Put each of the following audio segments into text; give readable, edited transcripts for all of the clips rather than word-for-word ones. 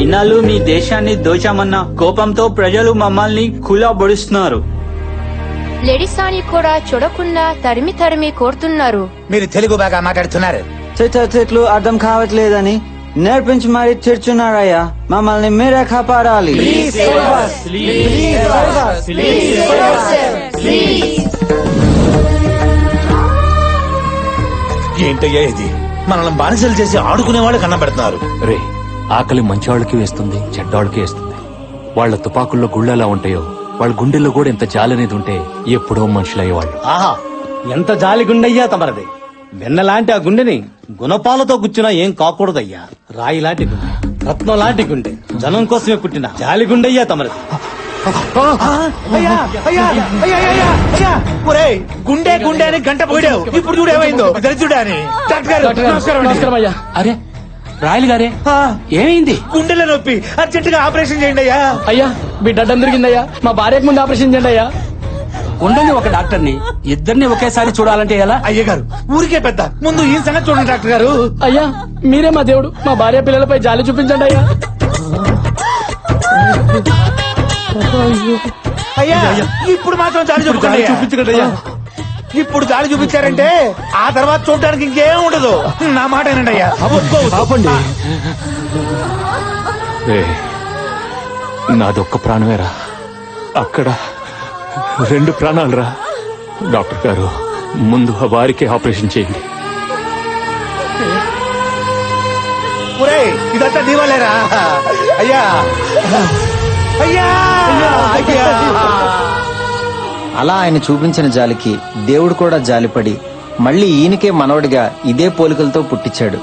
ఇన్నాళ్ళు మీ దేశాన్ని దోచామన్న కోపంతో ప్రజలు మమ్మల్ని కులబొడుస్తున్నారు. లేడీస్ అని కూడా చూడకుండా తరిమి తరిమి కోరుతున్నారు. మీరు తెలుగు బాగా మాట్లాడుతున్నారు. చెట్లు అర్థం కావట్లేదని నేర్పించి మరీ తిడుతున్నారయ్యా. మమ్మల్ని మీరే కాపాడాలి. ఏంటయ్యా ఇది? మనల్ని బానిసలు చేసి ఆడుకునే వాళ్ళు కన్నబెడుతున్నారు. రే, ఆకలి మంచివాళ్ళకి వేస్తుంది, చెడ్డవాళ్ళకి వేస్తుంది. వాళ్ళ తుపాకుల్లో గుళ్ళు ఎలా ఉంటాయో వాళ్ళ గుండెల్లో కూడా ఎంత జాలనేది ఉంటే ఎప్పుడో మనుషులయ్యేవాళ్ళు. ఆహా, ఎంత జాలి గుండెయ్యా తమరది. వెన్నలాంటి ఆ గుండెని గుణపాలతో గుచ్చినా ఏం కాకూడదయ్యా. రాయి లాంటి గుండె, రత్నం లాంటి గుండె, జనం కోసమే పుట్టిన జాలి గుండెయ్యా తమరది. గుండె గుండె అని గంట పోయావు. ఇప్పుడు చూడు ఏమైందో. దరిద్రుడా అని. నమస్కారం అయ్యా. అరే రాయలు గారే, ఏమైంది? గుండెల నొప్పి, అర్జెంటుగా ఆపరేషన్ చేయండి అయ్యా. అయ్యా బిడ్డ అడ్డం తిరిగిందయ్యా, మా భార్యకు ముందు ఆపరేషన్ చేయండి అయ్యా. ఉండండి, ఒక డాక్టర్ని ఇద్దరిని ఒకేసారి చూడాలంటే ఎలా? అయ్య గారు ఊరికే పెద్ద, ముందు ఈ సంగతి చూడండి డాక్టర్ గారు. అయ్యా మీరే మా దేవుడు, మా భార్య పిల్లలపై జాలి చూపించండి అయ్యా. అయ్యా ఇప్పుడు మాత్రం జాలి చూపించండి అయ్యా. ఇప్పుడు జాలి చూపించారంటే ఆ తర్వాత చూడడానికి ఇంకేం ఉండదు. నా మాట ఏనండి అయ్యా. ఆపండి. నాదొక్క ప్రాణమేరా, అక్కడ 2 ప్రాణాలు రా. డాక్టర్ గారు, ముందు వారికి ఆపరేషన్ చేయండి. ఇదంతా దీవాలేరా అయ్యా? అయ్యా అయ్యా. అలా ఆయన చూపించిన జాలికి దేవుడు కూడా జాలిపడి మళ్ళీ ఈయనకే మనవడిగా ఇదే పోలికలతో పుట్టించాడు.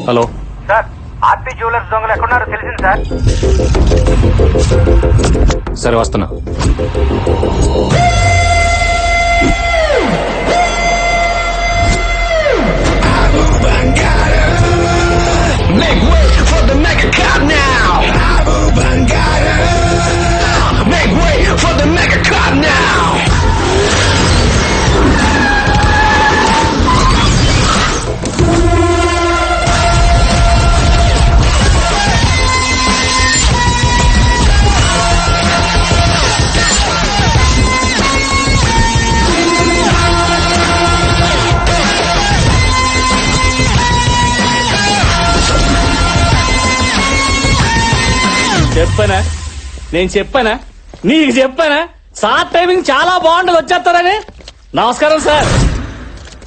హలో సార్, ఆర్పి జ్యువెలర్స్ దొంగలు ఎక్కడున్నారో తెలిసింది సార్. సరే వస్తున్నా. చెప్పనా, నేను చెప్పానా, నీకు చెప్పానా సార్ టైమింగ్ చాలా బాగుంటుంది వచ్చేస్తారని. నమస్కారం సార్.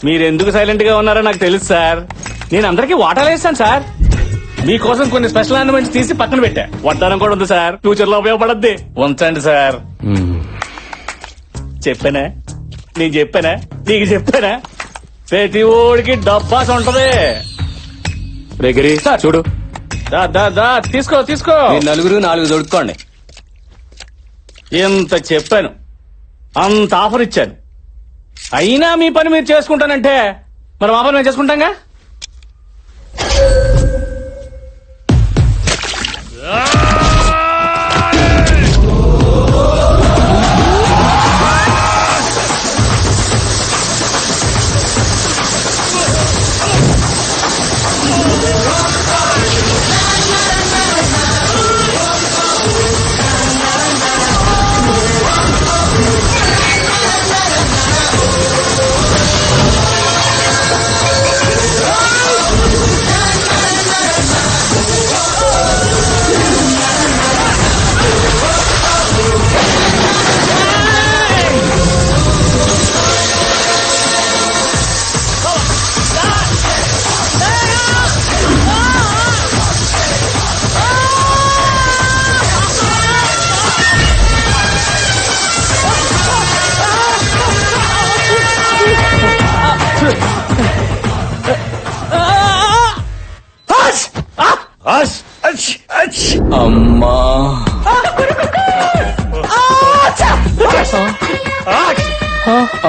మీరెందుకు సైలెంట్ గా ఉన్నారో నాకు తెలుసు సార్. నేను అందరికీ వాటాలు వేస్తాను సార్. మీకోసం కొన్ని స్పెషల్ ఆర్నమెంట్స్ తీసి పక్కన పెట్టా. వడ్డానం కూడా ఉంది సార్, ఫ్యూచర్ లో ఉపయోగపడద్ది. ఉంచండి సార్. చెప్పానా, నేను చెప్పానా, నీకు చెప్పానా? ప్రతి ఓడికి డబ్బాస్ ఉంటది. రేగిరి చూడు. తీసుకో తీసుకో. 4 దొడుకోండి. ఎంత చెప్పాను, అంత ఆఫర్ ఇచ్చాను, అయినా మీ పని మీరు చేసుకుంటానంటే మరి మా పని మేము చేసుకుంటాంగా.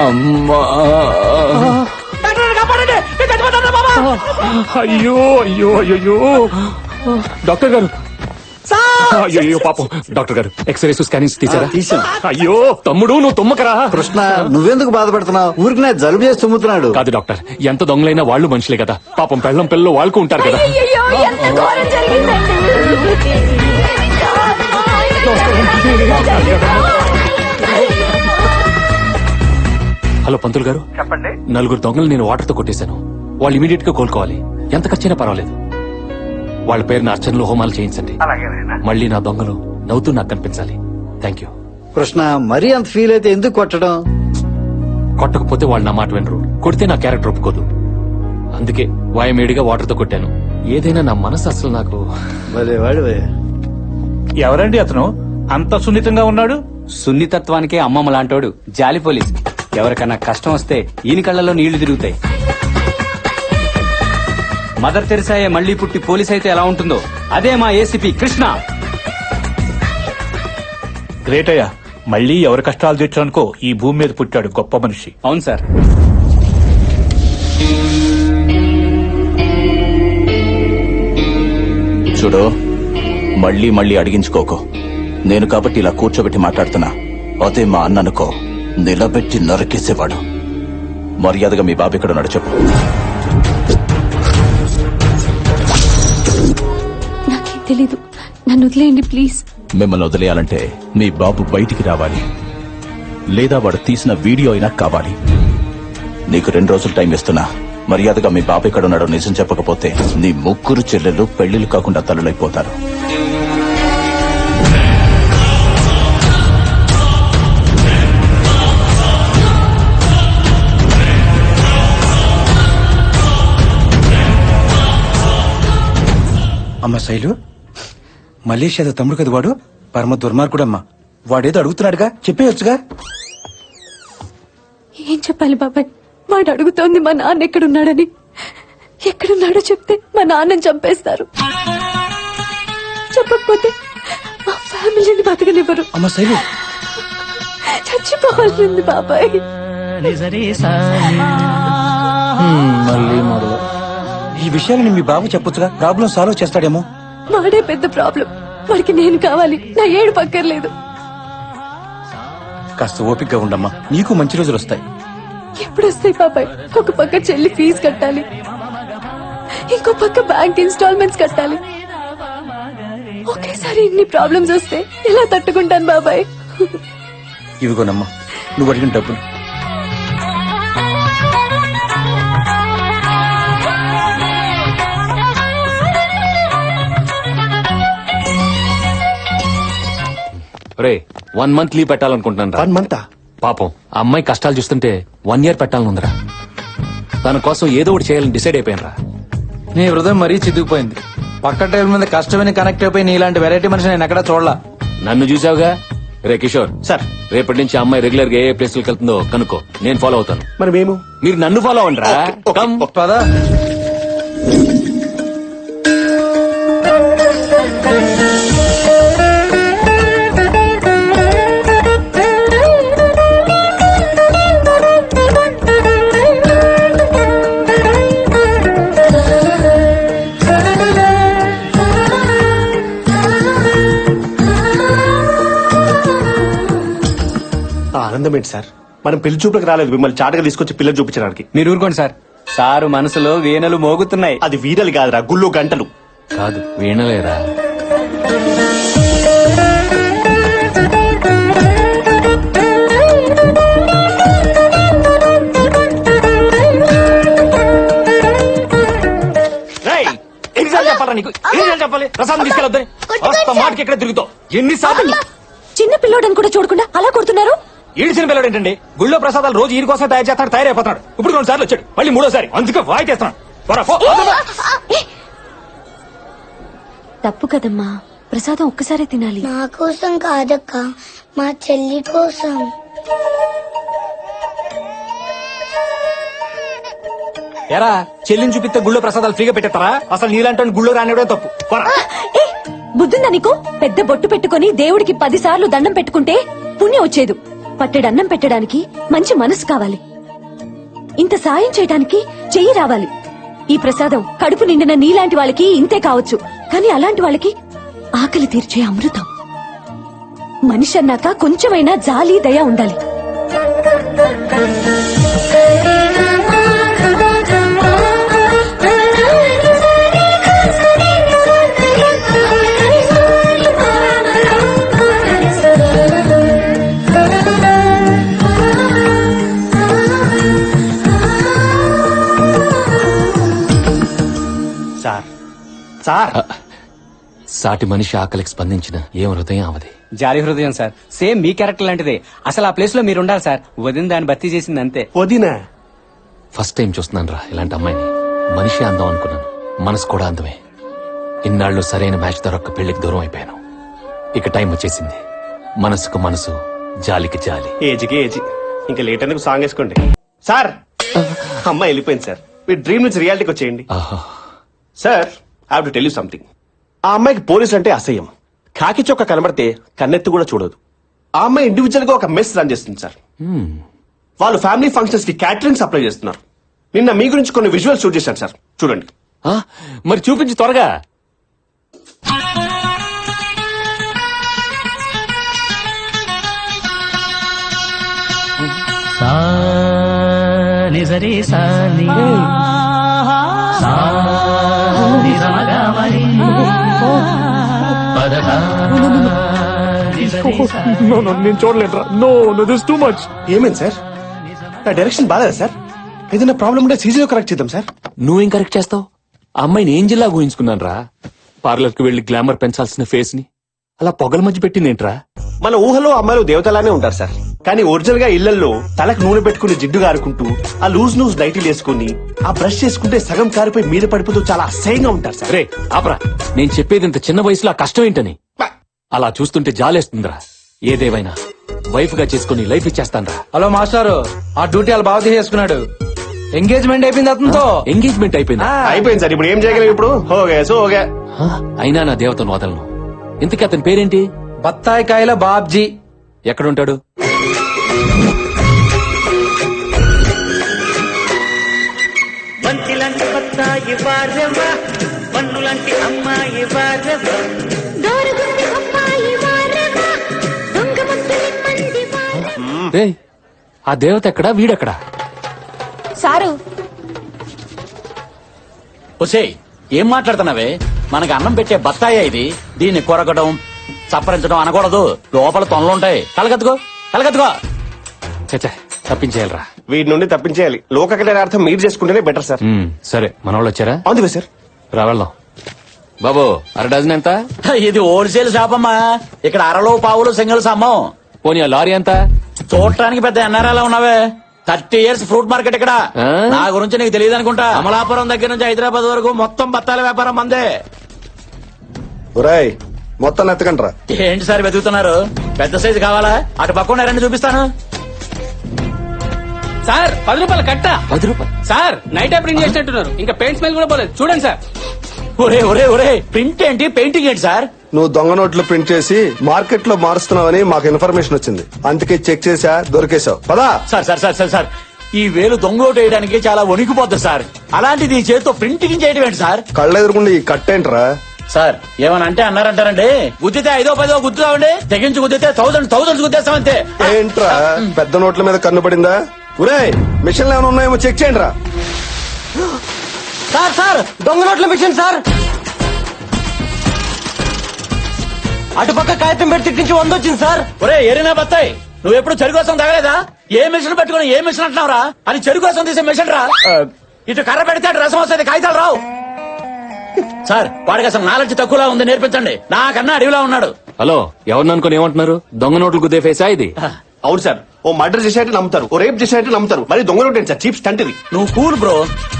అమ్మా అయ్యో అయ్యో అయ్యో డాక్టర్ గారు అయ్యో పాపం డాక్టర్ గారు ఎక్స్రేస్ స్కానింగ్స్ తీసారా? తీసాం. అయ్యో తమ్ముడు నువ్వు తుమ్మకరా. కృష్ణ నువ్వెందుకు బాధపడుతున్నావు? ఊరికి నా జలుబు చేసి తుమ్ముతున్నాడు. కాదు డాక్టర్, ఎంత దొంగలైనా వాళ్ళు మనుషులే కదా. పాపం పెళ్ళం పిల్లలు వాళ్ళకు ఉంటారు కదా. అయ్యయ్యో, ఎంత ఘోరం జరిగిందండి. హలో పంతులు గారు, చెప్పండి. నలుగురు దొంగలు నేను వాటర్ తో కొట్టేశాను. వాళ్ళు ఇమీడియట్ గా కోలుకోవాలి. ఎంత ఖర్చైనా పర్వాలేదు. వాళ్ళ పేరున అర్చనలు హోమాలు చేయించండి. అలాగేనైనా. మళ్ళీ నా దొంగలు నవ్వుతూ నాకు కనిపించాలి. Thank you. కృష్ణ మరీ అంత ఫీల్ అయితే ఎందుకు కొట్టడం? కొట్టకపోతే వాళ్ళు నా మాట వినరు, కొడితే నా క్యారెక్టర్ ఒప్పుకోదు. అందుకే వాయమేడిగా వాటర్ తో కొట్టాను. ఏదైనా నా మనసు అసలు నాకు భలేవాడు. ఎవరండి అతను అంత సున్నితంగా ఉన్నాడు? సున్నితత్వానికే అమ్మమ్మ లాంటోడు జాలి పోలీస్. ఎవరికన్నా కష్టం వస్తే ఈయన కళ్ళలో నీళ్లు తిరుగుతాయి. మదర్ తెరిసాయే మళ్లీ పుట్టి పోలీస్ అయితే ఎలా ఉంటుందో అదే మా ఏసీపీ కృష్ణ. గ్రేట్ అయ్యా, మళ్ళీ ఎవరి కష్టాలు తెచ్చానుకో ఈ భూమి మీద పుట్టాడు గొప్ప మనిషి. అవును సార్. చూడు, మళ్ళీ మళ్ళీ అడిగించుకోకు. నేను కాబట్టి ఇలా కూర్చోబెట్టి మాట్లాడుతున్నా. అదే మా అన్ననుకో నిలబెట్టి నరికేసేవాడు. మర్యాదగా మీ బాబు ఇక్కడ ఉన్నాడు చెప్పు. నాకేం తెలీదు, నన్ను వదిలేయండి ప్లీజ్. మిమ్మల్ని వదిలేయాలంటే మీ బాబు బయటికి రావాలి, లేదా వాడు తీసిన వీడియో అయినా కావాలి. నీకు 2 రోజులు టైం ఇస్తున్నా. మర్యాదగా మీ బాబు ఇక్కడ ఉన్నాడో నిజం చెప్పకపోతే నీ ముగ్గురు చెల్లెలు పెళ్లిళ్ళు కాకుండా తల్లులైపోతారు. అమ్మ శైలు, మలేషియాలో తమ్ముడు కదా వాడు. పరమ దుర్మార్గుడమ్మా. వాడేదో అడుగుతున్నాడుగా, చెప్పేయొచ్చుగా. ఏం చెప్పాలి బాబాయ్? వాడు అడుగుతోంది మా నాన్న ఎక్కడున్నాడని. ఎక్కడున్నాడో చెప్తే మా నాన్నని చంపేస్తారు. చెప్పకపోతే మా ఫ్యామిలీని బతకనివ్వరు. అమ్మ శైలు, చచ్చిపోవాల్సింది బాబాయ్. మళ్ళీ మొదలు. ఈ విషయాలని మీ బాబు చెప్పొచ్చుగా, ప్రాబ్లం సాల్వ్ చేస్తాడేమో. వాడే పెద్ద ప్రాబ్లం. వాడికి నేను కావాలి, నా ఏడు పక్కర్లేదు. కాస్త ఓపికగా ఉండమ్మా, నీకు మంచి రోజులు వస్తాయి. ఎప్పుడు వస్తాయి బాబాయ్? ఒక పక్క చెల్లి ఫీజు కట్టాలి, ఇంకో పక్క బ్యాంక్ ఇన్స్టాల్మెంట్స్ కట్టాలి. ఒకేసారి ఇన్ని ప్రాబ్లమ్స్ వస్తే ఎలా తట్టుకుంటాను బాబాయ్? ఇవిగోనమ్మా నువ్వు అడిగిన డబ్బులు. రే 1 month లీవ్ పెట్టాలనుకుంటున్నాను రా. 1 month? పాపం ఆ అమ్మాయి కష్టాలు చూస్తుంటే 1 year పెట్టాలనుందిరా. తన కోసం ఏదో ఒకటి చేయాలని డిసైడ్ అయిపోయాను రా. నీ హృదయం మరీ చిదిగిపోయింది. పక్క టైం మీద కష్టమని కనెక్ట్ అయిపోయి నీలాంటి వెరైటీ మనిషి నేను ఎక్కడా చూడలా. నన్ను చూసావుగా. రే కిషోర్ సార్, రేపటి నుంచి ఆ అమ్మాయి రెగ్యులర్ గా ఏ ప్లేస్లకు వెళ్తుందో కనుక్కో. నేను ఫాలో అవుతాను. మరి మేము మీరు నన్ను ఫాలో అవ్వండి రా. కమ్. పదా ఆనందం ఏంటి సార్? మనం పెళ్లి చూపులకు రాలేదు, మిమ్మల్ని చాటగా తీసుకొచ్చి పిల్లలు చూపించడానికి. మీరు ఊరుకోండి సార్. సారు మనసులో వీణలు మోగుతున్నాయి. అది వీరలు కాదురా, గుళ్ళు గంటలు. కాదు వీణలేరా. ఎన్నిసార్లు చెప్పాలా నీకు? ఎన్నిసార్లు చెప్పాలి ప్రసాదం తీసుకెళ్ళొద్దని? మాటకి ఎక్కడ తిరుగుతావు? ఎన్నిసార్లు? చిన్న పిల్లోడని కూడా చూడకుండా అలా కొడుతున్నారు. ఈడిచిన పిల్లడు ఏంటండి? గుళ్ళో ప్రసాదాలు రోజు ఈయన కోసం తయారు చేస్తాడు, తయారైపోతున్నాడు. ఇప్పుడు 2 సార్లు వచ్చాడు, మళ్ళీ 3వ సారి. అందుకే వాయికేస్తున్నాడు. తప్పు కదమ్మా, ప్రసాదం ఒక్కసారే తినాలి. నా కోసం కాదక్క, మా చెల్లి కోసం. ఎరా చెల్లిని చూపిస్తే గుళ్ళో ప్రసాదాలు ఫ్రీగా పెట్టేస్తారా? అసలు నీలాంటి గుళ్ళో రానివ్వడం తప్పు. బుద్ధుందా నీకు? పెద్ద బొట్టు పెట్టుకుని దేవుడికి 10 సార్లు దండం పెట్టుకుంటే పుణ్యం వచ్చేది. పట్టెడన్నం పెట్టడానికి మంచి మనసు కావాలి. ఇంత సాయం చేయడానికి చెయ్యి రావాలి. ఈ ప్రసాదం కడుపు నిండిన నీలాంటి వాళ్ళకి ఇంతే కావచ్చు, కానీ అలాంటి వాళ్ళకి ఆకలి తీర్చే అమృతం. మనిషి అన్నాక కొంచెమైనా జాలి దయ ఉండాలి. సార్ సాటి మనిషి ఆకలికి స్పందించిన ఏం హృదయం అవది. జాలి హృదయం సార్, సేమ్ మీ క్యారెక్టర్ లాంటిదే. అసలు ఆ ప్లేస్ లో మీరు ఉండాలి సార్. వదిన దాన్ని భర్తీ చేసింది అంతే. వదినా ఫస్ట్ టైం చూస్తున్నాను రా ఇలాంటి అమ్మాయిని. మనిషి అందం అనుకున్నాను, మనసు కూడా అందమే. ఇన్నాళ్ళు సరైన మ్యాచ్ దొరక్క పెళ్లికి దూరం అయిపోయాను. ఇక టైం వచ్చేసింది. మనసుకు మనసు, జాలికి జాలి. ఏజ్కి ఏజ్. ఇంకా లేట్ ఎందుకు సాంగ్ వేసుకోండి సార్. అమ్మాయి వెళ్ళిపోయింది సార్. మీ డ్రీమ్ నుంచి రియాలిటీకి వచ్చేయండి sir. I have to tell you something. ఆ అమ్మాయికి పోలీసు అంటే అసహ్యం. కాకి చొక్క కనబడితే కన్నెత్తి కూడా చూడదు. ఆ అమ్మాయి ఇండివిజువల్ గా ఒక మెస్ రన్ చేస్తుంది సార్. వాళ్ళు ఫ్యామిలీ ఫంక్షన్స్ కి క్యాటరింగ్ సప్లై చేస్తున్నారు. నిన్న మీ గురించి కొన్ని విజువల్స్ షూట్ చేశాను సార్, చూడండి. మరి చూపించి త్వరగా. నేను చూడలేదురా. No no this too much. ఏమైంది సార్? నా డైరెక్షన్ బాగాలేదా సార్? ఏదైనా ప్రాబ్లం ఉంటే సీజీలో కరెక్ట్ చేద్దాం సార్. నువ్వేం కరెక్ట్ చేస్తావు? ఆ అమ్మాయిని ఏంజిల్లా ఊహించుకున్నాను రా. పార్లర్ కి వెళ్లి గ్లామర్ పెంచాల్సిన ఫేస్ ని అలా పొగల మధ్య పెట్టిందేంట్రా? మన ఊహలో అమ్మాయిలు దేవతలానే ఉంటారు సార్. కానీ ఒరిజినల్ గా ఇళ్లలో తలకు నూనె పెట్టుకుని జిడ్డు కారుకుంటూ, ఆ లూజ్ నైటీలు వేసుకుని, ఆ బ్రష్ చేసుకుంటే సగం కారిపోయి మీద పడిపోతూ చాలా అసహ్యంగా ఉంటారు సార్. రే ఆపరా, నేను చెప్పేది ఇంత చిన్న వయసులో ఆ కష్టం ఏంటని. అలా చూస్తుంటే జాలేస్తుందిరా. ఏదేవైనా వైఫ్ గా చేసుకుని లైఫ్ ఇచ్చేస్తానరా. హలో మాస్టారు, ఆ డ్యూటీ వాళ్ళు బాగా చేసుకున్నాడు. ఎంగేజ్మెంట్ అయిపోయింది అతనితో. ఎంగేజ్మెంట్ అయిపోయింది. అయిపోయింది సార్. ఇప్పుడు ఏం చేయగలం? ఇప్పుడు ఓకే. అయినా నా దేవతను వదలను. ఇంతకీ అతని పేరేంటి? బత్తాయి కాయల బాబ్జీ. ఎక్కడుంటాడు? బంతిలాంటి బత్తాయి వారెవ్వ, పన్నులాంటి అమ్మాయి వారెవ్వ. రేయ్, ఆ దేవత ఎక్కడా, వీడెక్కడా? సారు ఒసేయ్, ఏం మాట్లాడుతున్నావే? మనకి అన్నం పెట్టే బత్తాయే ఇది. దీన్ని కొరకడం, చప్పరించడం అనకూడదు. లోపల తొనలుంటాయి. కలగత్తుకో కలగత్తుకో. చచ్చా, తప్పించేయాలరా. వీటి నుండి తప్పించేయాలి. లోక అర్థం మీరు చేసుకుంటేనే బెటర్ సార్. సరే, మన వాళ్ళు వచ్చారా? అవును సార్. రా వెళ్దాం. బాబు, అర డజన్ ఎంత? ఇది హోల్సేల్ షాప్ అమ్మా. ఇక్కడ అరలో పావులు సింగిల్స్ అమ్మం. పోనీ ఆ లారీ ఎంత? చూడటానికి పెద్ద ఎన్ఆర్ఐలా ఉన్నావే. 30 years ఫ్రూట్ మార్కెట్ ఇక్కడ. నా గురించి నీకు తెలియదు అనుకుంటా. అమలాపురం దగ్గర నుంచి హైదరాబాద్ వరకు మొత్తం బత్తాల వ్యాపారం మందే. మొత్తం ఎత్తకండ్రా. ఏంటి సార్ వెతుకుతున్నారు? పెద్ద సైజు కావాలా? అటు పక్కన రెండు చూపిస్తాను. సార్ 10 రూపాయలు కట్ట. 10 రూపాయలు సార్, నైట్ ప్రింట్ చేసినట్టున్నారు. ఇంకా పెయింట్ స్మెల్ కూడా పోలేదు. చూడండి సార్. ఒరే ఒరే ఒరే, ప్రింట్ ఏంటి, పెయింటింగ్ ఏంటి సార్? నువ్వు దొంగ నోట్లు ప్రింట్ చేసి మార్కెట్ లో మారుస్తున్నావని మాకు ఇన్ఫర్మేషన్ వచ్చింది. అందుకే చెక్ చేసా, దొరికేశావు. పదా. Sir sir sir sir sir, ఈ వేలు దొంగోటు వేయడానికి చాలా వణికిపోద్ది సార్. అలాంటిది ఈ చేతితో ప్రింటింగ్ చేయడం ఏంటి సార్? కళ్ళెదురుకుండా ఈ కట్టేంట్రా? సార్ ఏమని అంటే అన్నారంటారండి. గుద్దితే 5 10 గుద్దుతామండి. తెగించి గుద్దితే 1000 గుద్దేస్తామంతే. ఏంట్రా పెద్ద నోట్ల మీద కన్ను పడిందా? ఒరే, మిషన్లు ఏమైనా ఉన్నాయేమో చెక్ చేయండి రా. సార్ సార్, దొంగ నోట్ల మిషన్ సార్. అటుపక్క కాగితం పెట్టి తిట్టించి 100 వచ్చింది సార్. ఒరే ఏరినా బత్తాయి, నువ్వు ఎప్పుడు చెరుకు కోసం తగలేదా? ఏ మిషన్ పెట్టుకుని ఏ మిషన్ అంటున్నావురా? అని చెరుకు కోసం తీసే మిషన్ రా. ఇటు కర్ర పెడితే అటు రసం వస్తుంది, కాగితాలు రావు. సార్, వాడికి అసలు నాలెడ్జ్ తక్కువలా ఉంది, నేర్పించండి. నాకన్నా అడవిలా ఉన్నాడు. హలో, ఎవరిని అనుకుని ఏమంటున్నారు? దొంగ నోట్లు గుద్దే ఫేసా ఇది? అవును సార్. ఓ మర్డర్ చేసేట్టు నమ్ముతారు, ఓ రేప్ చేసేట్టు నమ్ముతారు. మరి దొంగ నోట్ ఏంటి సార్? చీప్ స్టంట్ ఇది. నువ్వు కూల్ బ్రో.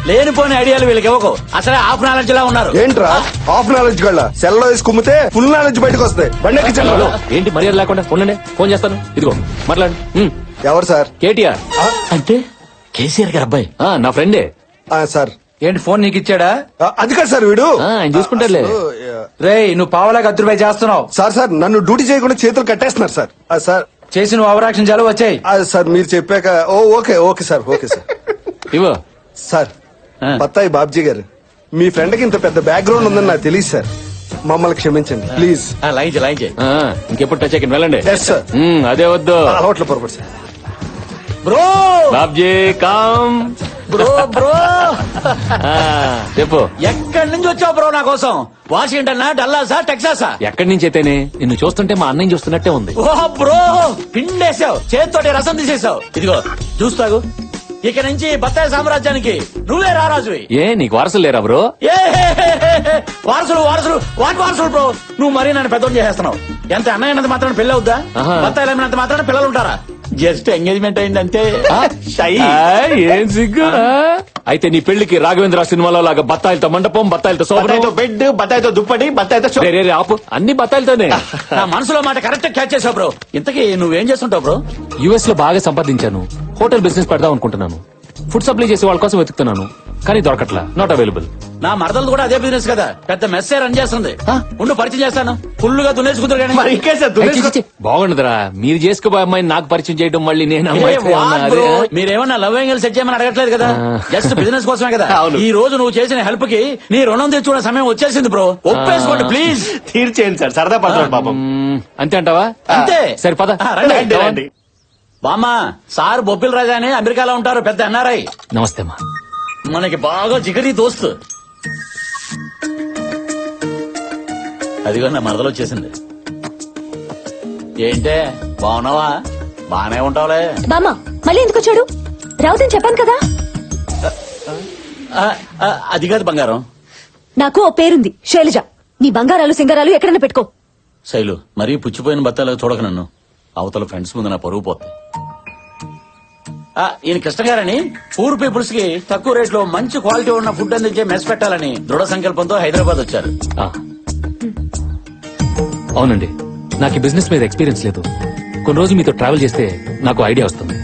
లేనిపోని ఐడియాలు వీళ్ళకి ఇవ్వకు. అసలే హాఫ్ నాలెడ్జ్ లా ఉన్నారు. ఏంట్రా హాఫ్ నాలెడ్జ్ గళ్ళ? సెల్లో వేసి కుమ్మితే ఫుల్ నాలెడ్జ్ బయటకు వస్తాయి. హలో, ఏంటి మర్యాద లేకుండా? ఉండండి, ఫోన్ చేస్తాను. ఇదిగో మాట్లాడు. ఎవరు సార్? కేటీఆర్. అంటే కేసీఆర్ గారు అబ్బాయి. నా ఫ్రెండే సార్. ఏంటి ఫోన్ నీకు ఇచ్చాడా? అది కాదు సార్, వీడు ఆయన చూసుకుంటారులే. రేయ్, నువ్వు పావలా 10 రూపాయలు చేస్తున్నావు. సార్. నన్ను డ్యూటీ చేయకుండా చేతులు కట్టేస్తున్నారు సార్. సార్ చేసిన ఓవరాక్షన్ చాలు వచ్చాయి. సార్ మీరు చెప్పాక okay okay sir okay sir. ఇవో సార్ బత్తాయి బాబ్జీ గారు, మీ ఫ్రెండ్ కి ఇంత పెద్ద బ్యాక్గ్రౌండ్ ఉందని నాకు తెలియదు సార్. మమ్మల్ని క్షమించండి ప్లీజ్. లాయించే ఇంకెప్పుడు టచ్ అయ్యి వెళ్ళండి. Yes sir. అదే వద్దు. అలవాట్ల పొరపాటు సార్. బ్రో బాబ్జీ కామ్. బ్రో చెప్పు. ఎక్కడి నుంచి వచ్చావు బ్రో నా కోసం? వాషింగ్టన్ డల్లాసా టెక్సాసా? ఎక్కడి నుంచి అయితేనే నిన్ను చూస్తుంటే మా అన్నయ్య చూస్తున్నట్టే ఉంది. ఓ బ్రో పిండేసావు, చేతితోటి రసం తీసేసావు. ఇదిగో చూస్తాగు, ఇక నుంచి బత్తాయి సామ్రాజ్యానికి నువ్వే రారాజువి. ఏ నీకు వారసులు లేరా బ్రో? ఏ వారసులు వాటి వారసులు బ్రో. నువ్వు మరీ నన్ను పెద్దోడు చేసేస్తున్నావు. ఎంత అన్నయ్యనంత మాత్రం పెళ్లి అవుద్దా? ఆహా. బత్తాయిలు అమ్మినంత మాత్రం పిల్లలు ఉంటారా? జస్ట్ ఎంగేజ్మెంట్ అయింది అంతే. ఏం సిగ్గు. అయితే నీ పెళ్లికి రాఘవేంద్ర సినిమాలో లాగా బత్తాయిలతో మండపం, బత్తాయిలతో బత్తాయితో బెడ్, బత్తాయితో దుప్పటి, బత్తాయితో షో. ఆపు, అన్ని బత్తాయిలతోనే. నా మనసులో మాట కరెక్ట్ క్యాచ్ చేసావు బ్రో. ఇంతకీ నువ్వేం చేస్తుంటావు బ్రో? యుఎస్ లో బాగా సంపాదించాను. హోటల్ బిజినెస్ పెడదాం అనుకుంటున్నాను. ఫుడ్ సప్లై చేసే వాళ్ళ కోసం వెతుకుతున్నాను, కానీ దొరకట్లా. Not available. నా మరదలు కూడా అదే బిజినెస్ కదా, పెద్ద మెస్సే రన్ చేస్తుంది. ఉండు పరిచయం చేస్తాను. ఫుల్ గా దున్నేసుకుంటారు కానీ మరి ఇంకే సార్ దున్నేసుకో. బాగుండదురా, మీరు చేసుకోబోయే అమ్మాయిని నాకు పరిచయం చేయడం, మళ్ళీ నేను అమ్మాయితో ఏమన్నా అదే? మీరేమన్నా లవ్ యాంగిల్ సెట్ చేయమని అడగట్లేదు కదా, జస్ట్ బిజినెస్ కోసమే కదా. ఈ రోజు నువ్వు చేసిన హెల్ప్ కి నీ రుణం తెచ్చుకునే సమయం వచ్చేసింది బ్రో. ఒప్పేసుకోండి ప్లీజ్. తీర్చేయండి సార్, సరదా పడతాడు పాపం. అంతే అంటావా? అంతే. సరే పద. రండి. బామ్మా, సార్ బొబ్బిల్ రాజా అని అమెరికాలో ఉంటారు, పెద్ద ఎన్ఆర్ఐ. నమస్తే అమ్మా. మనకి బాగా జిగరి దోస్తు. అదిగో నా మరదలు వచ్చేసింది. ఏంటే బాగున్నావా? బానే ఉంటావులే. బామ్మ మళ్ళీ ఎందుకు వచ్చాడు? రావుదని చెప్పాను కదా. అది కాదు బంగారం, నాకు ఓ పేరుంది, శైలజ. నీ బంగారాలు సింగారాలు ఎక్కడైనా పెట్టుకో. శైలు, మరీ పుచ్చిపోయిన బత్తాలు చూడక నన్ను. అవతల ఫ్రెండ్స్ ముందు నా పరుగు పోతుంది. ఈయన కృష్ణ గారని పూర్ పీపుల్స్ కి తక్కువ రేట్ లో మంచి క్వాలిటీ ఉన్న ఫుడ్ అందించే మెస్ పెట్టాలని దృఢ సంకల్పంతో హైదరాబాద్ వచ్చారు. అవునండి, నాకు ఈ బిజినెస్ మీద ఎక్స్పీరియన్స్ లేదు. కొన్ని రోజులు మీతో ట్రావెల్ చేస్తే నాకు ఐడియా వస్తుంది.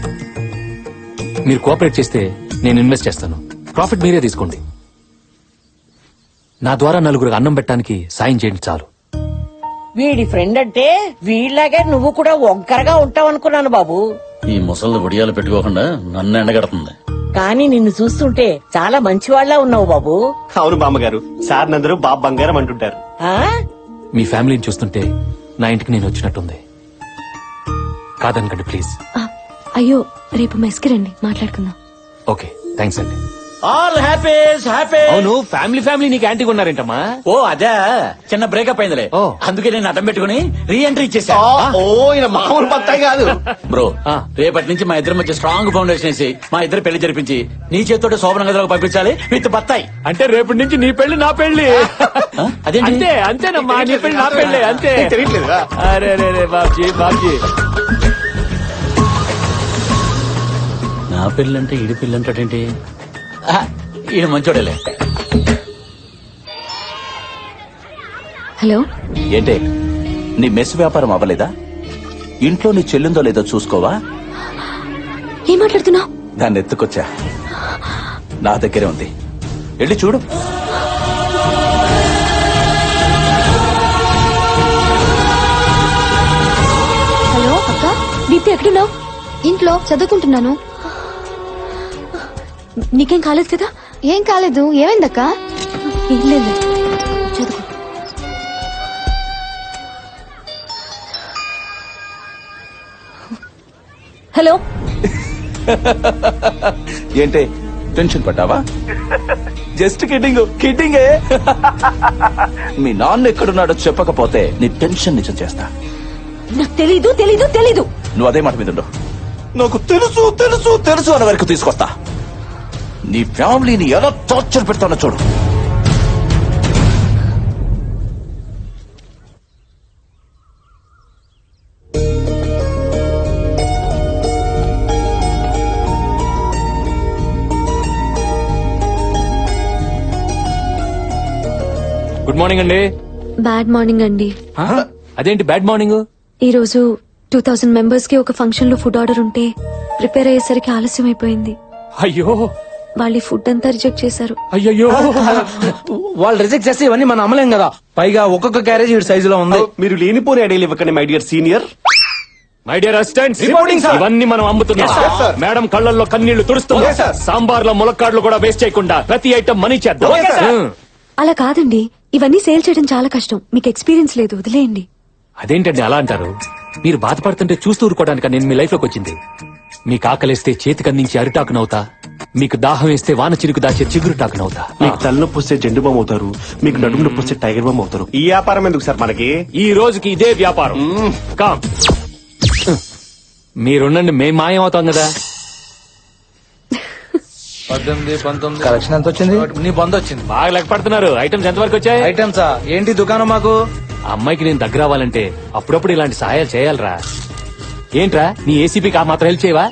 మీరు కోఆపరేట్ చేస్తే నేను ఇన్వెస్ట్ చేస్తాను. ప్రాఫిట్ మీరే తీసుకోండి. నా ద్వారా నలుగురికి అన్నం పెట్టడానికి సాయం చేయండి చాలు. వీడి ఫ్రెండ్ అంటే వీళ్ళలాగే నువ్వు కూడా ఒంకరగా ఉంటావు అనుకున్నాను బాబు. ఈ ముసలి ఒడియాలు పెట్టుకోకుండా నన్ను ఎండగడుతుంది. కానీ నిన్ను చూస్తుంటే చాలా మంచివాళ్లా ఉన్నావు బాబు. అవును బామ్మగారు, సార్ నందరూ బాబు బంగారం అంటుంటారు. మీ ఫ్యామిలీని చూస్తుంటే నా ఇంటికి నేను వచ్చినట్టుంది. కాదనకండి ప్లీజ్. అయ్యో, రేపు మెస్కి రండి, మాట్లాడుకుందాం. ఓకే, థ్యాంక్స్ అండి. All happies happy. అవును, ఫ్యామిలీ నీకు యాంటీ ఉన్నారేంటమ్మా? ఓ అదే, చిన్న బ్రేకప్ అయిందిలే. అందుకే నేను అడ్డం పెట్టుకుని రీ ఎంట్రీ ఇచ్చేసా. మామూలు బత్తాయి కాదు బ్రో. రేపటి నుంచి మా ఇద్దరి మధ్య స్ట్రాంగ్ ఫౌండేషన్ వేసి మా ఇద్దరు పెళ్లి జరిపించి నీ చేతితో శోభన గదిలోకి పంపించాలి విత్ బత్తాయి. అంటే రేపటి నుంచి నీ పెళ్లి నా పెళ్లి. అదేంటి? అంతే అంతేనమ్మా, నీ పెళ్లి నా పెళ్లి అంతే. తెలియట్లేదా? అరే బాబ్జీ. నా పెళ్ళంటే ఈడి పెళ్ళి అంటాడేంటి? ఈయన మంచోడేలే. హలో. ఏంటే, నీ మెస్ వ్యాపారం అవ్వలేదా? ఇంట్లో నీ చెల్లిందో లేదో చూసుకోవా? ఏం మాట్లాడుతున్నావు? దాన్ని ఎత్తుకొచ్చా, నా దగ్గరే ఉంది, వెళ్ళి చూడు. హలో అక్క, దీప్తి ఎక్కడున్నావు? ఇంట్లో చదువుకుంటున్నాను. నీకేం కాలేదు కదా? ఏం కాలేదు. ఏమైందక్క? ఏం లేదు, చదువు. హలో. ఏంటే, టెన్షన్ పడ్డావా? జస్ట్ కిడ్డింగే. మీ నాన్న ఎక్కడున్నాడో చెప్పకపోతే నీ టెన్షన్ నిజం చేస్తా. నాకు తెలీదు. నువ్వు అదే మాట మీద ఉండు. నాకు తెలుసు అనే వరకు తీసుకొస్తా. నీ ఫ్యామిలీని ఎలా టార్చర్ పెడతానో చూడు. గుడ్ మార్నింగ్ అండి. బ్యాడ్ మార్నింగ్ అండి. అదేంటి బ్యాడ్ మార్నింగ్? ఈ రోజు 2000 మెంబర్స్ కి ఒక ఫంక్షన్ లో ఫుడ్ ఆర్డర్ ఉంటే ప్రిపేర్ అయ్యేసరికి ఆలస్యం అయిపోయింది. అయ్యో, వాళ్ళు ఫుడ్ అంతా రిజెక్ట్ చేశారు. అయ్యో. వాళ్ళు రిజెక్ట్ చేస్తే ఇవన్నీ మనం అమ్మలేం కదా. పైగా ఒక్కొక్క క్యారేజ్ ఈ సైజులో ఉంది. మీరు లేనిపోని ఐడియాలు ఇవ్వకండి my dear senior. My dear assistants, Reporting, sir. ఇవన్నీ మనం అమ్ముతున్నాం. Yes, sir. మేడం కళ్ళల్లో కన్నీళ్లు తుడుస్తున్నాం. Yes, sir. సాంబార్ లో ములక్కాడ్లు కూడా వేస్ట్ చేయకుండా ప్రతి ఐటమ్ మనీ చేద్దాం. Okay, sir. అలా కాదండి, ఇవన్నీ సేల్ చేయడం చాలా కష్టం. మీకు ఎక్స్పీరియన్స్ లేదు, వదిలేయండి. అదేంటండి అలా అంటారు? మీరు బాధపడుతుంటే చూస్తూ ఊరుకోవడానికి నేను మీ లైఫ్ లోకి వచ్చింది. మీకు ఆకలిస్తే చేతికి అందించి అరిటాకునవుతా, మీకు దాహం వేస్తే వాన చిరుకు దాచే చిగురుటాకునవుతా. మీకు తలనొప్పి వస్తే జెండు బామ్ అవుతారు, మీకు నడుము నొప్పి వస్తే టైగర్ బామ్ అవుతారు. ఈ వ్యాపారం ఎందుకు సార్ మనకి? ఈ రోజుకి ఇదే వ్యాపారం. కామ్ మీరుండండి, మేం మాయం అవుతాం కదా. 18, 19 కలెక్షన్ ఎంత వచ్చింది? నీ బంద్ వచ్చింది. బాగా లెక్క పడుతున్నారు. ఐటమ్స్ ఎంతవరకు వచ్చాయి? ఐటమ్సా ఏంటి దుకాణం మాకు? ఆ అమ్మాయికి నేను దగ్గర అవ్వాలంటే అప్పుడప్పుడు ఇలాంటి సహాయాలు చేయాలరా. ఏంట్రా నీ ఏసీపీకి ఆ మాత్రం హెల్ప్ చేయవా?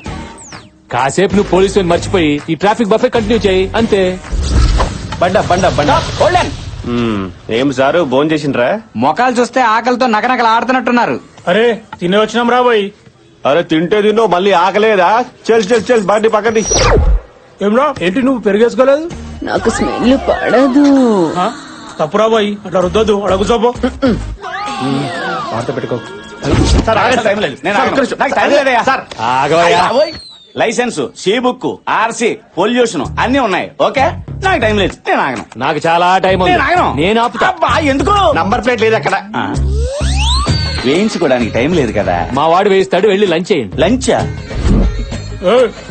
కాసేపు నువ్వు పోలీసు మర్చిపోయి ఈ ట్రాఫిక్ బఫే కంటిన్యూ చేయి అంతే. బండ బండ బండ ఏం సారు భోజనం చేసిండ్రా? మొఖాలు చూస్తే ఆకలితో నకనకలు ఆడుతున్నట్టున్నారు. అరే తినే వచ్చినాం రాబోయ్. అరే తింటే తిన్నో మళ్ళీ ఆకలేదా? చెల్ చెల్ చెల్ బండి పక్కది. ఏమ్రా ఏంటి నువ్వు పెరిగేసుకోలేదు? నాకు స్మెల్ పడదు. తప్పు రాబోయ్, అట్లా రుద్దొద్దు, అక్కడ కూర్చోపో. పెట్టుకో. సార్ ఆగండి, టైం లేదు. నేను ఆగను. నాకు టైం లేదయ్యా. సార్ ఆగవయ్యా. Licence, C book, RC, pollution అన్ని ఉన్నాయి. ఓకే నాకు టైం లేదు, నేను ఆగను. నాకు చాలా టైం ఉంది. నేను ఆగను. నేను ఆపుతా. అబ్బా, ఎందుకు? నంబర్ ప్లేట్ లేదు అక్కడ. వేయించుకోవడానికి టైం లేదు కదా. మా వాడు వేయిస్తాడు, వెళ్ళి లంచ్ చేయండి. లంచా?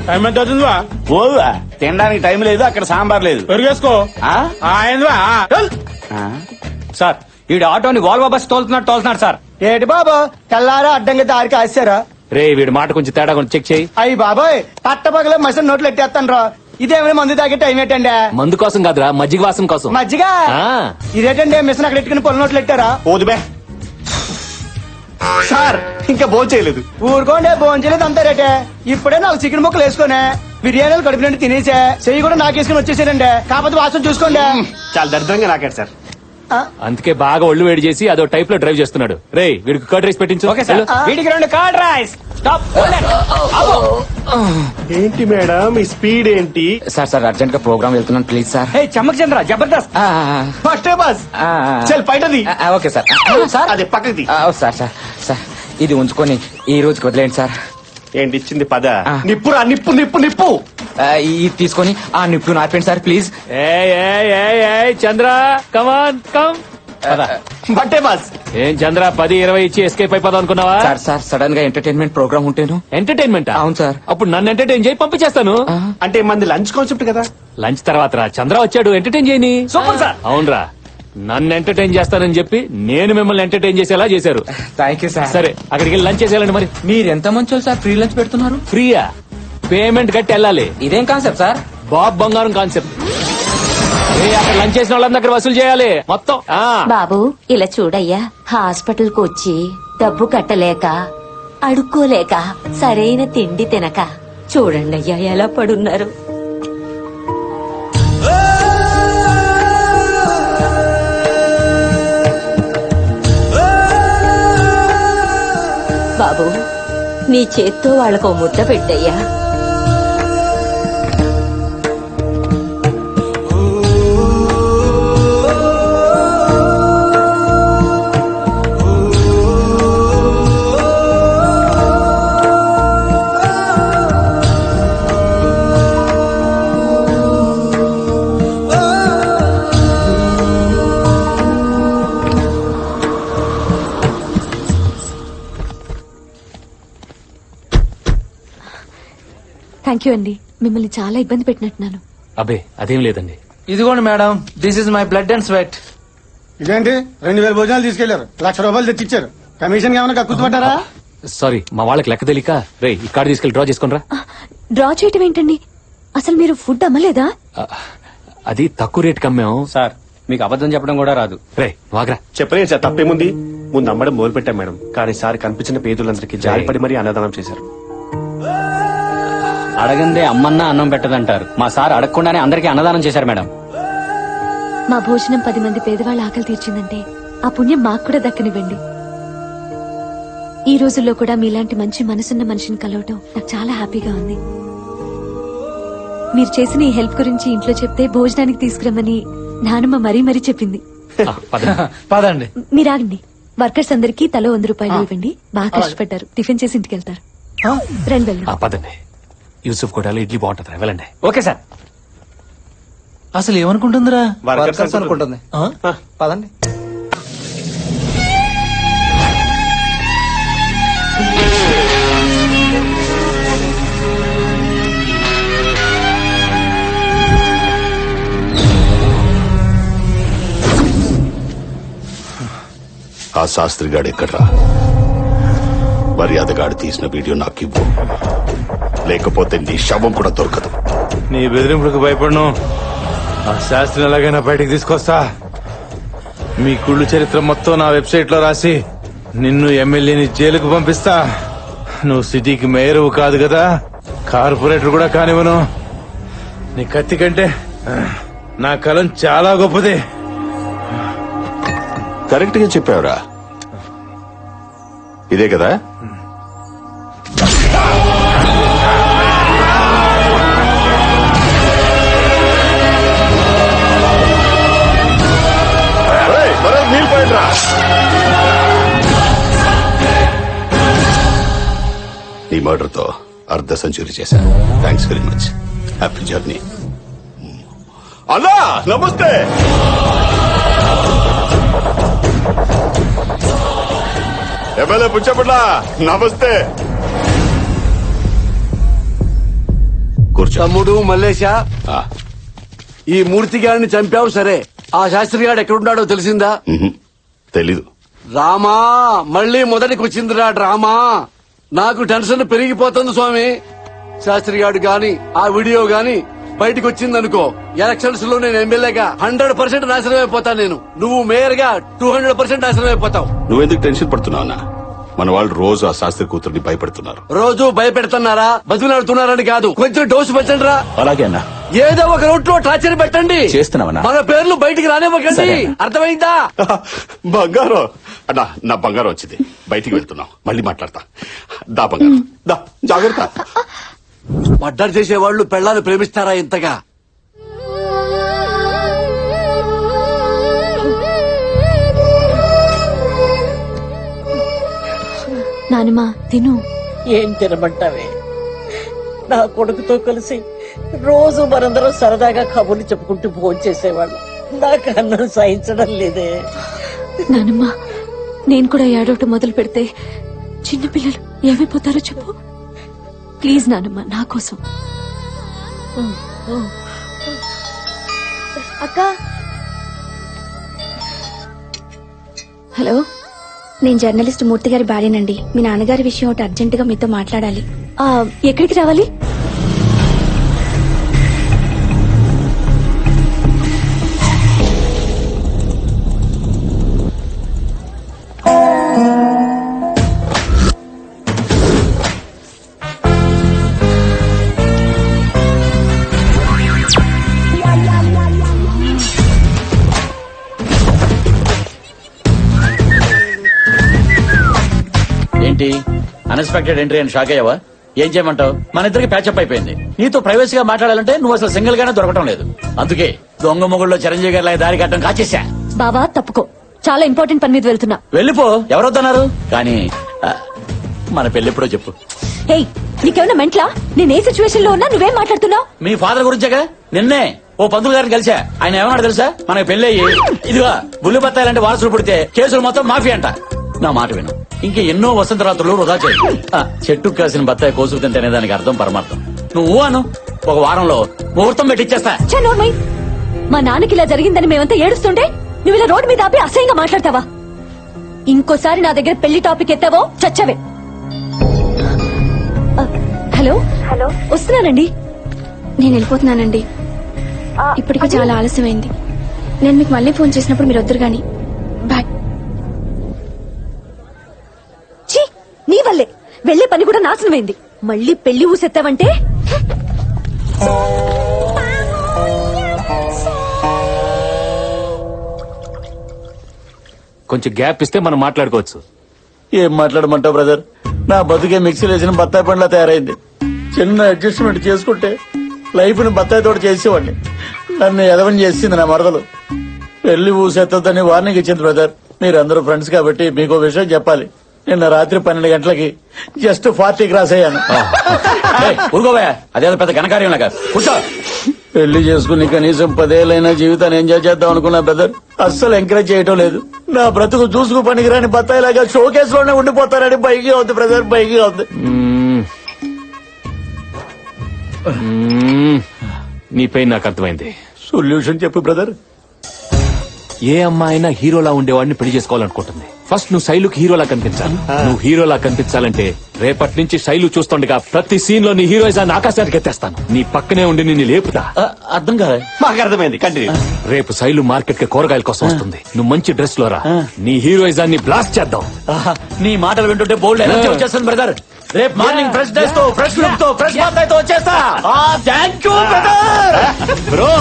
టైం ఎంత అవుతుందివా? ఓవా తినడానికి టైం లేదు, అక్కడ సాంబార్ లేదు. పెరిగేసుకో. సార్ ఈడు ఆటోని వాల్వో బస్ తోలుతున్నాడు సార్. ఏటి బాబా తెల్లారా అడ్డంగా దారి కాశారా? రే వీడి మాట కొంచెం తేడా కొంచెం చెక్ చేయి. అయ్యి బాబాయ్ పట్టపగల మసిన నోట్లు ఎట్టేస్తాను రా. ఇదేమైనా మందు తాగే టైం ఏంటండి? మందు కోసం కాదురా, మజ్జిగ వాసం కోసం. మజ్జిగ ఆ. ఇదేటండి మిషన్ అక్కడ ఎట్టుకుని పొల నోట్లు ఎట్టారా? ఓదుబే సార్ ఇంకా భోజనం చేయలేదు. ఊరుకోండి భోంచలేదు అంతా రేటే. ఇప్పుడే నాకు చికెన్ ముక్కలు వేసుకునే బిర్యానీలు కడుపు నుండి తినేసే చెయ్యి కూడా నాకేసుకుని వచ్చేసానండి. కాకపోతే వాసన చూసుకోండి. చాలా దరిద్రంగా నాకాడు సార్. అందుకే బాగా ఒళ్ళు వేడి చేసి అదో టైప్ లో డ్రైవ్ చేస్తున్నాడు. రే వీడికి కర్డ్ రైస్ పెట్టించు. Okay sir. వీడికి 2 కర్డ్ రైస్. స్టాప్. ఏంటి మేడం ఈ స్పీడ్ ఏంటి? సార్ అర్జెంట్ గా ప్రోగ్రామ్ వెళ్తున్నాను please sir. Chammak Chandra Jabardasth. First bus చల్ బయటది. Okay sir. సార్ అదే పక్కది. సార్ ఇది ఉంచుకొని ఈ రోజుకి వదిలేండి సార్. ఏంటి ఇచ్చింది? పద నిప్పురా నిప్పు నిప్పు నిప్పు. ఇది తీసుకొని ఆ నిప్పు నార్పండి sir please. Chandra come on come. బట్టే బస్. ఏం చంద్ర 10-20 ఇచ్చి ఎస్కేప్ అయిపోదాం అనుకున్నావా? సార్ సడన్ గా ఎంటర్టైన్మెంట్ ప్రోగ్రామ్ ఉంటేను. ఎంటర్టైన్మెంట్? అవును సార్. అప్పుడు నన్ను ఎంటర్టైన్ చేయి పంపించేస్తాను. అంటే మంది లంచ్ కాన్సెప్ట్ కదా. లంచ్ తర్వాత రా, చంద్ర వచ్చాడు ఎంటర్టైన్ చేయని. Super sir. అవునరా, నన్ను ఎంటర్టైన్ చేస్తానని చెప్పి నేను మిమ్మల్ని ఎంటర్టైన్ చేసేలా చేశారు. Thank you sir. సరే అక్కడికి వెళ్ళి లంచ్ చేసేయాలండి. మరి మీరు ఎంత మంచి సార్ ఫ్రీ లంచ్ పెడుతున్నారు? ఫ్రీయా? పేమెంట్ కట్టి వెళ్ళాలి. ఇదేం కాన్సెప్ట్ సార్? బాబ్ బంగారం కాన్సెప్ట్. అక్కడ లంచ్ చేసిన వాళ్ళ దగ్గర వసూలు చేయాలి మొత్తం. బాబు ఇలా చూడయ్యా, హాస్పిటల్ కు వచ్చి డబ్బు కట్టలేక అడుక్కోలేక సరైన తిండి తినక చూడండి అయ్యా ఎలా పడున్నారు. బాబు నీ చేత్తో వాళ్ళకు ముద్ద పెట్టయ్యా. థ్యాంక్ యూ అండి, మిమ్మల్ని చాలా ఇబ్బంది పెట్టినట్టున్నాను. అబ్బే అదేం లేదండి. ఇదిగోండి madam, this is my blood and sweat. ఇదేంటి 2000 భోజనాలు తీసుకెళ్లారు, 1,00,000 రూపాయలు తెచ్చిచ్చారు. కమిషన్ ఏమైనా కక్కుతుపట్టారా? సారీ మా వాళ్ళకి లెక్క తెలియక. రే ఈ కార్డు తీసుకెళ్లి డ్రా చేసుకుని రా. డ్రా చేయటం ఏంటండి? అసలు మీరు ఫుడ్ అమ్మలేదా? అది తక్కువ రేట్ కమ్మాం సార్. మీకు అబద్ధం చెప్పడం కూడా రాదు. రే వాగ్రా. చెప్పలేదు సార్, తప్పేముంది. ముందు అమ్మడం మొదలు పెట్టాం మేడం, కానీ సార్ కనిపించిన పేదలందరికీ జాలిపడి మరీ అన్నదానం చేశారు. అడగందే అమ్మన్నా అన్నం పెట్టదంటారు. మా సార్ అడగకుండానే అందరికీ అన్నదానం చేశారు మేడం. మా భోజనం 10 మంది పేదవాళ్ళ ఆకలి తీర్చిందంటే ఆ పుణ్యం మాకు కూడా దక్కనివ్వండి. ఈ రోజుల్లో కూడా మీలాంటి మంచి మనసున్న మనిషిని కలవటం నాకు చాలా హ్యాపీగా ఉంది. మీరు చేసిన ఈ హెల్ప్ గురించి ఇంట్లో చెప్తే భోజనానికి తీసుకురమ్మని నానమ్మ మరీ మరీ చెప్పింది. పదండి. మీరాగండి. వర్కర్స్ అందరికీ తలో 100 రూపాయలు ఇవ్వండి. బాగా కష్టపడ్డారు. టిఫిన్ చేసి ఇంటికి వెళ్తారు. రండి వెళ్దాం. పదండి. యూసుఫ్ కోటాలో ఇడ్లీ బాగుంటుంది, వెళ్ళండి. Okay sir. అసలు ఏమనుకుంటుందిరా? వర్కర్స్ అనుకుంటుంది. పదండి. ఆ శాస్త్రి గాడు ఎక్కడ్రా? మర్యాదగాడు తీసిన వీడియో నాకు ఇవ్వు, లేకపోతే నీ శవం కూడా దొరకదు. నీ బెదిరింపులకు భయపడను. ఆ శాస్త్రిని ఎలాగైనా బయటికి తీసుకొస్తా. మీ కుళ్ళు చరిత్ర మొత్తం నా వెబ్సైట్ లో రాసి నిన్ను ఎమ్మెల్యేని జైలుకు పంపిస్తా. నువ్వు సిటీకి మేయరు కాదు కదా, కార్పొరేటర్ కూడా కానివ్వను. నీ కత్తి కంటే నా కలం చాలా గొప్పది. కరెక్ట్ గా చెప్పావురా. ఇదే కదా? నీళ్ళు పోయినరా? ఈ మర్డర్ తో అర్ధ సెంచరీ చేశాను. Thanks very much. Happy journey. అన్నా నమస్తే. ఎమ్మెల్యే పుచ్చపట్ల నమస్తే. కూర్చో. తమ్ముడు మల్లేశా, ఈ మూర్తి గారిని చంపావు సరే, ఆ శాస్త్రి గారు ఎక్కడున్నాడో తెలిసిందా? తెలీదు. రామా, మళ్ళీ మొదటికి వచ్చిందిరా డ్రామా. నాకు టెన్షన్ పెరిగిపోతుంది స్వామి. శాస్త్రి గారు గాని ఆ వీడియో గాని బయటకు వచ్చిందనుకో, ఎలక్షన్స్ లో నేను ఎమ్మెల్యేగా 100% నాశనం అయిపోతాను. నేను నువ్వు మేయర్ గా 200% నాశనం అయిపోతావు. నువ్వెందుకు టెన్షన్ పడుతున్నావు అన్నా? మన వాళ్ళు రోజు ఆ శాస్త్రి కూతుర్ని భయపెడుతున్నారు. రోజు భయపెడుతున్నారా, బతిలాడుతున్నారని కాదు, కొంచెం డోసు పెట్టండి రా. అలాగే అన్నా. ఏదో ఒక రూట్ లో టార్చర్ పెట్టండి. చేస్తున్నావన్నా. మన పేర్లు బయటికి రానివ్వకండి. అర్థమైందా? బంగారం అన్నా, నా బంగారం వచ్చింది. బయటికి వెళ్తున్నాం, మళ్ళీ మాట్లాడతా. దా బంగారం, దా. జాగ్రత్త. మర్డర్ చేసేవాళ్లు పెళ్ళాలు ప్రేమిస్తారా ఇంతగా? నానమ్మా తిను. ఏం తినమంటావే? నా కొడుకుతో కలిసి రోజు మనందరం సరదాగా కబుర్లు చెప్పుకుంటూ భోజనం చేసేవాళ్ళం. నాకు అన్నం సహించడం లేదే. నానమ్మా, నేను కూడా ఏడవటం మొదలు పెడితే చిన్నపిల్లలు ఏమైపోతారో చెప్పు. ప్లీజ్ నానమ్మా, నా కోసం. అక్క, హలో, నేను జర్నలిస్ట్ మూర్తి గారి భార్యనండి. మీ నాన్నగారి విషయం ఒకటి అర్జెంట్ గా మీతో మాట్లాడాలి. ఎక్కడికి రావాలి? ఏంటి అన్ఎక్స్పెక్టెడ్ ఎంట్రీ అని షాక్ అయ్యావా? ఏం చేయమంటావు? మన ఇద్దరికి ప్యాచప్ అయిపోయింది. నీతో ప్రైవసీగా మాట్లాడాలంటే నువ్వు అసలు సింగిల్ గానే దొరకటం లేదు. అందుకే దొంగ మొగుళ్ళలో చిరంజీవి గారి దారి కట్టడం కాచేసా. బాబా తప్పుకో, చాలా ఇంపార్టెంట్ పని మీద వెళ్తున్నా. వెళ్ళిపో, ఎవరొద్దన్నారు? కానీ మన పెళ్ళెప్పుడో చెప్పు. హేయ్, నీకేమన్నా మెంట్లా? నేను ఏ సిచ్యువేషన్ లో ఉన్నా నువ్వేం మాట్లాడుతున్నావు? మీ ఫాదర్ గురించేగా. నిన్నే ఓ పంతులు గారిని కలిసా. ఆయన ఏమన్నాడు తెలుసా? మనకి పెళ్లి అయ్యి ఇదిగా బుల్లి బత్తాయిలంటే వారసులు పుడితే కేసులు మొత్తం మాఫీ అంట. నా మాట విను, ఇంక ఎన్నో వసంత రాత్రులు వృధా చేయి. చెట్టుకు కాసిన బత్తాయి కోసుకు తింటేనే దానికి అర్థం పరమార్థం. నువ్వు అను, ఒక వారంలో ముహూర్తం పెట్టిచ్చేస్తా. మా నాన్నకి ఇలా జరిగిందని మేమంతా ఏడుస్తుంటే నువ్వు ఇలా రోడ్డు మీద ఆపి అసహ్యంగా మాట్లాడతావా? ఇంకోసారి నా దగ్గర పెళ్లి టాపిక్ ఎత్తావో చచ్చవే. హలో హలో, వస్తున్నానండి. నేను వెళ్ళిపోతున్నానండి. ఇప్పటికే చాలా ఆలస్యమైంది. నేను మీకు మళ్ళీ ఫోన్ చేసినప్పుడు మీరు వద్దరు గాని. బాయ్. నీ వల్లే వెళ్లే పని కూడా నాశనమైంది. మళ్ళీ పెళ్లి ఊసెత్తావంటే కొంచెం గ్యాప్ ఇస్తే మనం మాట్లాడుకోవచ్చు. ఏం మాట్లాడమంటావు బ్రదర్? నా బతుకే మిక్సీలో వేసిన బత్తాయి పండ్లా తయారైంది. చిన్న అడ్జస్ట్మెంట్ చేసుకుంటే లైఫ్ ని బత్తాయి తోట చేసేవాడిని. నన్ను ఎదవని చేసింది నా మరదలు. పెళ్లి ఊసెత్తదని వార్నింగ్ ఇచ్చింది బ్రదర్. మీరందరూ ఫ్రెండ్స్ కాబట్టి మీకు విషయం చెప్పాలి. నిన్న రాత్రి 12 గంటలకి జస్ట్ 40 క్రాస్ అయ్యాను. ఊరుకోవా, అదేదో పెద్ద ఘనకార్యం లాగా. కూర్చో. పెళ్లి చేసుకుని కనీసం 10 ఏళ్ళైనా జీవితాన్ని ఎంజాయ్ చేద్దాం అనుకున్నా బ్రదర్. అస్సలు ఎంకరేజ్ చేయటం లేదు. నా బ్రతుకు చూసుకు పనికిరాని బత్తాయిలాగా షోకేస్ లోనే ఉండిపోతారని బైకి అవుతుంది బ్రదర్, బైకి అవుతుంది. నీ పెయిన్ నాకు అర్థమైంది. సొల్యూషన్ చెప్పు బ్రదర్. ఏ అమ్మాయినా హీరోలా ఉండేవాడిని పెళ్లి చేసుకోవాలనుకుంటుంది. ఫస్ట్ నువ్వు శైలుకి హీరోలా కనిపించాలి. నువ్వు హీరోలా కనిపించాలంటే రేపటి నుంచి శైలు చూస్తుండగా ప్రతి సీన్ లో నీ హీరోయిజాన్ని ఆకాశానికి ఎత్తేస్తాను. నీ పక్కనే ఉండి నిన్ను లేపుతా. అర్థం కాదు. మాకు అర్థమైంది, కంటిన్యూ. రేపు శైలు మార్కెట్ కి కూరగాయల కోసం వస్తుంది. నువ్వు మంచి డ్రెస్ లో రా. నీ హీరోయిజాన్ని బ్లాస్ట్ చేద్దాం. నీ మాటలు వింటుంటే బోల్డ్ ఎనర్జీ వచ్చేస్తుంది బ్రదర్. రేపు మార్నింగ్ ఫ్రెష్ డ్రెస్ తో, ఫ్రెష్ లుక్ తో, ఫ్రెష్ బత్తాయితో వచ్చేస్తా. Thank you brother. బ్రో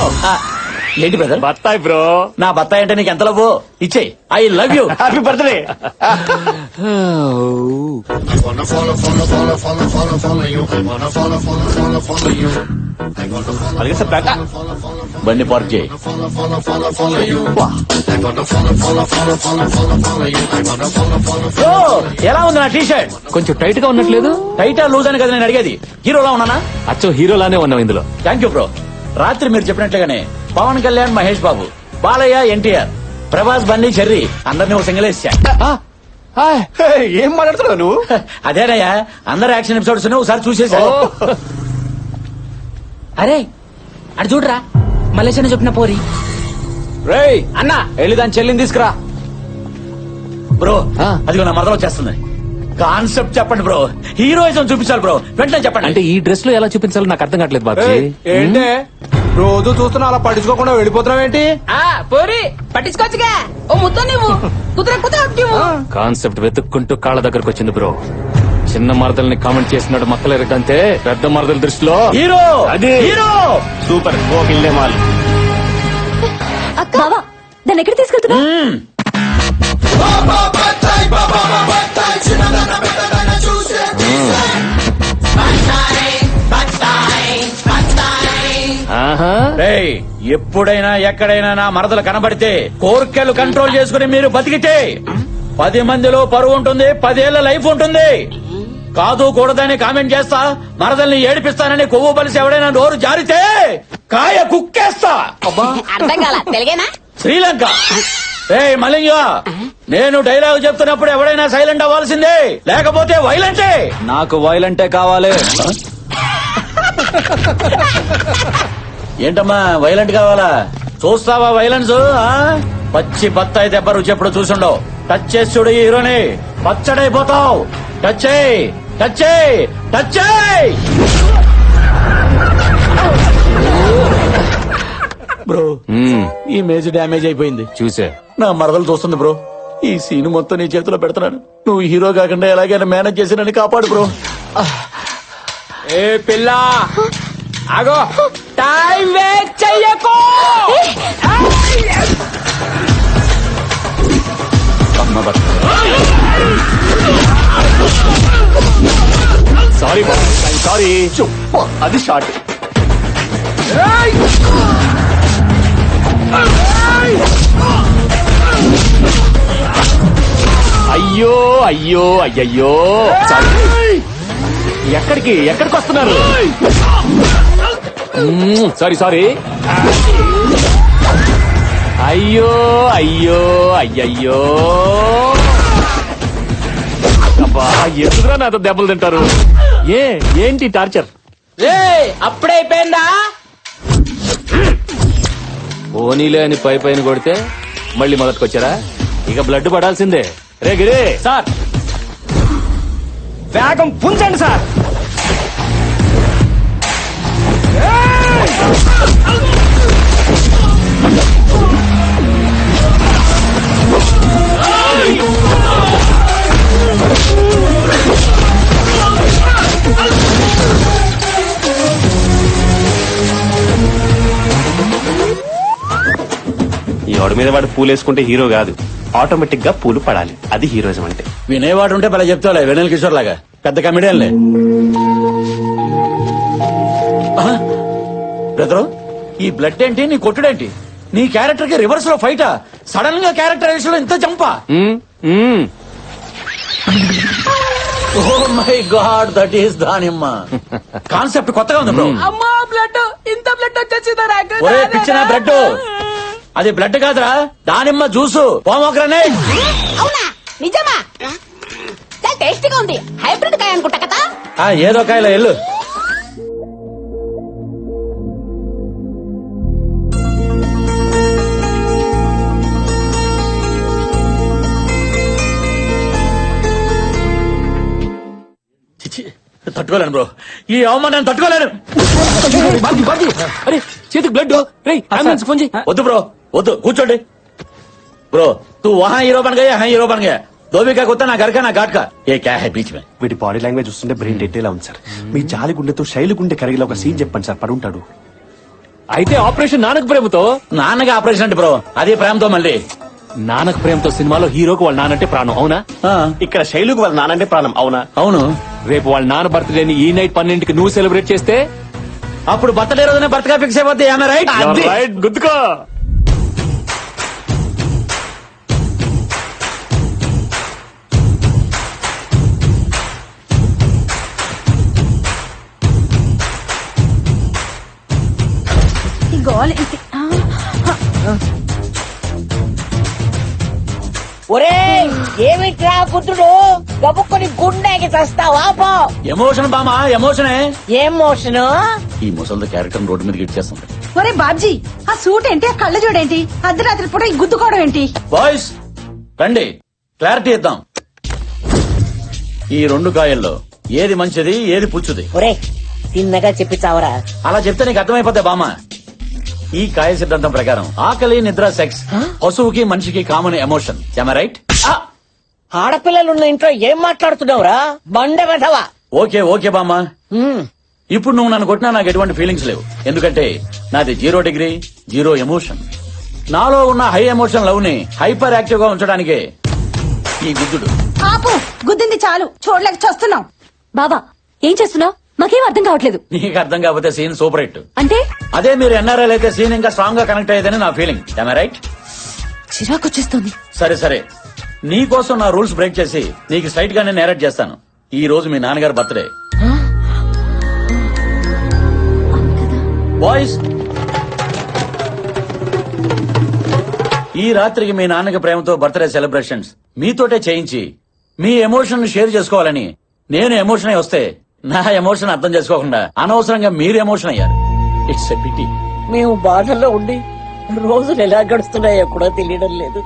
ఏంటి బ్రదర్? బత్తాయి బ్రో. నా బత్తాయి అంటే నీకు ఎంత లవ్? ఇచ్చే. I love you. Happy birthday. అలాగే సార్, బ్యాక్ బండి పార్క్ చేయి. ఎలా ఉంది నా టీ షర్ట్? కొంచెం టైట్ గా ఉన్నట్లేదు. టైటా లూజ్ అని కదా నేను అడిగేది. హీరోలా ఉన్నానా? అచ్చో హీరోలానే ఉన్నావు ఇందులో. Thank you bro. రాత్రి మీరు చెప్పినట్లుగానే పవన్ కళ్యాణ్, మహేష్ బాబు, బాలయ్య, ఎన్టీఆర్, ప్రభాస్, బన్నీ, చెర్రీ అందరినీ ఒక సింగిల్ వేసా. ఏం మాట్లాడుతున్నావు నువ్వు? అదేనయ్యా, అందరు యాక్షన్ ఎపిసోడ్స్ ఒకసారి చూసేసా. అరే అటు చూడరా, మలేషియా చెప్పిన పోరి. రేయ్ అన్నా, వెళ్ళి దాని చెల్లిని తీసుకురా. బ్రో అదిగో నా మరదలు వచ్చేస్తుంది. కాన్సెప్ట్ చెప్పండి బ్రో. హీరోయిజం చూపించాలి బ్రో, వెంటనే చెప్పండి. అంటే ఈ డ్రెస్ లో ఎలా చూపించాలో నాకు అర్థం కావట్లేదు బాబీ. ఏంటే రోజు చూస్తున్నా అలా పట్టించుకోకుండా వెళ్ళిపోతున్నావు ఏంటి? పోరి పట్టించుకోవచ్చుగా. ఓ ముద్ద నువ్వు కాన్సెప్ట్ వెతుక్కుంటూ కాళ్ళ దగ్గరకు వచ్చింది బ్రో. చిన్న మరదల్ని కామెంట్ చేసినాడు మక్కలేరటంతే పెద్ద మరదల దృష్టిలో హీరో. అది హీరో సూపర్. Okay mall. బావా దాన్ని ఎక్కడ తీసుకెళ్తున్నా? ఎప్పుడైనా ఎక్కడైనా నా మరదలు కనబడితే కోర్కెలు కంట్రోల్ చేసుకుని మీరు బతికితే 10 మందిలో పరువు ఉంటుంది, 10 ఏళ్ల లైఫ్ ఉంటుంది. కాదు కూడదని కామెంట్ చేస్తా, మరదల్ని ఏడిపిస్తానని కొవ్వు బలిసి ఎవడైనా నోరు జారితే కాయ కుక్కేస్తా. అర్థం కాల తెలుగేనా? శ్రీలంక. మలింగ, నేను డైలాగ్ చెప్తున్నప్పుడు ఎవడైనా సైలెంట్ అవ్వాల్సిందే, లేకపోతే వైలెంటే. నాకు వైలెంటే కావాలి. ఏంటమ్మా వైలెంట్ కావాలా? చూస్తావా వైలెన్స్? పచ్చి బత్తాయి దెబ్బ రుచి ఎప్పుడు చూసుండవు. టచ్ చేసి చూడు ఈ హీరోని, పచ్చడైపోతావు. టచ్ చేయి, టచ్ చేయి, టచ్ చేయి. బ్రో ఈ మేజ్ డ్యామేజ్ అయిపోయింది. చూసే నా మరదలు చూస్తుంది బ్రో. ఈ సీన్ మొత్తం నీ చేతిలో పెడుతున్నాను. నువ్వు హీరో కాకుండా ఎలాగైనా మేనేజ్ చేసి నన్ను కాపాడు బ్రో. ఏ పిల్ల ఆగో, టైం వేస్ట్ చెయ్యకు. Sorry sorry. అది షార్ట్. అయ్యో అయ్యో అయ్యయ్యో. ఎక్కడికి వస్తున్నారు? Sorry sorry. అయ్యో అయ్యో అయ్యయ్యో. అబ్బా ఎందుకురా నాతో దెబ్బలు తింటారు? ఏంటి టార్చర్? అప్పుడే అయిపోయిందా? ఓనీలే అని పైన కొడితే మళ్ళీ మొదటికొచ్చారా? ఇక బ్లడ్ పడాల్సిందే. రే గిరే సార్ వేగం పుంజండి సార్. ఈ వాడి మీద వాడు పూలు వేసుకుంటే హీరో కాదు, ఆటోమేటిక్ గా పూలు పడాలి. అది హీరోయిజం అంటే. వినేవాడు ఉంటే భలే చెప్తావులే, వెనల్ కిషోర్ లాగా పెద్ద కమెడియన్లే. బ్రదరు ఈ బ్లడ్ ఏంటి, నీ కొట్టుడేంటి? నీ క్యారెక్టర్ కి రివర్స్ లో ఫైటా? సడన్ గా క్యారెక్టరైజేషన్ లో ఇంత జంపా? Oh my god, that is దానిమ్మ. కాన్సెప్ట్ కొత్తగా ఉంది బ్రో. అమ్మా బ్లడ్, ఇంత బ్లడ్ వచ్చేసిందా నాకు? ఒరే పిచ్చిన బ్లడ్, అది బ్లడ్ కాదురా, దానిమ్మ జ్యూసు, పోమోగ్రనేట్. అవునా? నిజమా? చాలా టేస్టీగా ఉంది. హైబ్రిడ్ కాయ అనుకుంటా కదా. ఏదో కాయలో ఎల్లు. చిచి, తట్టుకోలేను బ్రో, ఈ అవమానాన్ని తట్టుకోలేను. అరే చేతికి బ్లడ్. అంబులెన్స్ ఫోన్ చేయి. వద్దు బ్రో, వద్దు, కూర్చోండి. బ్రో तू वहाँ हीरो बन गया, यहाँ हीरो बन गया. धोबी का कुत्ता ना घर का ना घाट का. ये क्या है बीच में? వీటి బాడీ లాంగ్వేజ్ చూస్తుంటే బ్రెయిన్ డెడ్ లా ఉంది సార్. మీ జాలి గుండెతో శైలి గుండె కరిగిలా ఒక సీన్ చెప్పండి సార్, పడుంటాడు. అయితే ఆపరేషన్ నానక ప్రేమతో. నాన్నగా ఆపరేషన్ అంటే బ్రో, అదే ప్రేమతో మళ్ళీ. నానక ప్రేమతో సినిమాలో హీరోకి వాళ్ళ నానంటే ప్రాణం, అవునా? ఇక్కడ శైలుకు వాళ్ళ నానంటే ప్రాణం, అవునా? అవును. రేపు వాళ్ళ నాన్న బర్త్డేని ఈ నైట్ 12కి నువ్వు సెలబ్రేట్ చేస్తే అప్పుడు బర్త్డే రోజునే బర్త్గా ఫిక్స్ అయిపోద్ది. రైట్, గుద్దుకో. ఒరే ఏమిట్రా పుత్రుడు, గబుక్కుని గుండెకి చస్తావా? పో. ఎమోషన్ బామా, ఎమోషనే. ఏం మోషన్? ఈ ముసలి క్యారెక్టర్ రోడ్డు మీదకి ఇచ్చేస్తుంది. ఒరే బాబ్జీ, ఆ సూట్ ఏంటి, ఆ కళ్ళ చూడేంటి, అర్ధరాత్రి పూట ఈ గుద్దుకోవడం ఏంటి? బాయ్స్ రండి, క్లారిటీ ఇద్దాం. ఈ రెండు కాయల్లో ఏది మంచిది, ఏది పుచ్చుది? ఒరే తిన్నగా చెప్పి చావరా. అలా చెప్తే నీకు అర్థమైపోద్ది బామ్మ. ఈ కాయ సిద్ధాంతం ప్రకారం ఆకలి, నిద్ర, సెక్స్ పశువుకి మనిషికి కామన్ ఎమోషన్. రైట్? ఆడపిల్లలున్న ఇంట్లో ఏం మాట్లాడుతున్నావురా, బండ వెధవా. ఓకే ఓకే బామ్మ, ఇప్పుడు నువ్వు నన్ను కొట్టినా నాకు ఎటువంటి ఫీలింగ్స్ లేవు. ఎందుకంటే నాది 0 డిగ్రీ 0 ఎమోషన్. నాలో ఉన్న హై ఎమోషన్ లవ్ ని హైపర్ యాక్టివ్ గా ఉంచడానికే ఈ గుద్దుడు. ఆపు, గుద్దింది చాలు, చూడలేక చస్తున్నావు. బావా ఏం చేస్తున్నావు? మాకేం అర్థం కావట్లేదు. నీకు అర్థం కాకపోతే సీన్ సూపర్ హిట్. అంటే అదే మీరు ఎన్ఆర్ఐ అయితే సీన్ ఇంకా స్ట్రాంగ్ గా కనెక్ట్ అయ్యేదని నా ఫీలింగ్. రైట్? చిరాకొచ్చేస్తోంది. సరే సరే, నీ కోసం నా రూల్స్ బ్రేక్ చేసి నీకు స్ట్రైట్ గానే నేరేట్ చేస్తాను. ఈ రోజు మీ నాన్నగారి బర్త్డే. బాయ్స్, ఈ రాత్రికి మీ నాన్నకి ప్రేమతో బర్త్డే సెలబ్రేషన్స్ మీతోటే చేయించి మీ ఎమోషన్ షేర్ చేసుకోవాలని నేను ఎమోషన్ అయి వస్తే నా ఎమోషన్ అర్థం చేసుకోకుండా అనవసరంగా మీరు ఎమోషన్ అయ్యారు. It's a pity. మేము బాధల్లో ఉండి రోజులు ఎలా గడుస్తున్నాయో కూడా తెలియడం లేదు.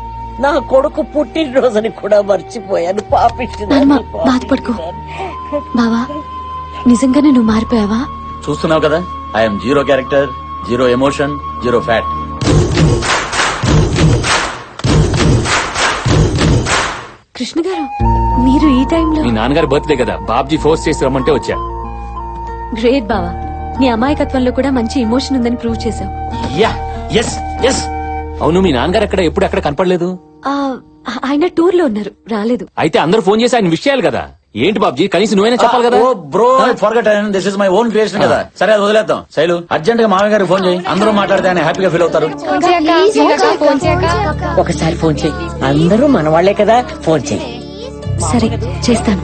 నా కొడుకు పుట్టినరోజుని కూడా మర్చిపోయాను. నాన్నమ్మ, బాధపడుకో. బావా నిజంగానే నువ్వు మారిపోయావా? చూస్తున్నావు కదా, I'm 0 character, 0 emotion, 0 fat. Krishna గారు, మీరు ఈ టైంలో? మీ నాన్నగారి బర్త్డే కదా, బాబ్జీ ఫోర్స్ చేసి రమ్మంటే వచ్చా. గ్రేట్ బావా, నీ అమాయకత్వంలో కూడా మంచి ఎమోషన్ ఉందని ప్రూవ్ చేశావు. అవును, మీ నాన్నగారు ఎక్కడ ఎప్పుడు ఎక్కడ కనపడలేదు? ఆయన టూర్ లో ఉన్నారు, రాలేదు. అయితే అందరూ ఫోన్ చేసి ఆయన విషయాలు కదా. ఏంటి బాబ్జీ, కనీసం నువ్వైనా చెప్పాలి కదా. Oh bro, forget this is my own creation కదా. సరే అది వదిలేద్దాం. శైలు, అర్జెంట్ గా మామయ్య గారికి ఫోన్ చేయి. అందరూ మాట్లాడితే ఆయన హ్యాపీగా ఫీల్ అవుతారు. ఒకసారి ఫోన్ చేయి, అందరూ మన వాళ్లే కదా, ఫోన్ చేయి. సరే చేస్తాను.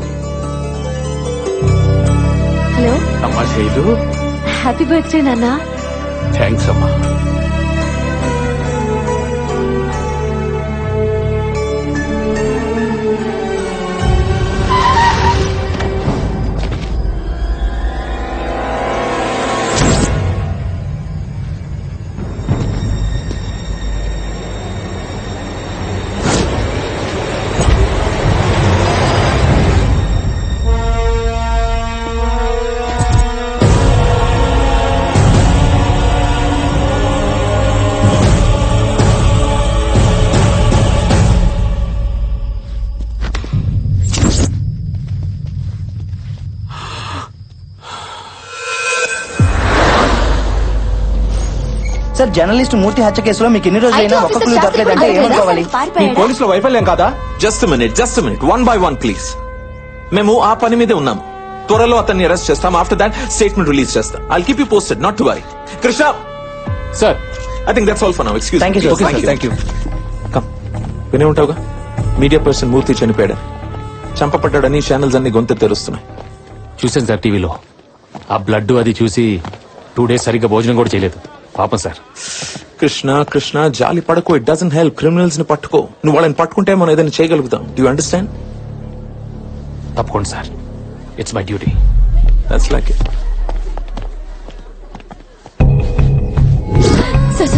హలో అమ్మా శైలు, హ్యాపీ బర్త్డే నాన్న. థ్యాంక్స్ అమ్మా. సార్, జర్నలిస్ట్ మూర్తి హత్య కేసులో మీకు ఎన్ని రోజులైనా ఒక్క క్లూ దొరకలేదంటే ఏమనుకోవాలి? మీ పోలీసుల వైఫల్యం కాదా? Just minute 1 by 1 please. మేము ఆ పని మీదే ఉన్నాం. త్వరలో అతన్ని అరెస్ట్ చేస్తాం. ఆఫ్టర్ దాట్ స్టేట్మెంట్ రిలీజ్ చేస్తాం. I'll keep you posted, not to worry. Krishna sir, I think that's all for now. Excuse. Thank you, sir. Okay thank you. Come. వినే ఉంటావుగా మీడియా పర్సన్ మూర్తి చనిపోయాడు, చంపబడ్డాడని ఛానల్స్ అన్ని గొంతు తెరుస్తున్నాయి. చూశాను సార్ టీవీలో. ఆ blood అది చూసి 2 days సరిగ్గా భోజనం కూడా చేయలేదు. పాపం సార్. కృష్ణ కృష్ణ జాలి పడకు. It doesn't help. క్రిమినల్స్ ని పట్టుకో. నువ్వు వాళ్ళని పట్టుకుంటే మనం ఏదైనా చేయగలుగుతాం. Do you understand? తప్పకుండా sir. It's my duty. That's like it.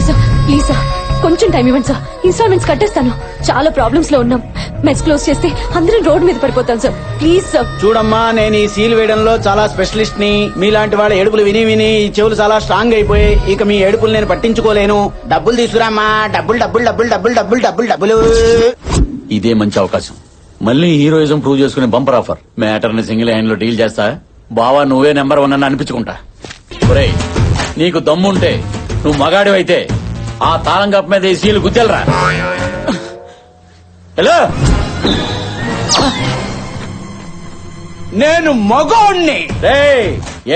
Sir please sir కొంచెం టైం ఇవ్వండి సార్. ఇన్స్టాల్మెంట్స్ కట్టేస్తాను. చాలా ప్రాబ్లమ్స్ లో ఉన్నాం. మెస్ క్లోజ్ చేస్తే అందరం రోడ్ మీద పడిపోతాం సార్. Please sir. చూడమ్మా, నేను ఈ సీల్ వేయడంలో చాలా స్పెషలిస్ట్ ని. మీలాంటి వాళ్ళ ఏడుపులు విని విని ఈ చెవులు చాలా స్ట్రాంగ్ అయిపోయి ఇక మీ ఏడుపులు నేను పట్టించుకోలేను. డబ్బులు తీసుకురామ్మా. డబ్బులు డబ్బులు డబ్బులు డబ్బులు డబ్బులు డబ్బులు డబ్బులు. ఇదే మంచి అవకాశం. మళ్ళీ హీరోయిజం ప్రూవ్ చేసుకునే బంపర్ ఆఫర్. మ్యాటర్ ని సింగిల్ హ్యాండ్ లో డీల్ చేస్తా. బావా నువ్వే నెంబర్ 1 అని అనిపించుకుంటా. ఒరేయ్, నీకు దమ్ముంటే నువ్వు మగాడివైతే ఆ తాళం కప్ప మీద ఈ సీలు గుద్దెలరా. హలో, నేను మగోణ్ణి.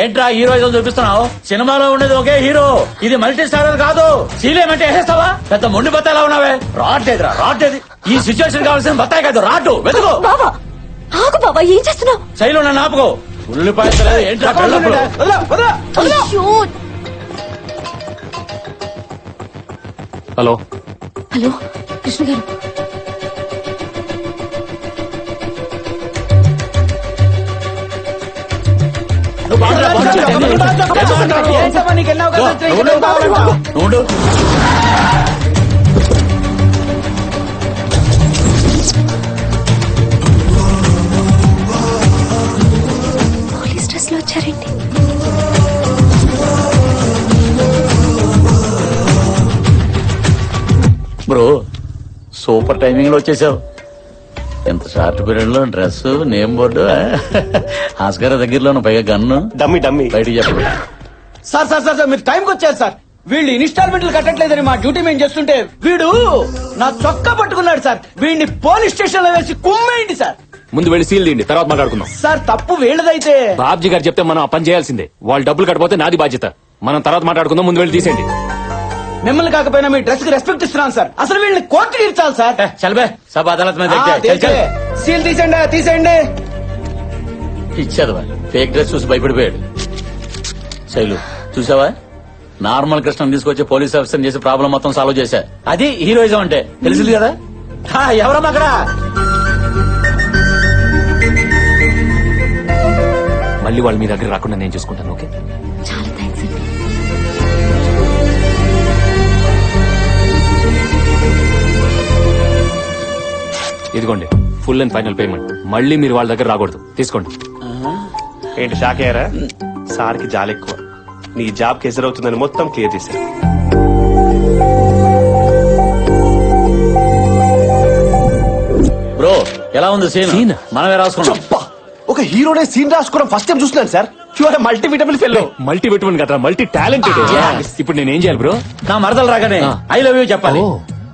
ఏంట్రా హీరోయిజం చూపిస్తున్నావు? సినిమాలో ఉండేది ఒకే హీరో, ఇది మల్టీ స్టారర్ కాదు. సీలేమంటే వేసేస్తావా? పెద్ద మొండి బత్తాయిలా ఉన్నావే. రాట్లేదురా, రాట్లేదు. ఈ సిచ్యువేషన్ కావాల్సిన బత్తాయి కాదు, రాటు వెతుకో. బావా ఆగు బావా, ఏం చేస్తున్నావు? శైలు నన్ను ఆపుకో. ఉల్లిపాయ ఏంట్రా? అయ్యో. హలో హలో కృష్ణ గారు. పోలీస్ డ్రెస్ లో వచ్చారేంటి? బ్రో, సూపర్ టైమింగ్ లో వచ్చేసావు. ఎంత షార్ట్ పీరియడ్ లో డ్రెస్, నేమ్ బోర్డు, ఆస్కార దగ్గరలోను, పైగా గన్ను. డమ్మి డమ్మి బయటికి చెప్పండి. సార్ సార్ సార్ మీరు టైంకి వచ్చారు సార్. వీళ్ళు ఇన్స్టాల్మెంట్లు కట్టట్లేదని మా డ్యూటీ మేము చేస్తుంటే వీడు నా చొక్కా పట్టుకున్నాడు సార్. వీడిని పోలీస్ స్టేషన్ లో వేసి కుమ్మేయండి సార్. ముందు వెళ్ళి సీల్ తీయండి, తర్వాత మాట్లాడుకుందాం. సార్ తప్పు వీళ్ళదైతే బాబ్జీ గారు చెప్తే మనం ఆ పని చేయాల్సిందే. వాళ్ళు డబ్బులు కట్టపోతే నాది బాధ్యత. మనం తర్వాత మాట్లాడుకుందాం. ముందు వెళ్ళి తీసేయండి. మిమ్మల్ని కాకపోయినా మీ డ్రెస్ కి రెస్పెక్ట్ ఇస్తున్నాను సార్. అసలు వీళ్ళని కోర్టుకి ఇచ్చాలి సార్. చల్బే సబ్ అదాలత్ మీద సీల్ తీసేయండి, తీసేయండి. ఇచ్చేది ఫేక్ డ్రెస్ చూసి భయపడిపోయాడు. శైలు చూసావా, నార్మల్ కృష్ణ తీసుకొచ్చి పోలీస్ ఆఫీసర్ చేసి ప్రాబ్లం మొత్తం సాల్వ్ చేశా. అది హీరోయిజం అంటే. తెలిసింది కదా. ఎవరమ్మా అక్కడ? మళ్ళీ వాళ్ళు మీ దగ్గర రాకుండా నేను చూసుకుంటాను. ఓకే, చాలా థ్యాంక్స్ అండి. ఇదిగోండి ఫుల్ అండ్ ఫైనల్ పేమెంట్. మళ్ళీ మీరు వాళ్ళ దగ్గర రాకూడదు. తీసుకోండి. ఏంటి షాక్ అయ్యారా? సార్కి జాలి ఎక్కువ. నీ జాబ్ కి ఎదురవుతుందని మొత్తం క్లియర్ చేశారు. బ్రో ఎలా ఉంది సీన్? మనమే రాసుకున్నాం. ఒక హీరోనే సీన్ రాసుకోవడం ఫస్ట్ టైం చూస్తున్నాను sir. Multi vitamin fellow. Multi vitamin కదా, మల్టీ టాలెంటెడ్. ఇప్పుడు నేనేం చేయాలి బ్రో? నా మరదలు రాగానే ఐ లవ్ యూ చెప్పాలి.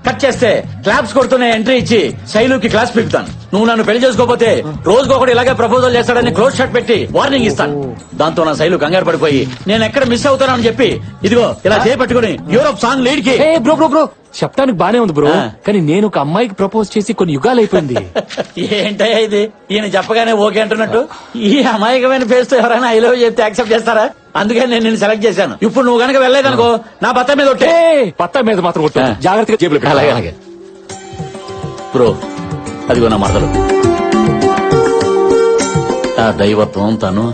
కట్ చేస్తే క్లాప్స్ కొడుతూనే ఎంట్రీ ఇచ్చి శైలుకి క్లాస్ పిలుపుతాను. నువ్వు నన్ను పెళ్లి చేసుకోకపోతే రోజుకొకటి ఇలాగే ప్రపోజల్ చేస్తాడని క్లోజ్ షాట్ పెట్టి వార్నింగ్ ఇస్తాను. దాంతో నా శైలు కంగారు పడిపోయి నేను ఎక్కడ మిస్ అవుతానని చెప్పి ఇదిగో ఇలా చేపట్టుకుని యూరోప్ సాంగ్ లీడ్ కి. బ్రో బ్రో బ్రో చెప్పడానికి బానే ఉంది బ్రో, కానీ నేను ఒక అమ్మాయికి ప్రపోజ్ చేసి కొన్ని యుగాలు అయిపోయింది. ఏంటయ్యా ఇది? ఈయన చెప్పగానే ఓకే అంటున్నట్టు. ఈ అమాయకమైన ఫేస్ తో ఎవరైనా ఐ లవ్ చెప్తే యాక్సెప్ట్ చేస్తారా? అందుకని నేను నిన్ను సెలెక్ట్ చేశాను. ఇప్పుడు నువ్వు గనక వెళ్ళలేదనుకో నా బత్త మీద ఒట్టే. పత్తా మీద మాత్రం ఒట్టు. జాగ్రత్తగా జేబులో పెట్టు. అలాగే అలాగే బ్రో. అదిగో నా మరదలు. ఆ దైవత్వం తను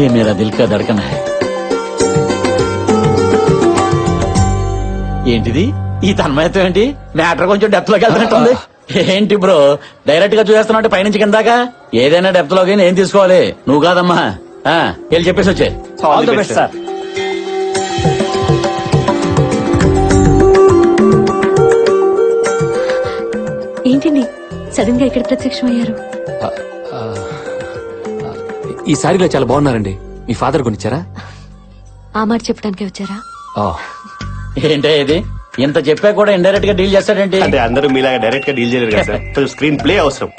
ఏ మేరా దిల్ కా ధడకన్ హై. ఏంటిది ఈ తన్మయత్వం? ఏంటి మ్యాటర్ కొంచెం డెప్త్ లోకి వెళ్తున్నట్టుంది. ఏంటి బ్రో డైరెక్ట్ గా చూసేస్తున్నట్టు పైనుంచి కిందాక? ఏదైనా డెప్త్ లోకి ఏం తీసుకోవాలి. నువ్వు కాదమ్మా, వెళ్ళి చెప్పేసి వచ్చే. All the best sir. ఏంటండి సడన్ గా ఇక్కడ ప్రత్యక్షమయ్యారు? ఈ సారీలో చాలా బాగున్నారండి. మీ ఫాదర్ కొనిచ్చారా? ఆ మాట చెప్పడానికే వచ్చారా? ఏంటే ఇది? ఇంత చెప్పా కూడా ఇండైరెక్ట్ గా డీల్ చేస్తాడేంటి? అంటే అందరూ మీలాగా డైరెక్ట్ గా డీల్ చేయలేరు కదా సార్. కొంచెం స్క్రీన్ ప్లే అవసరం.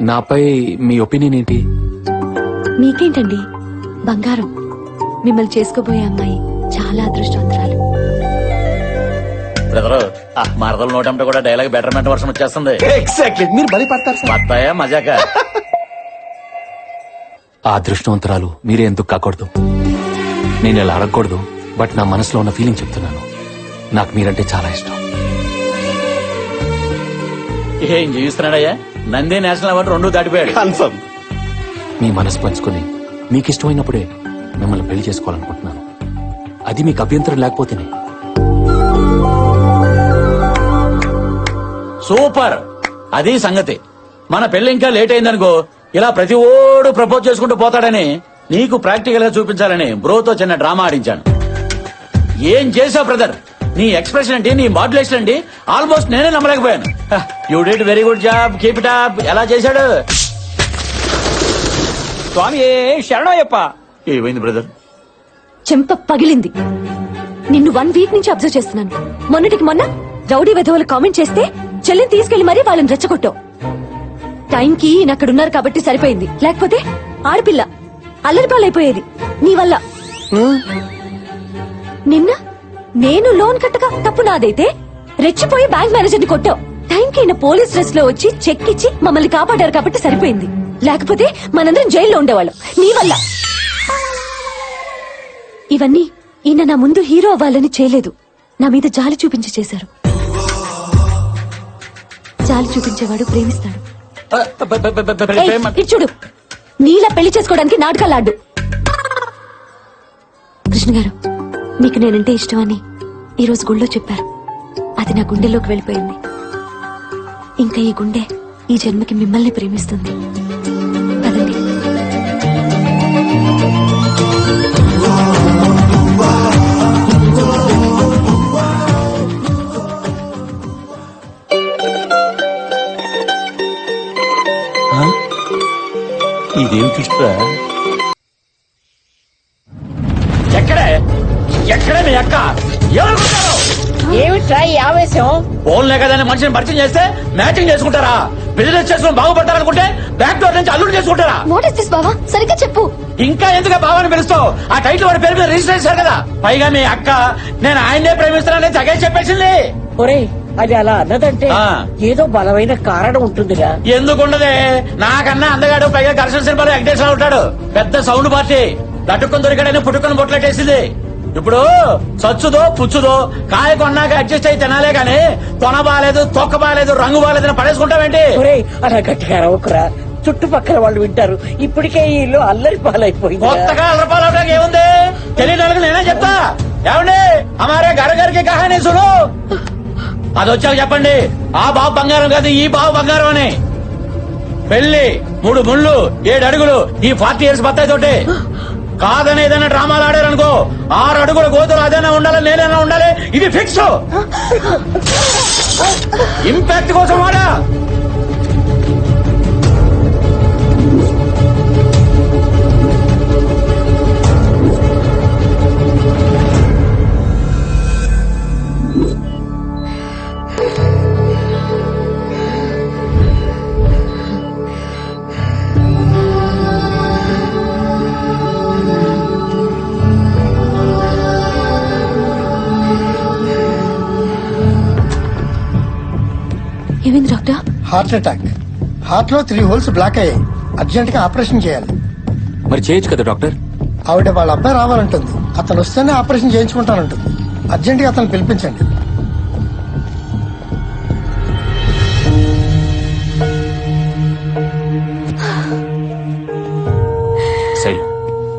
నాపై మీ ఒపీనియన్ ఏంటి? మీకేంటండి బంగారం. మిమ్మల్ని చేసుకోబోయే అమ్మాయి చాలా అదృష్టవంతురాలు. బ్రదరు మరదలు నోటంటే కూడా డైలాగ్ బెటర్మెంట్ వర్షన్ వచ్చేస్తుంది. ఎగ్జాక్ట్లీ మీరు బలి పడతారు సార్. వస్తాయా మజాక? ఆ అదృష్టవంతరాలు మీరే ఎందుకు కాకూడదు? నేను ఇలా అడగకూడదు, బట్ నా మనసులో ఉన్న ఫీలింగ్ చెప్తున్నాను. నాకు మీరంటే చాలా ఇష్టం. ఏం జీవిస్తున్నాడయ్యా? నంది నేషనల్ అవార్డు 2 దాటిపోయాడు. కన్ఫర్మ్. మీ మనసు పంచుకొని మీకు ఇష్టమైనప్పుడే మిమ్మల్ని పెళ్లి చేసుకోవాలనుకుంటున్నాను. అది మీకు అభ్యంతరం లేకపోతేనే. సూపర్. అది సంగతి. మన పెళ్లి ఇంకా లేట్ అయిందనుకో, ఇలా ప్రతి ఓడు ప్రపోజ్ చేసుకుంటూ పోతాడని నీకు ప్రాక్టికల్ గా చూపించాలని బ్రోతో చిన్న డ్రామా ఆడించాను. ఏం చేసావు బ్రదర్? నీ ఎక్స్ప్రెషన్ ఏంటి, నీ మాడ్యులేషన్ ఏంటి, ఆల్మోస్ట్ నేనే నమ్మలేకపోయాను. You did very good job, keep it up. ఎలా చేశాడు? స్వామి శరణయ్యప్ప. ఏమైంది బ్రదర్? చెంప పగిలింది. నిన్ను 1 వీక్ నుంచి అబ్జర్వ్ చేస్తున్నాను. మొన్నటికి మొన్న రౌడీ వెధవలు కామెంట్ చేస్తే చెల్లిని తీసుకెళ్లి మరీ వాళ్ళని రెచ్చగొట్టావు. టైంకి ఈయనక్కడున్నారు కాబట్టి సరిపోయింది, లేకపోతే ఆడపిల్ల అల్లరిపాలైపోయేది నీ వల్ల. నిన్న నేను లోన్ కట్టగా తప్పు నాదైతే రెచ్చిపోయి బ్యాంక్ మేనేజర్ ని కొట్టావు. టైంకి ఈయన పోలీస్ డ్రెస్ లో వచ్చి చెక్ ఇచ్చి మమ్మల్ని కాపాడారు కాబట్టి సరిపోయింది, లేకపోతే మనందరం జైల్లో ఉండేవాళ్ళం నీ వల్ల. ఇవన్నీ ఈయన నా ముందు హీరో అవ్వాలని చేయలేదు, నా మీద జాలి చూపించి చేశారు. జాలి చూపించేవాడు ప్రేమిస్తాడు. ఇటు చూడు, నీలా పెళ్లి చేసుకోవడానికి నాటకాలాడు. కృష్ణ గారు, మీకు నేనంటే ఇష్టమని ఈ రోజు గుళ్ళో చెప్పారు. అది నా గుండెలోకి వెళ్ళిపోయింది. ఇంకా ఈ గుండె ఈ జన్మకి మిమ్మల్ని ప్రేమిస్తుంది. పదండి. ఇదేం చూస్తా? ఎక్కడే ఎక్కడే మీ అక్క? ఎవరుకుంటారు? ఏమిట్రా ఈ ఆవేశం? ఫోన్లే కదని మనిషిని పరిచయం చేస్తే మ్యాచింగ్ చేసుకుంటారా? బిజినెస్ చేసుకుని బాగుపడతారనుకుంటే బ్యాక్ డోర్ నుంచి అల్లుడు చేసుకుంటారా? వాట్ ఇస్ దిస్ బావా? సరిగ్గా చెప్పు. ఇంకా ఎందుకు బావని పిలుస్తావు? ఆ టైటిల్ వాడి పేరు మీద రిజిస్టర్ చేశారు కదా. పైగా మీ అక్క నేను ఆయన్నే ప్రేమిస్తున్నానని తగే చెప్పేసింది. ఒరే, అది అలా అన్నదంటే ఏదో బలమైన కారణం ఉంటుందిగా. ఎందుకుండదే? నాకన్నా అందగాడు, పైగా ఘర్షణ సినిమాలో వెంకటేశ్వర ఉంటాడు. పెద్ద సౌండ్ పార్టీ. లటుక్కుని దొరికాడని పుట్టుకుని బొట్లెట్టేసింది. ఇప్పుడు చచ్చుదో పుచ్చుదో కాయ కొన్నాక అడ్జస్ట్ అయి తినాలే గాని కొన బాలేదు, తొక్క బాలేదు, రంగు బాలేదని పడేసుకుంటావేంటి? ఒరే, అలా గట్టిగా రవ్వకురా, చుట్టుపక్కల వాళ్ళు వింటారు. ఇప్పటికే ఈ ఇల్లు అల్లరి పాలైపోయింది. కొత్తగా అల్లరిపాలు అవడానికి ఏముంది? తెలియని వాళ్ళకి నేనే చెప్తా. ఏమండి, అమారే గారికి కహానీ సును. అది వచ్చాక చెప్పండి, ఆ బాబు బంగారం కాదు, ఈ బాబు బంగారం అని. పెళ్లి 3 ముళ్ళు 7 అడుగులు ఈ 40 years బత్తాయి తోటి. కాదని ఏదైనా డ్రామాలు ఆడారనుకో 6 అడుగుల గోతులు అదైనా ఉండాలి, నేనైనా ఉండాలి. ఇది ఫిక్స్. ఇంపాక్ట్ కోసం వాడా. ఏమైంది డాక్టర్? Heart attack. హార్ట్ లో 3 holes బ్లాక్ అయ్యాయి. అర్జెంట్ గా ఆపరేషన్ చేయాలి. మరి చేయొచ్చు కదా డాక్టర్? ఆవిడ వాళ్ళ అబ్బాయి రావాలంటుంది. అతను వస్తేనే ఆపరేషన్ చేయించుకుంటానంటుంది. అర్జెంట్ గా అతను పిలిపించండి. శైలు,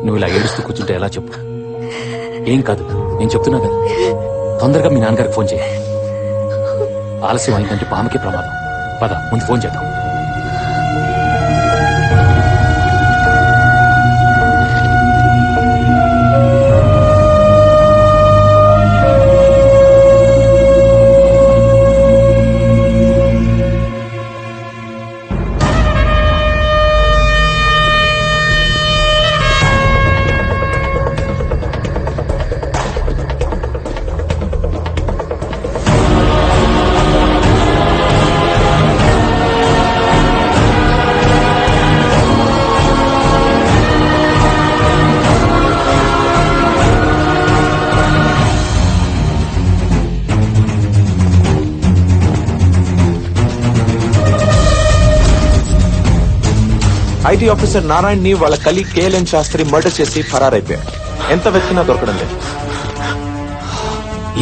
నువ్వు ఇలా ఏడుస్తూ కూర్చుంటే ఎలా చెప్పు? ఏం కాదు, నేను చెప్తున్నా కదా. తొందరగా మీ నాన్నగారికి ఫోన్ చేయి. ఆలస్యం అయిందంటే పాముకే ప్రమాదం. పద, ముందు ఫోన్ చేద్దాం. ఐటీ ఆఫీసర్ నారాయణ్ ని వాళ్ళ కలి కేఎల్ఎన్ శాస్త్రి మర్డర్ చేసి ఫరారైపోయారు. ఎంత వెతికినా దొరకడం లేదు.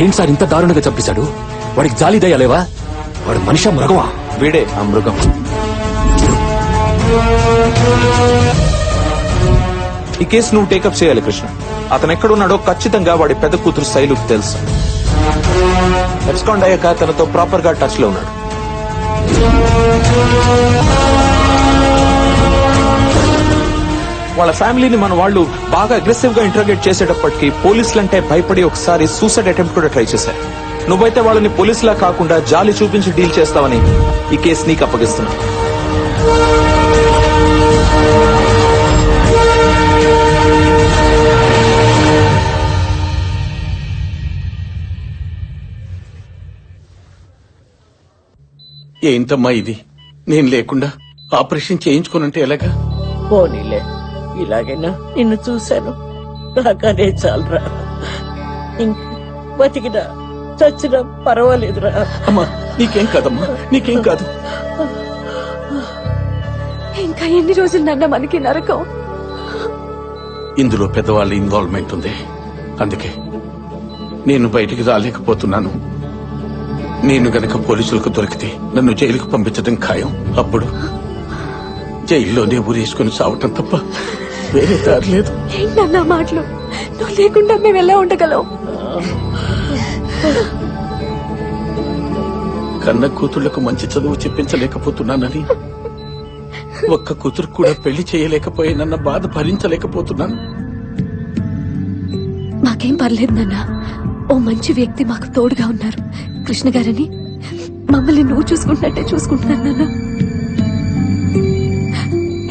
ఏంటి సార్ ఇంత దారుణంగా చంపేశాడు? వాడికి జాలి దయ లేవా? వాడు మనిషా మృగమా? వీడే ఆ మృగం. ఈ కేసు నువ్వు టేకప్ చేయాలి కృష్ణ. అతను ఎక్కడున్నాడో ఖచ్చితంగా వాడి పెద్ద కూతురు శైలుకు తెలుసు. ఎబ్స్కాండ్ అయ్యాక తనతో ప్రాపర్ గా టచ్ లో ఉన్నాడు. వాళ్ళ ఫ్యామిలీని మన వాళ్ళు బాగా అగ్రెసివ్ గా ఇంటర్గేట్ చేసేటప్పటికి పోలీసులంటే భయపడి ఒకసారి సూసైడ్ అటెంప్ట్ కూడా ట్రై చేశారు. నువ్వైతే వాళ్ళని పోలీసులా కాకుండా జాలి చూపించి డీల్ చేస్తావని ఈ కేసు నీకు అప్పగిస్తున్నా. ఏంటమ్మా ఇది? నేను లేకుండా ఆపరేషన్ చేయించుకోనంటే ఎలాగా? పోనీలే, ఇలాగైనా నిన్ను చూశాను, నాకనే చాలరా. ఇంక బతికినా చచ్చినా పర్వాలేదురా. అమ్మా నీకేం కాదమ్మా, నీకేం కాదు. ఇంకా ఎన్ని రోజులు నాన్న మనకి నరకం? ఇందులో పెద్దవాళ్ళ ఇన్వాల్వ్మెంట్ ఉంది. అందుకే నేను బయటికి రాలేకపోతున్నాను. నేను గనక పోలీసులకు దొరికితే నన్ను జైలుకు పంపించడం ఖాయం. అప్పుడు జైల్లోనే ఊరేసుకుని సావటం తప్ప వేరే దారి లేదు. ఏంటన్నా మాటలు? నువ్వు లేకుండా మేము ఎలా ఉండగలం? కన్న కూతుళ్లకు మంచి చదువు చెప్పించలేకపోతున్నానని, ఒక్క కూతురు కూడా పెళ్లి చేయలేకపోయానన్న బాధ భరించలేకపోతున్నాను. మాకేం పర్లేదు నాన్న. ఓ మంచి వ్యక్తి మాకు తోడుగా ఉన్నారు, కృష్ణ గారని. మమ్మల్ని నువ్వు చూసుకుంటున్నట్టే చూసుకుంటున్నాను నాన్న.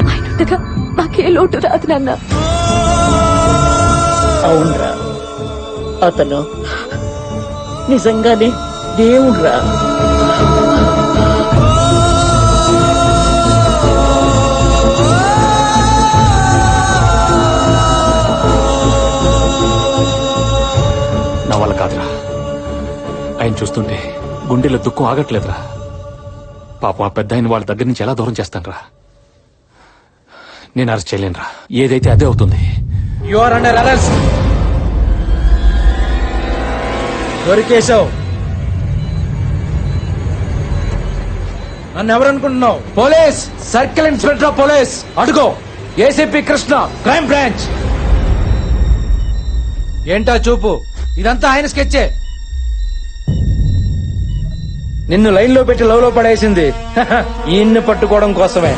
ఆయనుండగా మాకే లోటు రాదు నాన్న. అవునరా, అతను నిజంగానే దేవుడురా. నా వల్ల కాదురా. ఆయన చూస్తుంటే గుండెలో దుఃఖం ఆగట్లేదురా. పాపం ఆ పెద్ద ఆయన వాళ్ళ దగ్గర నుంచి ఎలా దూరం చేస్తానరా? నేను అరెస్ట్ చేయలేనురా. ఏదైతే అదే అవుతుంది. You are under arrest. దొరికేశావు. నన్ను ఎవరనుకుంటున్నావు? Police, circle inspector of police. అడుగో, ఏసీపీ కృష్ణ, క్రైమ్ బ్రాంచ్. ఏంటా చూపు? ఇదంతా ఆయన స్కెచ్చే. నిన్ను లైన్ లో పెట్టి లవ్ లో పడేసింది ఈయన్ని పట్టుకోవడం కోసమే.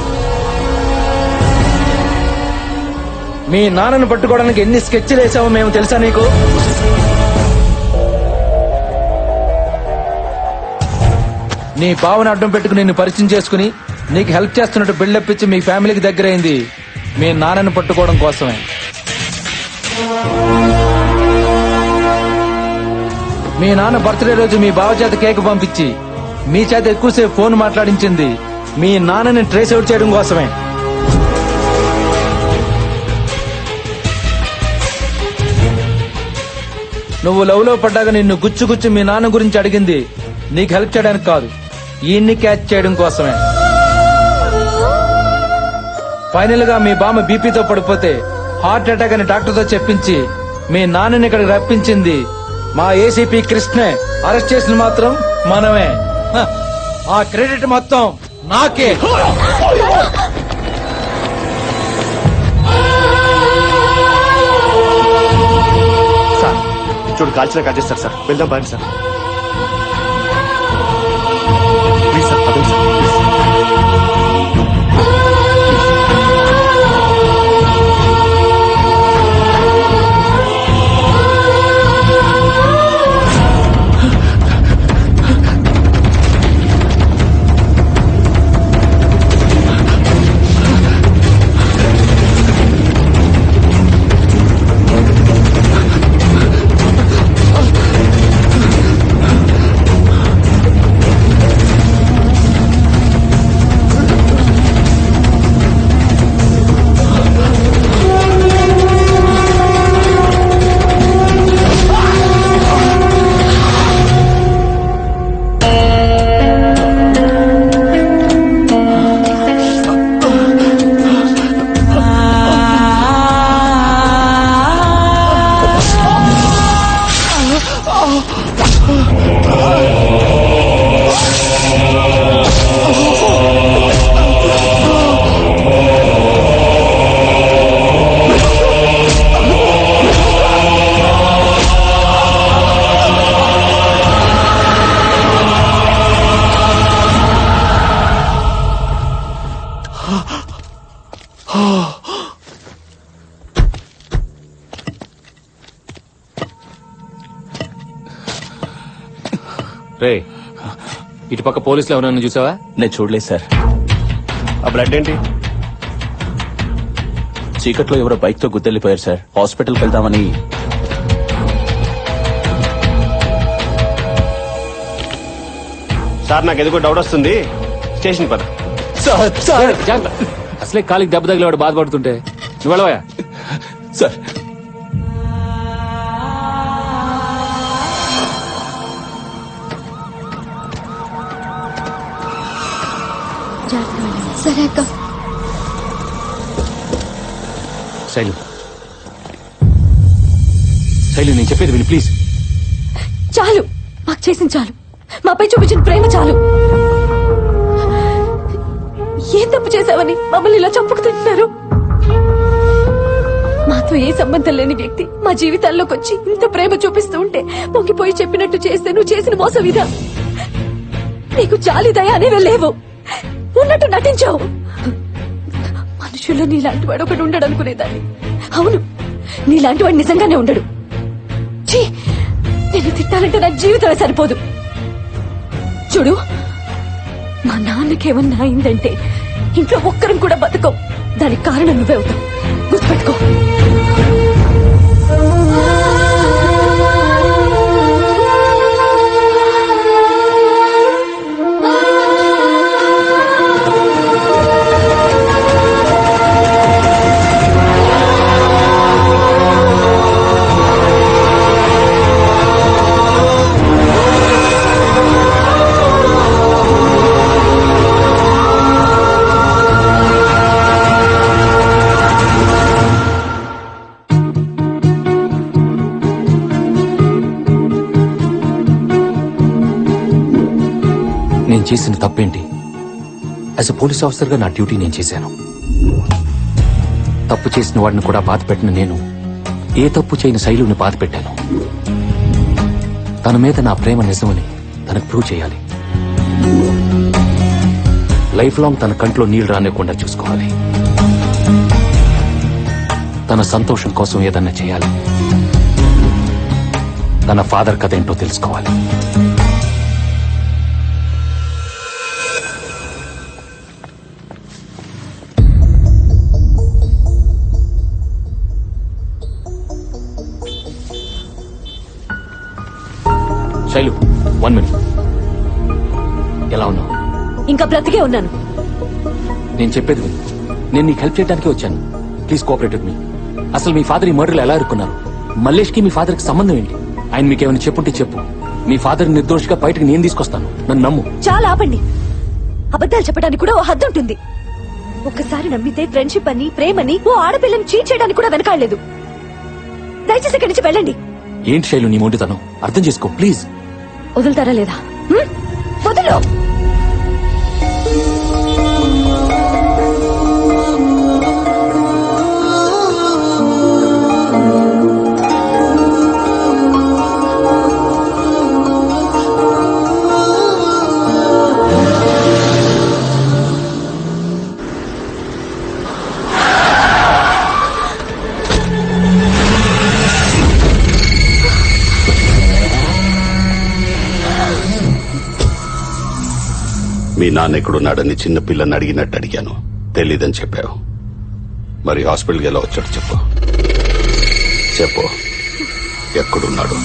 మీ నాన్నను పట్టుకోవడానికి ఎన్ని స్కెచ్లు వేసావో మేము తెలుసా నీకు? నీ బావను అడ్డం పెట్టుకుని నిన్ను పరిచయం చేసుకుని నీకు హెల్ప్ చేస్తున్నట్టు బిల్డప్ ఇచ్చి మీ ఫ్యామిలీకి దగ్గరైంది మీ నాన్నను పట్టుకోవడం కోసమే. మీ నాన్న బర్త్డే రోజు మీ బావ చేత కేక్ పంపించి మీ చేత ఎక్కువసేపు ఫోన్ మాట్లాడించింది మీ నాన్నని ట్రేస్ అవుట్ చేయడం కోసమే. నువ్వు లవ్ లో పడ్డాక నిన్ను గుచ్చి మీ నాన్న గురించి అడిగింది నీకు హెల్ప్ చేయడానికి కాదు, ఈయన్ని క్యాచ్ చేయడం కోసమే. ఫైనల్ గా మీ బామ్మ బీపీతో పడిపోతే హార్ట్ అటాక్ అని డాక్టర్ తో చెప్పించి మీ నాన్నని ఇక్కడికి రప్పించింది మా ఏసీపీ కృష్ణే. అరెస్ట్ చేసిన మాత్రం మనమే. హ, ఆ క్రెడిట్ మొత్తం నాకే. సార్ చూడు, కాల్చిన కాల్చేస్తారు సార్. వెళ్దాం బాగా సార్. ప్లీజ్ సార్, అదే సార్. రే ఇటు పక్క పోలీసులు ఎవరన్నా చూసావా? నేను చూడలేదు సార్. ఆ బ్లడ్ ఏంటి? చీకట్లో ఎవరో బైక్ తో గుద్దెళ్ళిపోయారు సార్. హాస్పిటల్కి వెళ్దామని. సార్ నాకు ఎందుకో డౌట్ వస్తుంది, స్టేషన్ పద. అసలే కాలికి దెబ్బ తగిలేవాడు బాధపడుతుంటే నువ్వు వెళ్ళవా? సార్ సరే అక్క. శైలు శైలు నేను చెప్పేది విని ప్లీజ్. చాలు, మాకు చేసిన చాలు. మాపై చూపించిన ప్రేమ చాలు. ఏం తప్పు చేశావని మమ్మల్ని ఇలా చంపుకు తింటున్నారు? మాతో ఏ సంబంధం లేని వ్యక్తి మా జీవితాల్లోకి వచ్చి ఇంత ప్రేమ చూపిస్తూ ఉంటే పొంగిపోయి చెప్పినట్టు చేస్తే నువ్వు చేసిన మోసం ఇదా? నీకు జాలి దయ అనేవే లేవు, ఉన్నట్టు నటించావు. మనుషుల్లో నీలాంటి వాడు ఒకడు ఉండడు అనుకునేదాన్ని. అవును, నీలాంటి వాడు నిజంగానే ఉండడు. ఛీ, నేను తిట్టాలంటే నా జీవితమే సరిపోదు. చూడు, మా నాన్నకేమన్నా అయిందంటే ఇంట్లో ఒక్కరం కూడా బతకం. దానికి కారణం నువ్వే అవుతావు, గుర్తుపెట్టుకో. నేను చేసిన తప్పేంటి? యాజ్ ఎ పోలీస్ ఆఫీసర్ గా నా డ్యూటీ నేను చేశాను. తప్పు చేసిన వాడిని కూడా బాధ పెట్టిన నేను ఏ తప్పు చేయని శైలుని బాధ పెట్టాను. తన మీద నా ప్రేమ నిజమని తనకు ప్రూవ్ చేయాలి. లైఫ్ లాంగ్ తన కంట్లో నీళ్లు రానివ్వకుండా చూసుకోవాలి. తన సంతోషం కోసం ఏదన్నా చేయాలి. తన ఫాదర్ కథ ఏంటో తెలుసుకోవాలి. శైలు, 1 minute. ఎలా ఉన్నావు? ఇంకా బ్రతికే ఉన్నాను. నేను చెప్పేది విను. నేను నీకు హెల్ప్ చేయడానికి వచ్చాను. Please cooperate with me. అసలు మీ ఫాదర్ ఈ మర్డర్లో ఎలా ఇరుక్కున్నారు? మల్లేష్ కి మీ ఫాదర్ కి సంబంధం ఏంటి? ఆయన మీకేమైనా చెప్పుంటే చెప్పు. మీ ఫాదర్ నిర్దోషిగా బయటకు నేను తీసుకొస్తాను. నన్ను నమ్ము. చాలా ఆపండి. అబద్ధాలు చెప్పడానికి కూడా ఓ హద్దు ఉంటుంది. ఒక్కసారి నమ్మితే ఫ్రెండ్షిప్ అని, ప్రేమని ఓ ఆడపిల్లని చీట్ చేయడానికి కూడా వెనకాడలేదు. దయచేసి ఇక్కడి నుంచి వెళ్ళండి. ఏంటి శైలు నీ మొండితనం? అర్థం చేసుకో ప్లీజ్. వదులుతారా లేదా? వదులు. మీ నాన్న ఎక్కడున్నాడని చిన్న పిల్లని అడిగినట్టు అడిగాను. తెలీదని చెప్పావు. మరి హాస్పిటల్కి ఎలా వచ్చాడు చెప్పు. చెప్పు, ఎక్కడున్నాడు?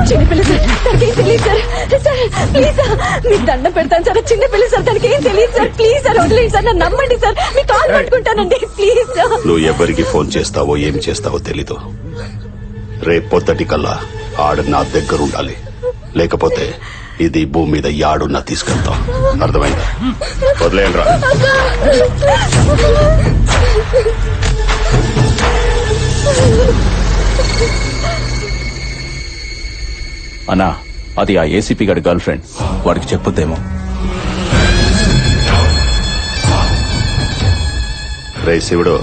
చిన్నపిల్ల సార్, తనకేం తెలియదు సార్. సార్ ప్లీజ్ సార్, మీకు దండం పెడతాను సార్. చిన్నపిల్ల సార్, తనకేం తెలియదు సార్. ప్లీజ్ సార్, వదిలేండి సార్, నన్ను నమ్మండి సార్. మీ కాల్ పట్టుకుంటానండి ప్లీజ్ సార్. నువ్వు ఎవరికి ఫోన్ చేస్తావో ఏం చేస్తావో తెలీదు. రేపు పొద్దుటి కల్లా ఆడ నా దగ్గర ఉండాలి. లేకపోతే ఇది భూమి మీద యాడున్నా తీసుకెళ్తాం. అర్థమైందా? వదిలేయండి రా. అన్నా, అది ఆ ఏసీపీ గారి గర్ల్ ఫ్రెండ్. వాడికి చెప్పొద్దేమో. రే శివుడు,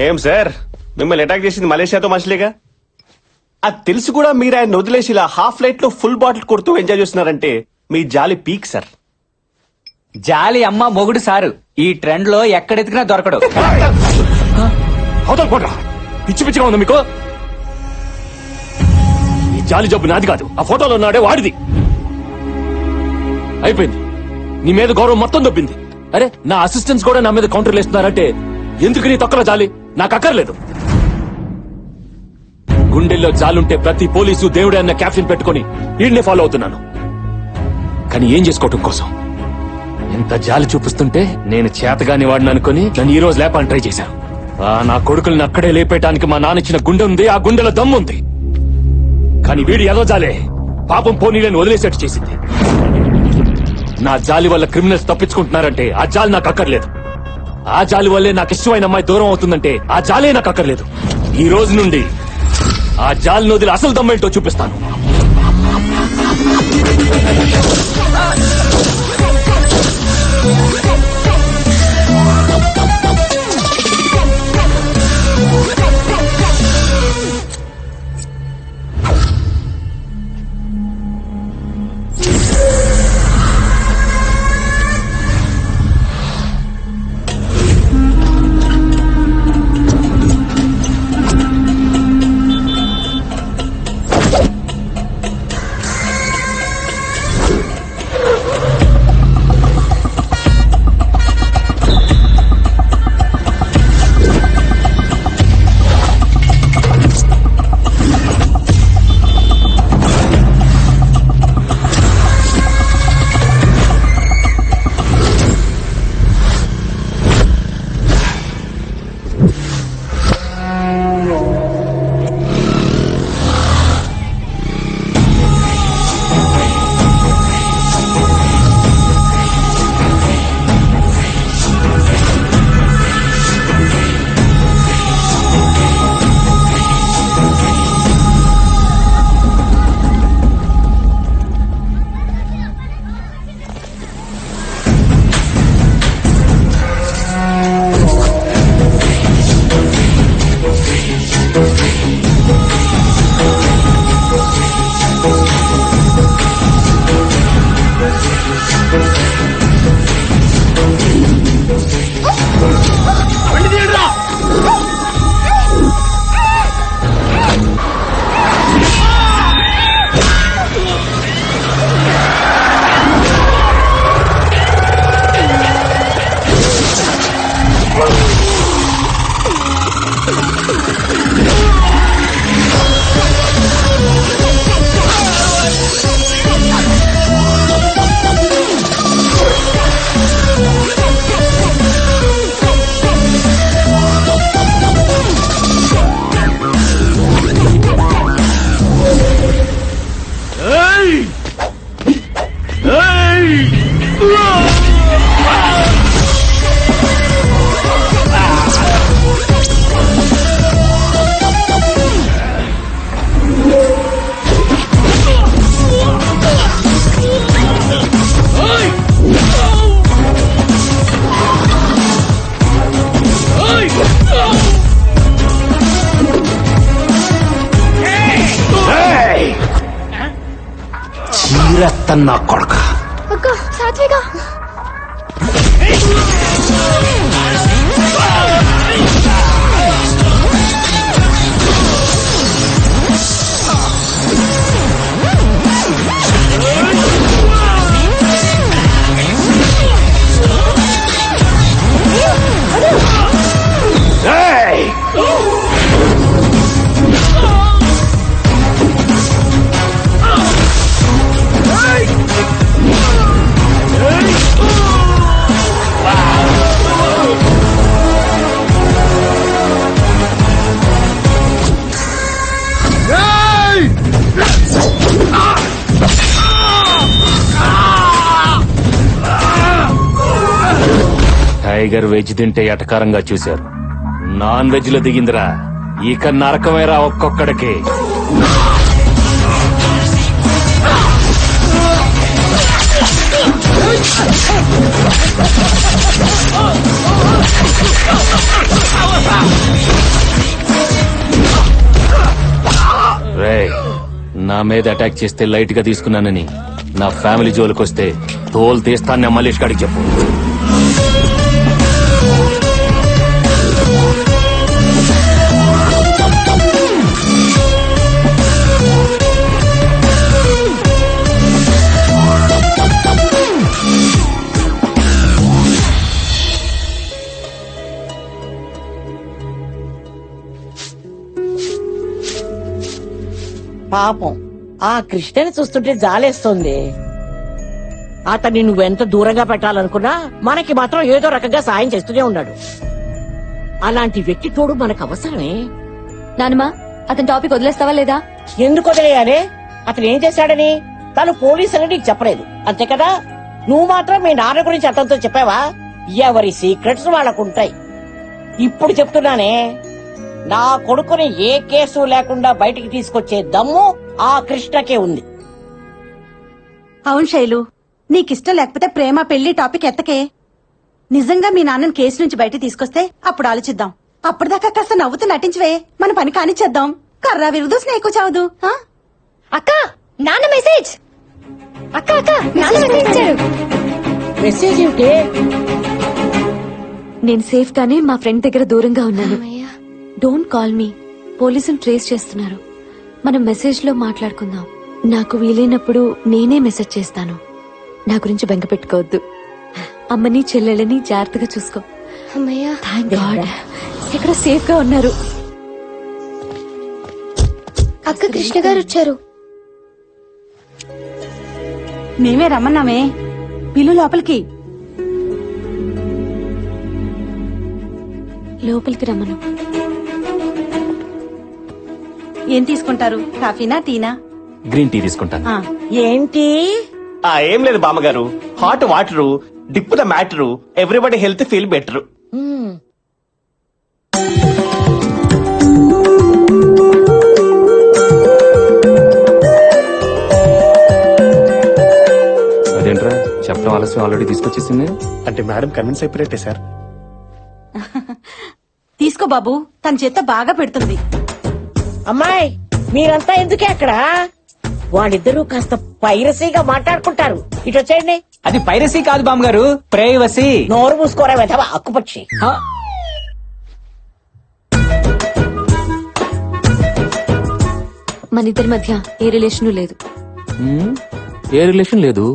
ఏం సార్ మిమ్మల్ని అటాక్ చేసింది మలేషియాతో మనుషులేగా. అది తెలిసి కూడా మీరు ఆయన వదిలేసి ఇలా హాఫ్ లైట్ లో ఫుల్ బాటిల్ కొడుతూ ఎంజాయ్ చేస్తున్నారంటే మీ జాలి పీక్ సార్. జాలి అమ్మ మొగుడు సారు ఈ ట్రెండ్ లో ఎక్కడెతికినా దొరకడు. అవతల పోట్రా, పిచ్చి పిచ్చిగా ఉంది మీకు. ఈ జాలి జబ్బు నాది కాదు, ఆ ఫోటోలో ఉన్నాడే వాడిది. అయిపోయింది, నీ మీద గౌరవం మొత్తం దొబ్బింది. అరే నా అసిస్టెంట్స్ కూడా నా మీద కౌంటర్లు వేస్తున్నారంటే ఎందుకు నీ తొక్కల జాలి నాకు అక్కర్లేదు. గుండెల్లో జాలుంటే ప్రతి పోలీసు దేవుడే అన్న క్యాప్షన్ పెట్టుకుని వీడిని ఫాలో అవుతున్నాను. కానీ ఏం చేసుకోవటం కోసం ఎంత జాలి చూపిస్తుంటే నేను చేతగాని వాడిని అనుకుని నన్ను ఈ రోజు లేపాలని ట్రై చేశాను. నా కొడుకుల్ని అక్కడే లేపేయటానికి మా నాన్న ఇచ్చిన గుండె ఉంది, ఆ గుండెలో దమ్ముంది. కానీ వీడి ఏదో జాలే పాపం పోనీలను వదిలేసేట్టు చేసింది. నా జాలి వల్ల క్రిమినల్స్ తప్పించుకుంటున్నారంటే ఆ జాలి నాకు అక్కర్లేదు. ఆ జాలి వల్లే నాకు ఇష్టమైన అమ్మాయి దూరం అవుతుందంటే ఆ జాలే నాకు అక్కర్లేదు. ఈ రోజు నుండి ఆ జాలిని వదిలి అసలు దమ్మేంటో చూపిస్తాను. చీరెత్తన్నా కొడక. అక్క సాత్విక టైగర్ వెజ్ తింటే ఎటకారంగా చూశారు, నాన్ వెజ్ లో దిగిందిరా. ఇక నరకమేరా ఒక్కొక్కడికి. రేయ్, నా మీద అటాక్ చేస్తే లైట్ గా తీసుకున్నానని నా ఫ్యామిలీ జోలికొస్తే తోలు తీస్తాను మల్లేష్ గారికి చెప్పు. పాపం ఆ కృష్ణని చూస్తుంటే జాలేస్తుంది. అతన్ని నువ్వెంత దూరంగా పెట్టాలనుకున్నా మనకి మాత్రం ఏదో రకంగా సాయం చేస్తూనే ఉన్నాడు. అలాంటి వ్యక్తి తోడు మనకు అవసరమే. నానమ్మా, అతని టాపిక్ వదిలేస్తావా లేదా? ఎందుకు వదిలేయాలి? అతను ఏం చేశాడని తను పోలీసులని నీకు చెప్పలేదు అంతే కదా? నువ్వు మాత్రం మీ నాన్న గురించి అతనితో చెప్పావా? ఎవరి సీక్రెట్స్ వాళ్ళకుంటాయి. ఇప్పుడు చెప్తున్నానే, నా కొడుకుని ఏ కేసు లేకుండా బయటికి తీసుకొచ్చే దమ్ము ఆ కృష్ణకే ఉంది. అవును శైలు, నీకిష్టం లేకపోతే ప్రేమ పెళ్లి టాపిక్ ఎత్తకే. నిజంగా మీ నాన్నని కేసు నుంచి బయట తీసుకొస్తే అప్పుడు ఆలోచిద్దాం. అప్పటిదాకా కాస్త నవ్వుతూ నటించవే, మన పని కానిచ్చేద్దాం. కర్రా విరుదు స్నేహకు చావదు. అక్క, నాన్న మెసేజ్. అక్క అక్క, నాన్న మెసేజ్ ఇచ్చారు. మెసేజ్ ఏమిటి? నేను సేఫ్ గానే మా ఫ్రెండ్ దగ్గర దూరంగా ఉన్నాను. డోంట్ కాల్ మీ, పోలీసులు ట్రేస్ చేస్తున్నారు. మనం మెసేజ్ లో మాట్లాడుకుందాం. నాకు వీలైనప్పుడు నేనే మెసేజ్ చేస్తాను. నా గురించి బెంగ పెట్టుకోవద్దు. అమ్మని చెల్లెళ్ళని జాగ్రత్తగా చూసుకో. థాంక్ గాడ్, ఇక్కడ సేఫ్ గా ఉన్నారు. అక్క, కృష్ణ గారు వచ్చారు. మేమే రమ్మన్నామే, పిల్లు లోపలికి. లోపలికి రమ్మను. ఏం తీసుకుంటారు? కాఫీనా టీనా? గ్రీన్ టీ తీసుకుంటాను. ఏంటి? ఏం లేదు బామ్మగారు, hot water, dip the matter, everybody health feel better. అదేంట్రా చెప్పడం ఆలస్యం, ఆల్రెడీ తీసుకొచ్చేసింది. అంటే మేడం కన్విన్స్ అయిపోయినట్టే సార్. తీసుకో బాబు, తన చేత బాగా పెడుతుంది. అమ్మాయి, మీరంతా ఎందుకే అక్కడ? వాళ్ళిద్దరూ కాస్త పైరసీగా మాట్లాడుకుంటారు. ఇటు వచ్చేయండి. అది పైరసీ కాదు బామ్మగారు, ప్రైవసీ. నోరు మూసుకోరా వెధవా అక్కుపక్షి. మన ఇద్దరి మధ్య ఏ రిలేషన్ లేదు. ఏ రిలేషన్ లేదు.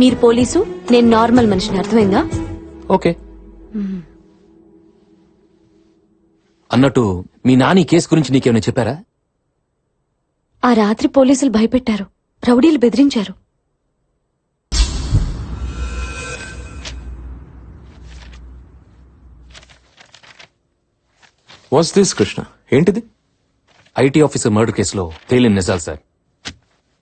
మీరు పోలీసు, నేను నార్మల్ మనిషిని, అర్థమైందా? ఓకే. అన్నట్టు మీ నాని కేసు గురించి నీకేమైనా చెప్పారా? ఆ రాత్రి పోలీసులు భయపెట్టారు, రౌడీలు బెదిరించారు. What's this Krishna? ఏంటిది? ఐటీ ఆఫీసర్ మర్డర్ కేసులో తేలిన నిజాలు సార్.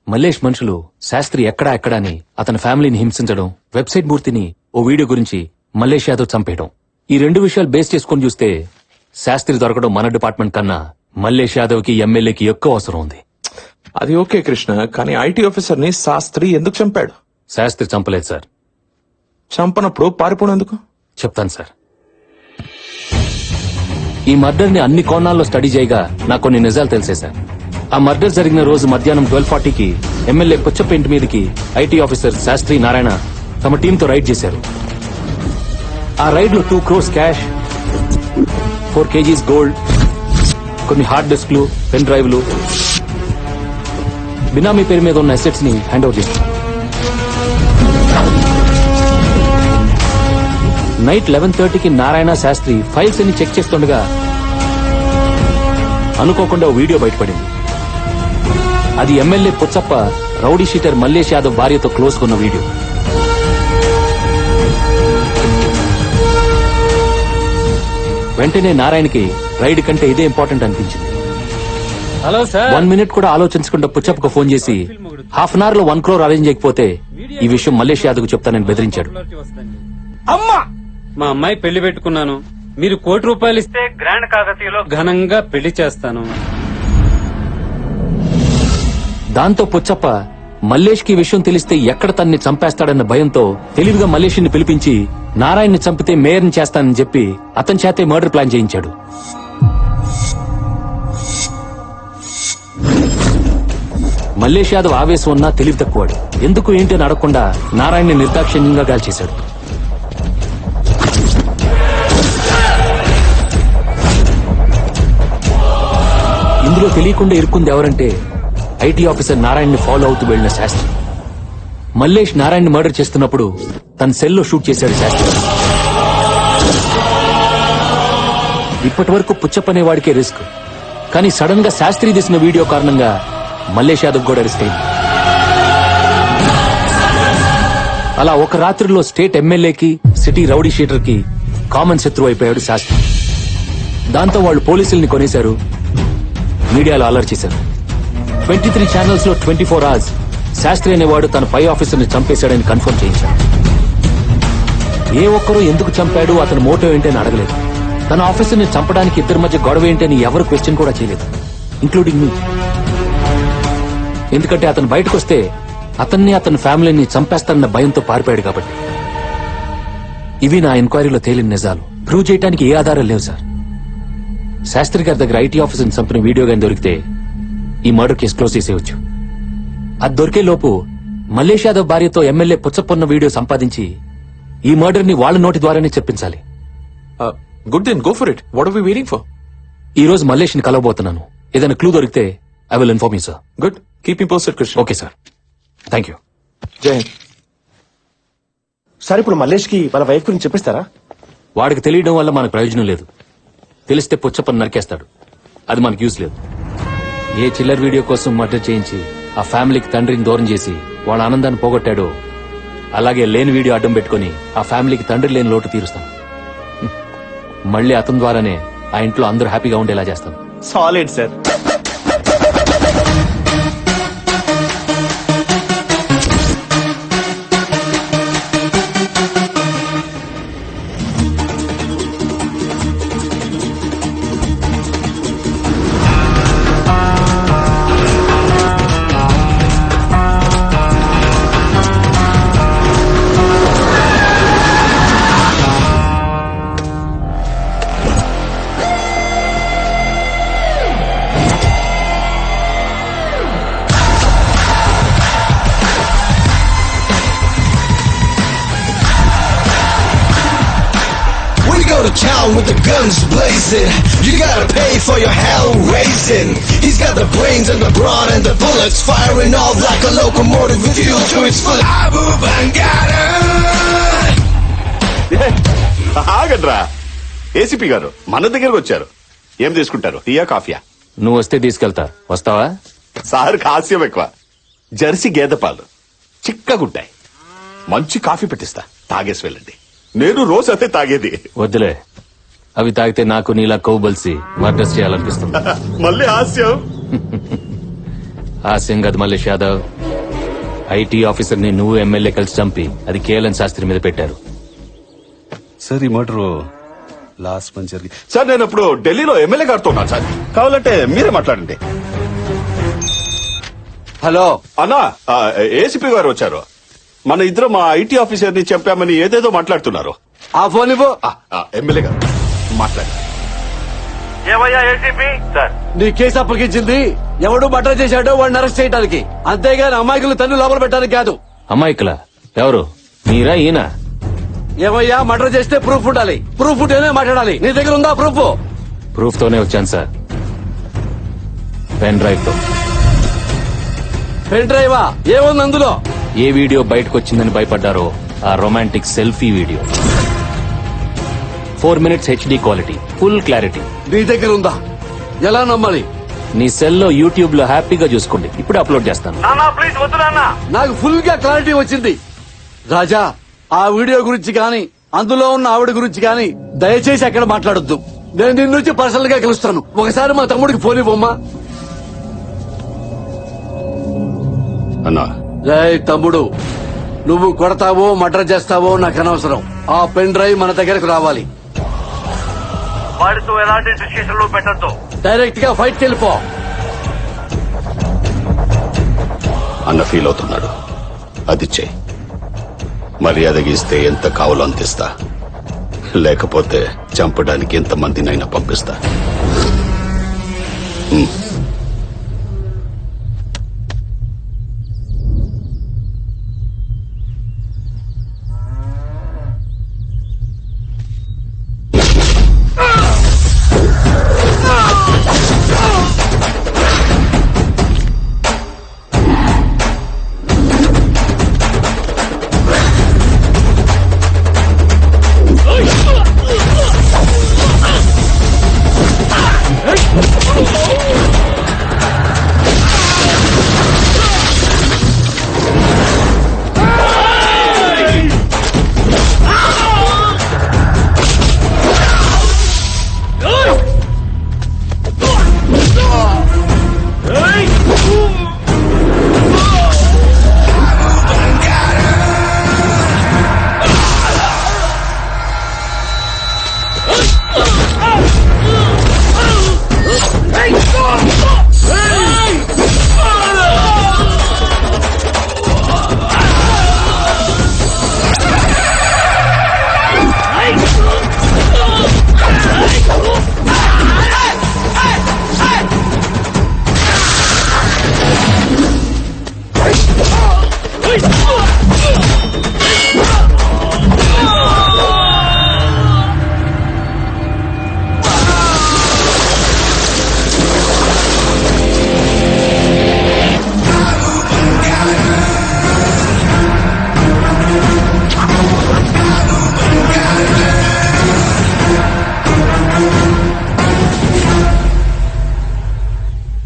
మల్లేష్ మనుషులు శాస్త్రి ఎక్కడా ఎక్కడా అని అతని ఫ్యామిలీని హింసించడం, వెబ్సైట్ మూర్తిని ఓ వీడియో గురించి మల్లేష్ యాదవ్ చంపేయడం, ఈ రెండు విషయాలు బేస్ చేసుకుని చూస్తే శాస్త్రి దొరకడం మన డిపార్ట్మెంట్ కన్నా మల్లేష్ యాదవ్ కి ఎమ్మెల్యేకి ఎక్కువ అవసరం ఉంది. అది ఓకే కృష్ణ, కానీ ఐటీ ఆఫీసర్ ని శాస్త్రి ఎందుకు చంపాడు? శాస్త్రి చంపలేదు సార్. చంపనప్పుడు పారిపోవడం చెప్తాను సార్. ఈ మర్డర్ ని అన్ని కోణాల్లో స్టడీ చేయగా నాకు కొన్ని నిజాలు తెలిసే సార్. ఆ మర్డర్ జరిగిన రోజు మధ్యాహ్నం 12:40కి ఎమ్మెల్యే పుచ్చప్ప ఇంటి మీదకి ఐటీ ఆఫీసర్ శాస్త్రి నారాయణ తమ టీంతో రైడ్ చేశారు. ఆ రైడ్ లో 2 crores క్యాష్, 4 kgs గోల్డ్, కొన్ని హార్డ్ డిస్క్లు, పెన్ డ్రైవ్లు, బినామీ పేరు మీద ఉన్న అసెట్స్ ని హ్యాండ్ ఓవర్ చేశారు. నైట్ 11:30కి నారాయణ శాస్త్రి ఫైల్స్ అన్ని చెక్ చేస్తుండగా అనుకోకుండా ఓ వీడియో బయటపడింది. అది MLA Puchappa rowdy sheeter Mallesh Yadav భార్యతో క్లోజ్ కొన్న వీడియో. వెంటనే నారాయణకి రైడ్ కంటే ఇదే ఇంపార్టెంట్ అనిపించింది. Hello sir. 1 minute కూడా ఆలోచించకుండా పుచ్చప్పకు ఫోన్ చేసి హాఫ్ అన్ అవర్ లో 1 crore అరేంజ్ చేయకపోతే ఈ విషయం మల్లేష్ యాదవ్ కు చెప్తానని బెదిరించాడు. అమ్మా, మా అమ్మాయి పెళ్లి పెట్టుకున్నాను, మీరు ₹1 కోటి ఇస్తే గ్రాండ్ కాకతీయలో ఘనంగా పెళ్లి చేస్తాను. దాంతో పుచ్చప్ప మల్లేష్ కి విషయం తెలిస్తే ఎక్కడ తన్ని చంపేస్తాడన్న భయంతో తెలివిగా మల్లేష్ ని పిలిపించి నారాయణ్ని చంపితే మేయర్ని చేస్తానని చెప్పి అతని చేతే మర్డర్ ప్లాన్ చేయించాడు. మల్లేష్ యాదవ్ ఆవేశం ఉన్నా తెలివి తక్కువాడు. ఎందుకు ఏంటి అని అడగకుండా నారాయణ్ని నిర్దాక్షిణ్యంగా గాల్చేశాడు. ఇందులో తెలియకుండా ఇరుక్కుంది ఎవరంటే ఐటీ ఆఫీసర్ నారాయణ్ని ఫాలో అవుతూ వెళ్లిన శాస్త్రి. మల్లేష్ నారాయణ్ని మర్డర్ చేస్తున్నప్పుడు తన సెల్లో షూట్ చేశాడు శాస్త్రి. ఇప్పటి వరకు పుచ్చప్పనే వాడికే రిస్క్, కానీ సడన్ గా శాస్త్రి తీసిన వీడియో కారణంగా మల్లేష్ యాదవ్ కూడా అరెస్ట్ అయింది. అలా ఒక రాత్రిలో స్టేట్ ఎమ్మెల్యేకి సిటీ రౌడీ షీటర్ కి కామన్ శత్రువు అయిపోయాడు శాస్త్రి. దాంతో వాళ్ళు పోలీసుల్ని కొనేశారు, మీడియాలో అలర్ట్ చేశారు. 23 ఛానల్స్ లో 24 hours శాస్త్రి అనేవాడు తన పై ఆఫీసర్ని చంపేశాడని కన్ఫర్మ్ చేయించాడు. ఏ ఒక్కరూ ఎందుకు చంపాడు, అతని మోటివ్ ఏంటని అడగలేదు. తన ఆఫీసర్ని చంపడానికి ఇద్దరి మధ్య గొడవ ఏంటని ఎవరు క్వశ్చన్ కూడా చేయలేదు, ఇంక్లూడింగ్ మీ. ఎందుకంటే అతను బయటకు వస్తే అతన్ని అతని ఫ్యామిలీని చంపేస్తానన్న భయంతో పారిపోయాడు కాబట్టి. ఇవి నా ఎంక్వైరీలో తేలిన నిజాలు. ప్రూవ్ చేయడానికి ఏ ఆధారాలు లేవు సార్. శాస్త్రి గారి దగ్గర ఐటీ ఆఫీసర్ని చంపిన వీడియో గాని దొరికితే ఈ మర్డర్ కేసు క్లోజ్ చేసేయచ్చు. అది దొరికే లోపు మల్లేష్ యాదవ్ భార్యతో ఎమ్మెల్యే పుచ్చప్పన్న వీడియో సంపాదించి ఈ మర్డర్ ని వాళ్ళ నోటి ద్వారానే చెప్పించాలి. Good then go for it. What are we waiting for? ఈ రోజు మల్లేష్ ని కలవబోతున్నాను. ఏదైనా క్లూ దొరికితే I will inform you sir. Good, keep me posted Krishna. Okay sir, thank you. Jai Hind. Sir ఇప్పుడు మల్లేష్ కి వాళ్ళ వైఫ్ గురించి చెప్పిస్తారా? వాడికి తెలియడం వల్ల మనకు ప్రయోజనం లేదు. తెలిస్తే పుచ్చప్పని నరికేస్తాడు, అది మనకు యూస్ లేదు. ఏ చిల్లర్ వీడియో కోసం మర్డర్ చేయించి ఆ ఫ్యామిలీకి తండ్రిని దూరం చేసి వాళ్ళ ఆనందాన్ని పోగొట్టాడో అలాగే లేని వీడియో అడ్డం పెట్టుకుని ఆ ఫ్యామిలీకి తండ్రి లేని లోటు తీరుస్తాం. మళ్ళీ అతని ద్వారానే ఆ ఇంట్లో అందరూ హ్యాపీగా ఉండేలా చేస్తాం. Solid sir. to town with the guns blazing. You gotta pay for your hell raising. He's got the brains and the brawn and the bullets firing off like a locomotive with fuel to its full. Abu Bangada. ఆగడ్రా, ACP గారు మన దగ్గరకు వచ్చారు. ఏం తీసుకుంటారు, టీయా కాఫీయా? నువ్వు వస్తే తీసుకెళ్తా. వస్తావా? సార్ హాస్యం ఎక్కువ. జెర్సీ గేదె పాలు చిక్కగుంటాయి. మంచి కాఫీ పెట్టిస్తా, తాగేసి వెళ్ళండి. నేను రోజు అదే తాగేది. వద్దులే, అవి తాగితే నాకు నీలా కొవ్వుబలిసి మర్డర్స్ చేయాలనిపిస్తుంది. మళ్ళీ హాస్యం. హాస్యం కాదు మల్లేష్ యాదవ్. ఐటీ ఆఫీసర్ ని నువ్వు ఎమ్మెల్యే కలిసి చంపి అది కేఎల్ఎన్ శాస్త్రి మీద పెట్టారు. సార్ ఈ మర్డర్ లాస్ట్ మంత్ జరిగి. సార్ నేను ఇప్పుడు ఢిల్లీలో ఎమ్మెల్యే గారితో ఉన్నాను సార్, కావాలంటే మీరే మాట్లాడండి. హలో అన్నా, ఏసీపీ గారు వచ్చారు. మన ఇద్దరు మా ఐటీ ఆఫీసర్ ని చంపామని ఏదేదో మాట్లాడుతున్నారు. ఆ ఫోన్ ఇవ్వు. ఎమ్మెల్యే గారు మాట్లాడారు. నీ కేసు అప్పగించింది ఎవడు మర్డర్ చేశాడో వాడిని అరెస్ట్ చేయడానికి, అంతేగాని అమాయకులు తన్ను లోపల పెట్టడానికి కాదు. అమాయకుల ఎవరు? మీరా ఈయన? ఏమయ్యా, మర్డర్ చేస్తే ప్రూఫ్ ఉండాలి. ప్రూఫ్ ఉంటేనే మాట్లాడాలి. నీ దగ్గర ఉందా ప్రూఫ్? ప్రూఫ్ తోనే వచ్చాను సార్, పెన్ డ్రైవ్ తో. పెన్ డ్రైవా? ఏముంది అందులో? ఏ వీడియో బయటకు వచ్చిందని భయపడ్డారో ఆ romantic selfie video. 4 minutes HD quality, full clarity. నీ దగ్గర ఉందా? ఎలా నమ్మాలి? నీ సెల్లో యూట్యూబ్ లో హ్యాపీగా చూసుకోండి. ఇప్పుడు అప్లోడ్ చేస్తాను. నాకు ఫుల్ గా క్లారిటీ వచ్చింది. రాజా, ఆ వీడియో గురించి గాని అందులో ఉన్న ఆవిడ గురించి గాని దయచేసి అక్కడ మాట్లాడొద్దు. నేను నిన్ను నుంచి పర్సనల్ గా కలుస్తాను. ఒకసారి మా తమ్ముడికి ఫోన్ ఇవ్వమ్మా. అన్నా, రేయ్ తమ్ముడు, నువ్వు కొడతావో మర్డర్ చేస్తావో నాకు అనవసరం. ఆ పెన్ డ్రైవ్ మన దగ్గరకు రావాలి. వాడితో ఎలాంటి డిస్కషన్ లో పెట్టద్దు. డైరెక్ట్ గా ఫైట్ వెళ్ళిపో. అన్న ఫీల్ అవుతున్నాడు. అది చెయ్యి. మర్యాదగా ఇస్తే ఎంత కావాలో అంతిస్తా, లేకపోతే చంపడానికి ఎంతమందినైనా పంపిస్తా.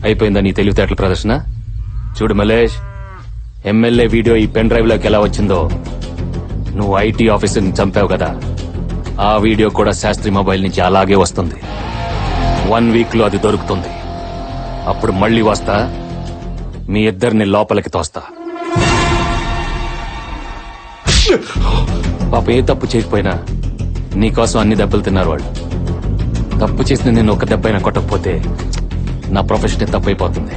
అయిపోయిందా నీ తెలివితేటల ప్రదర్శన? చూడు మల్లేష్, ఎమ్మెల్యే వీడియో ఈ పెన్ డ్రైవ్ లోకి ఎలా వచ్చిందో, నువ్వు ఐటీ ఆఫీసర్ని చంపావు కదా, ఆ వీడియో కూడా శాస్త్రి మొబైల్ నుంచి అలాగే వస్తుంది. 1 వీక్ లో అది దొరుకుతుంది. అప్పుడు మళ్ళీ వస్తా, మీ ఇద్దరిని లోపలికి తోస్తా. పాప ఏ తప్పు చేయకపోయినా నీకోసం అన్ని దెబ్బలు తిన్నారు వాళ్ళు. తప్పు చేసిన నేను ఒక దెబ్బైనా కొట్టకపోతే నా ప్రొఫెషన్ తప్పైపోతుంది.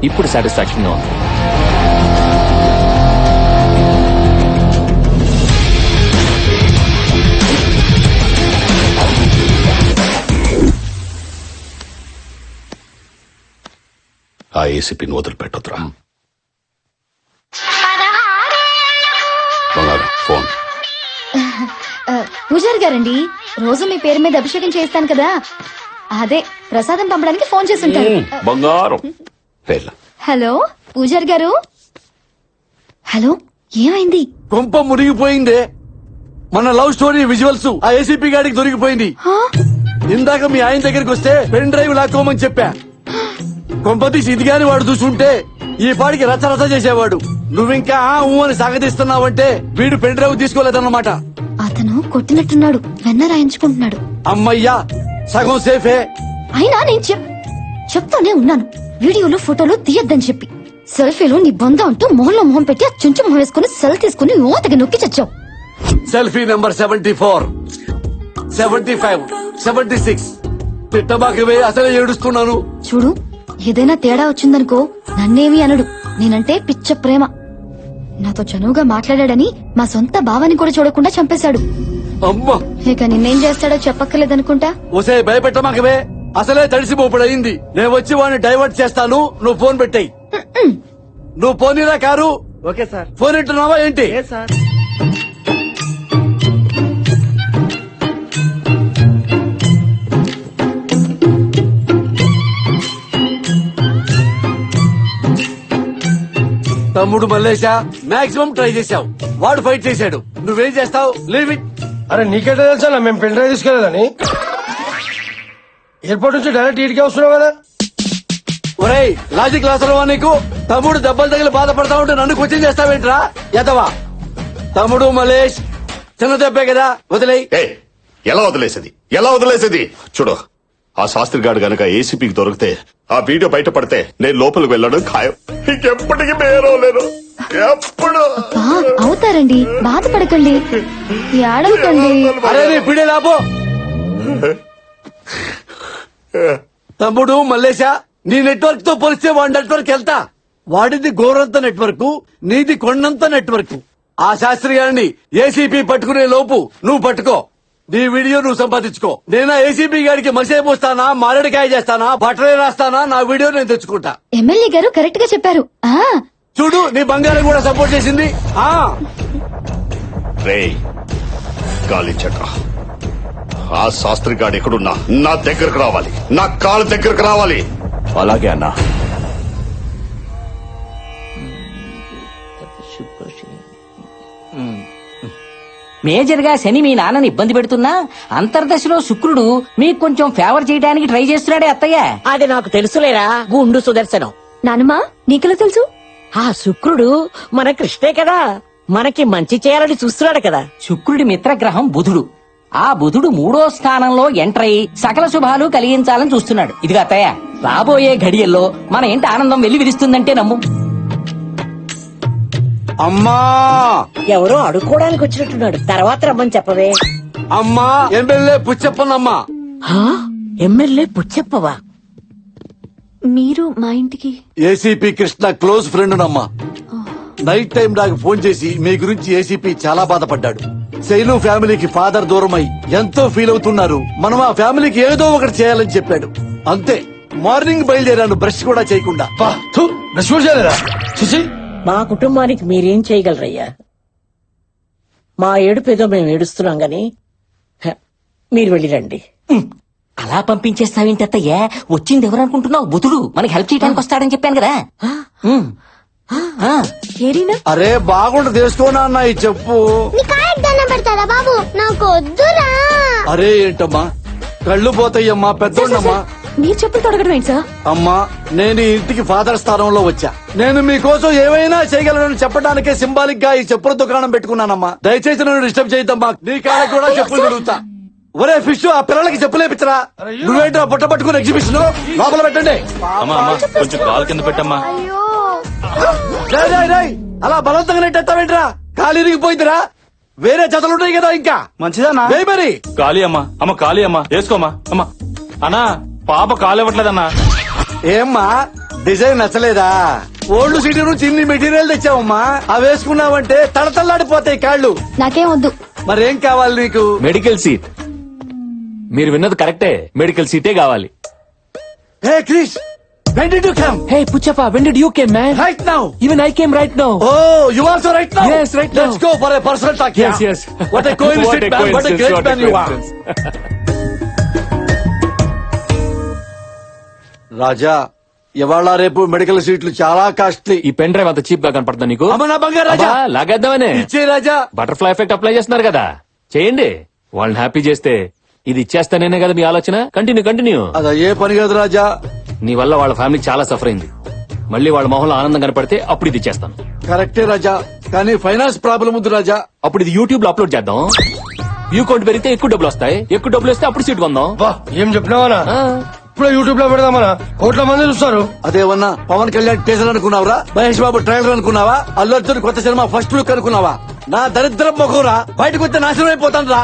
ఇప్పుడు సాటిస్ఫాక్షన్ గా ఉంది. ఆ ఏసీపీని వదిలిపెట్టొద్దురా. ఫోన్. పూజారి గారండి, రోజు మీ పేరు మీద అభిషేకం చేస్తాను కదా, అదే ప్రసాదం పంపడానికి ఫోన్ చేస్తుంటారు. బంగారం. హలో పూజారి గారు. హలో, ఏమైంది? కొంప మునిగిపోయిందే. మన లవ్ స్టోరీ విజువల్స్ ఆ ఏసీపీ గాడికి దొరికిపోయింది. ఇందాక మీ ఆయన దగ్గరికి వస్తే పెన్ డ్రైవ్ లాక్కోమని చెప్పా. కొంపతీసి ఇదిగాని వాడు చూసుంటే ఈ పాడికి రచ్చ రచ్చ చేసేవాడు. నువ్వింకా అని సాగదీస్తున్నావంటే వీడు పెన్ డ్రైవ్ తీసుకోలేదన్నమాట. అతను కొట్టినట్టున్నాడు, వెన్న రాయించుకుంటున్నాడు. అమ్మయ్యా, సగం సేఫే. అయినా నేను చెప్తూనే ఉన్నాను, వీడియోలు ఫోటోలు తీయద్దని చెప్పి. సెల్ఫీలు నీ బంధం అంటూ మొహంలో మొహం పెట్టి ఆ చుంచు మొహం వేసుకుని సెల్ తీసుకుని ఓతకి నొక్కి చచ్చావు. Selfie number 74, 75, 76. తిట్టబాకవే, అసలే ఏడుస్తున్నాను. చూడు, ఏదైనా తేడా వచ్చిందనుకో నన్నేమి అనడు. నేనంటే పిచ్చ ప్రేమ. నాతో చనువుగా మాట్లాడాడని మా సొంత భావాన్ని కూడా చూడకుండా చంపేశాడు. అమ్మా, ఇక నిన్నేం చేస్తాడో చెప్పక్కర్లేదనుకుంటా. ఒసే భయపెట్టమాకవే, అసలే తడిసిపోపుడయింది. నేను వచ్చి వాడిని డైవర్ట్ చేస్తాను, నువ్వు ఫోన్ పెట్టాయి. నువ్వు పోనీరా కారు. Okay sir. ఫోన్ ఇంటున్నావా ఏంటి? సార్. తమ్ముడు మల్లేశా, మాక్సిమం ట్రై చేశావు. వాడు ఫైట్ చేశాడు, నువ్వేం చేస్తావు? Leave it. అరే నీకెట్లా తెలుసా మేము పెన్ డ్రైవ్ తీసుకెళ్ళదని? ఎయిర్పోర్ట్ నుంచి డైరెక్ట్ ఇటుకే వస్తున్నావు కదా. ఒరేయ్, లాజిక్ లాసరవా నీకు? తమ్ముడు దెబ్బలు తగిలి బాధపడతా ఉంటే నన్ను క్వశ్చన్ చేస్తావేంట్రా ఎదవా? తమ్ముడు మల్లేష్, చిన్న దెబ్బే కదా, వదిలేయ్. ఎలా వదిలేసేది? చూడు, ఆ శాస్త్రి గారు గనక ఏసీపీకి దొరికితే, ఆ వీడియో బయటపడితే నేను లోపలికి వెళ్ళడం ఖాయం. ఇంకెప్పటికీ మేరవలేను. ఎప్పుడు అవుతారండి, బాధపడకండి, ఏడవకండి. అరే పిడే లాభో. తమ్ముడు మల్లేశా, నీ నెట్వర్క్ తో పోలిస్తే వాడి నెట్వర్క్ వెళ్తా. వాడిది గోరంత నెట్వర్క్, నీది కొండంత నెట్వర్క్. ఆ శాస్త్రి గారిని ఏసీపీ పట్టుకునే లోపు నువ్వు పట్టుకో, నీ వీడియో నువ్వు సంపాదించుకో. నేను ఏసీపీ గారికి మసే పోస్తానా, మారేడుకాయ చేస్తానా, బట్టలే రాస్తానా, నా వీడియో నేను తెచ్చుకుంటా. ఎమ్మెల్యే గారు కరెక్ట్ గా చెప్పారు. చూడు, నీ బంగారం కూడా సపోర్ట్ చేసింది. రే గాలించట, ఆ శాస్త్రి గాడు ఎక్కడున్నా నా దగ్గరకు రావాలి, నా కాలు దగ్గరకు రావాలి. అలాగే అన్నా. మేజర్ గా శని మీ నాన్నని ఇబ్బంది పెడుతున్నా అంతర్దశలో శుక్రుడు మీకు కొంచెం ఫేవర్ చేయడానికి ట్రై చేస్తున్నాడే అత్తయ్య. అది నాకు తెలుసులేరా గుండు సుదర్శనం. నానమ్మా నీకెలా తెలుసు? ఆ శుక్రుడు మన కృష్ణే కదా, మనకి మంచి చేయాలని చూస్తున్నాడు కదా. శుక్రుడి మిత్రగ్రహం బుధుడు. ఆ బుధుడు 3వ స్థానంలో ఎంటర్ అయి సకల శుభాలు కలిగించాలని చూస్తున్నాడు. ఇదిగా అత్తయ్య, రాబోయే ఘడియల్లో మన ఇంటి ఆనందం వెళ్లి విరుస్తుందంటే నమ్ము. అమ్మా, ఎవరో అడుక్కోవడానికి వచ్చినట్టున్నాడు, తర్వాత రమ్మని చెప్పవే. అమ్మా, ఎమ్మెల్యే పుచ్చప్పనమ్మా. ఎమ్మెల్యే పుచ్చప్పవా? మీరు మా ఇంటికి? ఏసీపీ కృష్ణ క్లోజ్ ఫ్రెండ్ నమ్మా. నైట్ టైం నాకు ఫోన్ చేసి మీ గురించి ఏసీపీ చాలా బాధపడ్డాడు. శైలు ఫ్యామిలీకి ఫాదర్ దూరమై ఎంతో ఫీల్ అవుతున్నారు, మనం ఆ ఫ్యామిలీకి ఏదో ఒకటి చేయాలని చెప్పాడు. అంతే, మార్నింగ్ బయలుదేరాను బ్రష్ కూడా చేయకుండా. మా కుటుంబానికి మీరేం చేయగలరయ్యా? మా ఏడుపేదో మేము ఏడుస్తున్నాం గాని మీరు వెళ్ళిరండి. అలా పంపించేస్తావేంటి అత్తయ్యా? వచ్చింది ఎవరనుకుంటున్నావు? బుధుడు మనకి హెల్ప్ చేయడానికి వస్తాడని చెప్పాను కదా. అరే బాగుండు తెలుసుకోనా అన్న ఈ చెప్పు. బాబు నాకు వద్దురా. అరే ఏంటమ్మా, కళ్ళు పోతాయమ్మా, పెద్దోళ్ళమ్మా. మీరు చెప్పులు తొడగడం ఏంటి సార్? అమ్మా, నేను ఈ ఇంటికి ఫాదర్ స్థానంలో వచ్చా. నేను మీకోసం ఏమైనా చేయగలను చెప్పడానికే సింబాలిక్ గా ఈ చెప్పుల దుకాణం పెట్టుకున్నానమ్మా. దయచేసి నన్ను డిస్టర్బ్ చేయద్దమ్మా. నీ కాళ్ళకి కూడా చెప్పులు దొరుకుతా. ఒరే ఫిష్, ఆ పిల్లలకి చెప్పులేపించరా. నువ్వేంటో బుట్ట పట్టుకుని ఎగ్జిబిషన్ లోపల పెట్టండి. కొంచెం కాలు కింద పెట్టమ్మా. అలా బలవంతంగా నెట్టేస్తావేంట్రా? కాలు ఇరిగిపోయిందిరా. వేరే జతలుంటాయి కదా ఇంకా. మంచిదన్నా మరి కాళీ అమ్మా. అమ్మ కాళీ అమ్మా, వేసుకోమ్మా. అమ్మా అన్నా, పాప కాలు ఇవ్వట్లేదన్నా. ఏమ్మా, డిజైన్ నచ్చలేదా? ఓల్డ్ సిటీ నుంచి ఇన్ని మెటీరియల్ తెచ్చావమ్మా, అవి వేసుకున్నావంటే తడతల్లాడిపోతాయి కాళ్ళు. నాకేం వద్దు. మరేం కావాలి నీకు? Medical seat. మీరు విన్నది కరెక్టే, మెడికల్ సీటే కావాలి. హే Krish, when did you come? Hey Puchappa, when did you came, man? Right now. Even I came right now. Oh, you also right now? Yes, right now. Let's go for a personal talk. Yes, yes. What a coincidence, man. What a great man you are. రాజా, ఇవాళ రేపు medical సీట్లు చాలా costly. ఈ pen drive అంత cheap గా కనపడుతుంది నీకు? అమ్మ నా బంగారు రాజా, లాగేద్దామనే. ఇచ్చే రాజా. బటర్ఫ్లై ఎఫెక్ట్ అప్లై చేస్తున్నారు కదా, చేయండి. వాళ్ళని హ్యాపీ చేస్తే ఇది ఇచ్చేస్తానే కదా మీ ఆలోచన. కంటిన్యూ. అదా ఏ పని కాదు రాజా. నీ వల్ల వాళ్ళ ఫ్యామిలీ చాలా సఫర్ అయింది. మళ్ళీ వాళ్ళ మొహంలో ఆనందం కనపడితే అప్పుడు ఇది ఇచ్చేస్తాను. కరెక్టే రాజా, కానీ ఫైనాన్స్ ప్రాబ్లం ఉంది రాజా. అప్పుడు ఇది యూట్యూబ్ లో అప్లోడ్ చేద్దాం. వ్యూ కౌంట్ పెరిగితే ఎక్కువ డబ్బులు వస్తాయి. ఎక్కువ డబ్బులు వస్తే అప్పుడు సీట్ కొందాం. ఏం చెప్పినావా? ఇప్పుడు యూట్యూబ్ లో పెడదామనా? కోట్ల మంది చూస్తారు. అదేమన్నా పవన్ కళ్యాణ్ టీజర్ అనుకున్నావురా? మహేష్ బాబు ట్రైలర్ అనుకున్నావా? అల్లు అర్జున్ కొత్త సినిమా ఫస్ట్ లుక్ అనుకున్నావా? నా దరిద్రం మొఖంరా, బయటకు వస్తే నాశనం అయిపోతాను రా.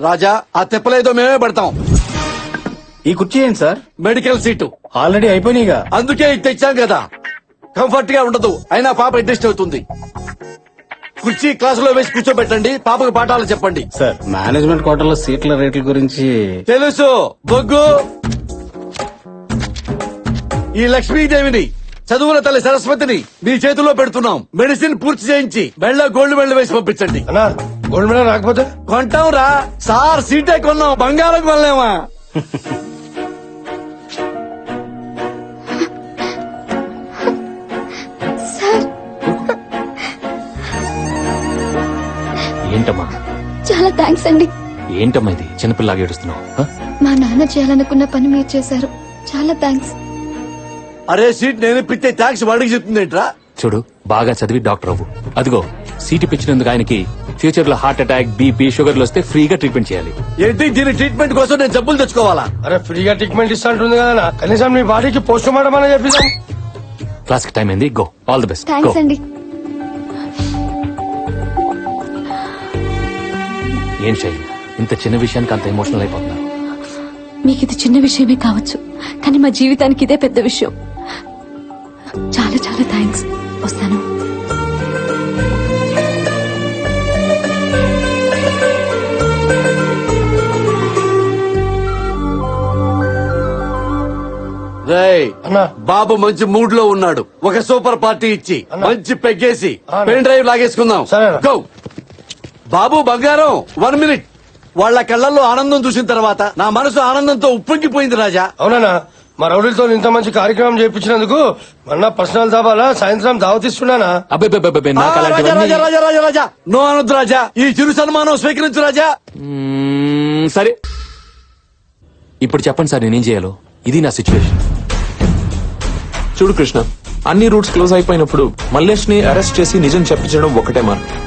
రాజా, ఆ తెప్పలేదో మేమే పడతాం. ఈ కుర్చీ ఏంటి సార్? మెడికల్ సీటు ఆల్రెడీ అయిపోయినాయిగా. అందుకే ఇది తెచ్చాం కదా. కంఫర్ట్ గా ఉండదు, అయినా పాప అడ్జస్ట్ అవుతుంది. కుర్చీ క్లాసులో వేసి కూర్చోబెట్టండి, పాపకు పాఠాలు చెప్పండి. సార్, మేనేజ్మెంట్ కోటాలో సీట్ల రేట్ల గురించి తెలుసు. బొగ్గు, ఈ లక్ష్మీదేవిని, చదువుల తల్లి సరస్వతిని మీ చేతిలో పెడుతున్నాం. మెడిసిన్ పూర్తి చేయించి మెళ్ళ గోల్డ్ మెడల్ వేసి పంపించండి. గోల్డ్ మెడల్ రాకపోతే కొంటాం రా సార్. సీటే కొన్నాం, బంగారం కొనలేమా? ఏంటమ్మా? చాలా థ్యాంక్స్ అండి. ఏంటమ్మా ఇది చిన్నపిల్లలాగా ఏడుస్తున్నావు? మా నాన్న చేయాలనుకున్న పని మీరు చేశారు. చాలా థ్యాంక్స్. అరే సీట్ నేను ఇప్పితే థ్యాంక్స్ వాడికి చెప్తుందేంట్రా? చూడు, బాగా చదివి డాక్టర్ అవ్వు. అదిగో సీట్ ఇప్పించినందుకు ఆయనకి ఫ్యూచర్ లో హార్ట్ అటాక్, బీపీ, షుగర్లు వస్తే ఫ్రీగా ట్రీట్మెంట్ చేయాలి. ఏంటి దీని ట్రీట్మెంట్ కోసం నేను జబ్బులు తెచ్చుకోవాలా? అరే ఫ్రీగా ట్రీట్మెంట్ ఇస్తా ఉంటుంది కదా, కనీసం మీ బాడీకి పోస్ట్ మార్టం అని చెప్పిస్తాం. క్లాస్ కి టైం అయింది, go. All the best. Thanks అండి. ఏం శైలి, ఇంత చిన్న విషయానికి అంత ఎమోషనల్ అయిపోతున్నారు? మీకు ఇది చిన్న విషయమే కావచ్చు, కానీ మా జీవితానికి ఇదే పెద్ద విషయం. చాలా చాలా థ్యాంక్స్. వస్తాను. రేయ్ బాబు మంచి మూడ్ లో ఉన్నాడు. ఒక సూపర్ పార్టీ ఇచ్చి మంచి పెగ్గేసి పెన్ డ్రైవ్ లాగేసుకుందాం. గో బాబు బంగారం 1 మినిట్. వాళ్ళ కళ్ళల్లో ఆనందం చూసిన తర్వాత నా మనసు ఆనందంతో ఉప్పొంగిపోయింది రాజా. అవునా మా రౌడీలతో ఇంత మంచి కార్యక్రమం చేయించినందుకు మొన్న పర్సనల్ దాబాలా సాయంత్రం దావతిస్తున్నానా? రాజా రాజా రాజా రాజా రాజా నో అనొద్దు రాజా. ఈ చిరు సన్మానం స్వీకరించు రాజా. సరే ఇప్పుడు చెప్పండి సార్ నేనేం చేయాలో. ఇది నా సిచ్యువేషన్. చూడు కృష్ణ, అన్ని రూట్స్ క్లోజ్ అయిపోయినప్పుడు మల్లేష్ ని అరెస్ట్ చేసి నిజం చెప్పించడం ఒకటే మార్గం.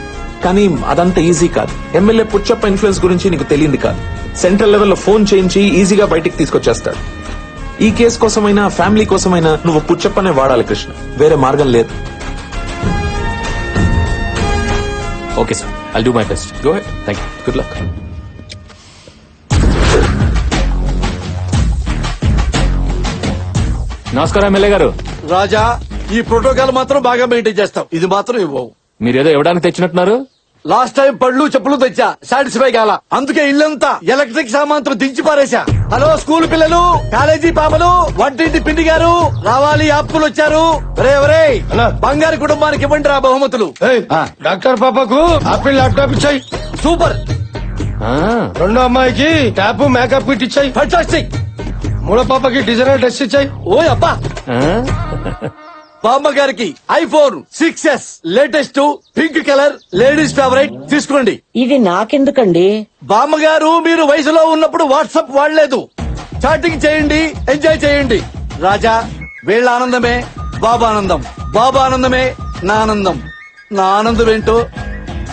కానీ అదంతా ఈజీ కాదు. ఎమ్మెల్యే పుచ్చప్ప ఇన్ఫ్లుయెన్స్ గురించి నీకు తెలియంది కాదు. సెంట్రల్ లెవెల్లో ఫోన్ చేయించి ఈజీగా బయటికి తీసుకొచ్చేస్తాడు. ఈ కేసు కోసమైనా ఫ్యామిలీ కోసమైనా నువ్వు పుచ్చప్పనే వాడాలి కృష్ణ, వేరే మార్గం లేదు. Okay sir, I'll do my best. Go head. Thank you. Good luck. నమస్కారం ఎమ్మెల్యే గారు. రాజా ఈ ప్రోటోకాల్ మాత్రం బాగా మెయింటైన్ చేస్తాం. ఇది మాత్రం ఇవ్వవు. మీరేదో ఇవ్వడానికి తెచ్చినట్టున్నారు. లాస్ట్ టైం పళ్ళు చెప్పులు తెచ్చా, సాటిస్ఫై కాల. అందుకే ఇల్లంతా ఎలక్ట్రిక్ సామాన్తో దించి పారేశా. హలో స్కూల్ పిల్లలు, కాలేజీ పాపలు, వంటింటి పిండి గారు రావాలి. అప్పులు వచ్చారు. రే బంగారు కుటుంబానికి ఇవ్వండి రా బహుమతులు. డాక్టర్ పాపకు ఆపిల్ ల్యాప్టాప్ ఇచ్చాయి. సూపర్. రెండో అమ్మాయికి ట్యాప్ మేకప్ కిట్ ఇచ్చాయి. ఫంటాస్టిక్. మూడో పాపకి డిజైనర్ డ్రెస్ ఇచ్చాయి. ఓ అబ్బా. బామ్మ గారికి iPhone 6s latest pink colour ladies favourite తీసుకోండి. ఇది నాకెందుకండి? బామ్మగారు మీరు వయసులో ఉన్నప్పుడు వాట్సాప్ వాడలేదు. చాటింగ్ చేయండి, ఎంజాయ్ చేయండి. రాజా వీళ్ళ ఆనందమే బాబా ఆనందం, బాబా ఆనందమే నా ఆనందం. నా ఆనందం ఏంటో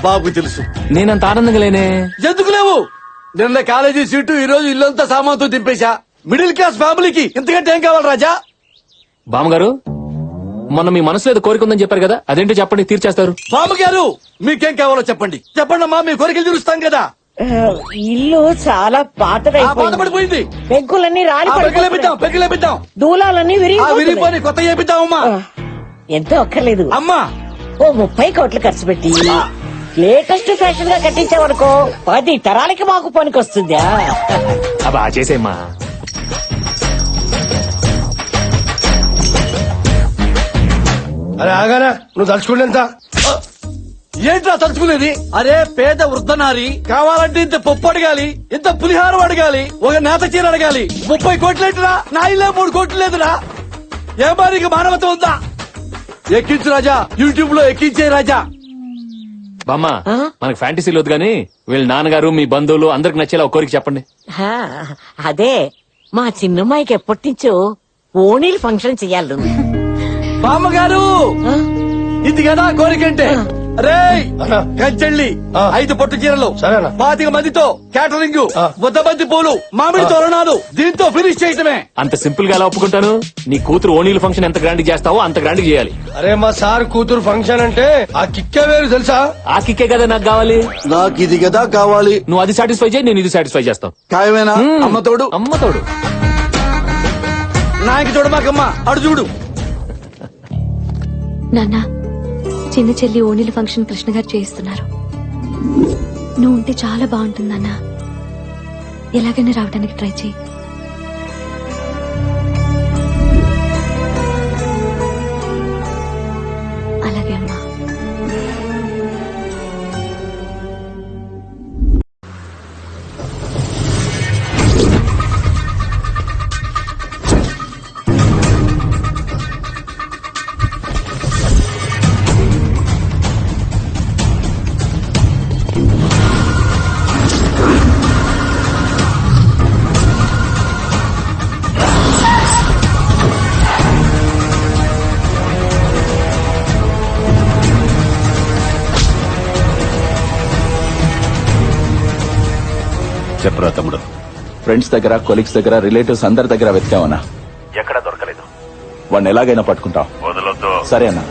బాబుకి తెలుసు. నేనంత ఆనందంగా లేనే. ఎందుకు లేవు? నిన్న కాలేజీ సీటు, ఈ రోజు ఇల్లంతా సామాన్తో దింపేశా. మిడిల్ క్లాస్ ఫ్యామిలీకి ఇంతకంటే ఏం కావాలి రాజా? బామ్మగారు మొన్న మీ మనసులో ఏదో కోరిక ఉందని చెప్పారు కదా, అదేంటో చెప్పండి, తీర్చేస్తారు. బామ్మగారు మీకేం కావాలో చెప్పండి. చెప్పండి అమ్మా, మీ కోరికలు తీరుస్తాం కదా. ఇల్లు చాలా పాతపడిపోయింది. పెంకులన్నీ పెగ్గులేపిద్దాం. దూలాలన్నీ విరిగిపోయి కొత్త చేపిద్దామమ్మా. ఎంతో అక్కర్లేదు అమ్మా. ఓ 30 కోట్లు ఖర్చు పెట్టి లేటెస్ట్ ఫ్యాషన్ గా కట్టించామనుకో 10 తరాలకి మాకు పనికొస్తుందా? అబ్బా చేసేమ్మా. అరే ఆగానా, నువ్వు తలుచుకుంటేంత ఏంట్రా తలుచుకునేది? అరే పేద వృద్ధనారి కావాలంటే ఇంత పప్పు అడగాలి, ఇంత పులిహారం అడగాలి, ఒక నేత చీర అడగాలి. 30 కోట్లేంటిరా? నా ఇల్లే 3 కోట్లు లేదురా. ఏ మారికి మానవత ఉందా? ఎక్కించు రాజా, యూట్యూబ్ లో ఎక్కించే రాజా. బామ్మ మనకు ఫ్యాంటసీలు వద్దు కానీ వీళ్ళ నాన్నగారు మీ బంధువులు అందరికి నచ్చేలా ఒక కోరిక చెప్పండి. అదే మా చిన్నమ్మాయికి ఎప్పటి నుంచో ఓణీలు ఫంక్షన్ చెయ్యాలి. బామ్మగారు ఇది కదా కోరికంటే. రే కంచెళ్ళి 5 పట్టు చీరలు, 25 మందితో క్యాటరింగ్, 100 మంది పూలు, మామిడి తోరణాలు, దీంతో ఫినిష్ చేయటమే. అంత సింపుల్ గా ఎలా ఒప్పుకుంటాను? నీ కూతురు ఓణీల ఫంక్షన్ ఎంత గ్రాండ్ చేస్తావో అంత గ్రాండ్ చేయాలి. అరే మా సార్ కూతురు ఫంక్షన్ అంటే ఆ కిక్కే వేరు తెలుసా? ఆ కిక్కే కదా నాకు కావాలి. నాకు ఇది కదా కావాలి. నువ్వు అది సాటిస్ఫై చేయి, నేను ఇది సాటిస్ఫై చేస్తాను. ఖాయమేనా? అమ్మతోడు అమ్మతోడు నాకు చూడమాకమ్మా, అడు చూడు. నాన్న, చిన్న చెల్లి ఓణీల ఫంక్షన్ కృష్ణ గారు చేయిస్తున్నారు. నువ్వు ఉంటే చాలా బాగుంటుందన్నా. ఎలాగైనా రావడానికి ట్రై చేయి. అలాగే అమ్మా. చెప్పరా తమ్ముడు. ఫ్రెండ్స్ దగ్గర, కొలీగ్స్ దగ్గర, రిలేటివ్స్ అందరి దగ్గర వెతికావన్నా. ఎక్కడా దొరకలేదు. వాడిని ఎలాగైనా పట్టుకుంటాం. వదలొద్దు. సరే అన్నా.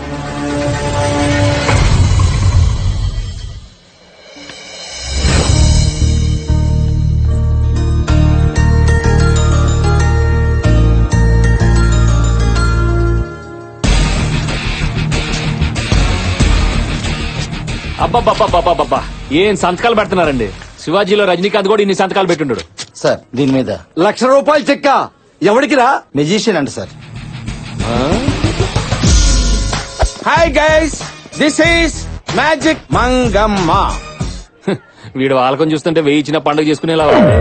అబ్బబ్బబ్బబ్బబ్బబ్బబ్బా. ఏం సంతకాలు పెడుతున్నారండి? శివాజీలో రజనీకాంత్ కూడా ఇన్ని సంతకాలు పెట్టుండడు. సార్ దీని మీద ₹1,00,000 చెక్క ఎవరికి రా? మెజిషియన్ అండి sir. Hi guys, this is magic Mangamma. వీడు వాళ్ళకం చూస్తుంటే వెయ్యి ఇచ్చిన పండుగ చేసుకునేలా ఉంది.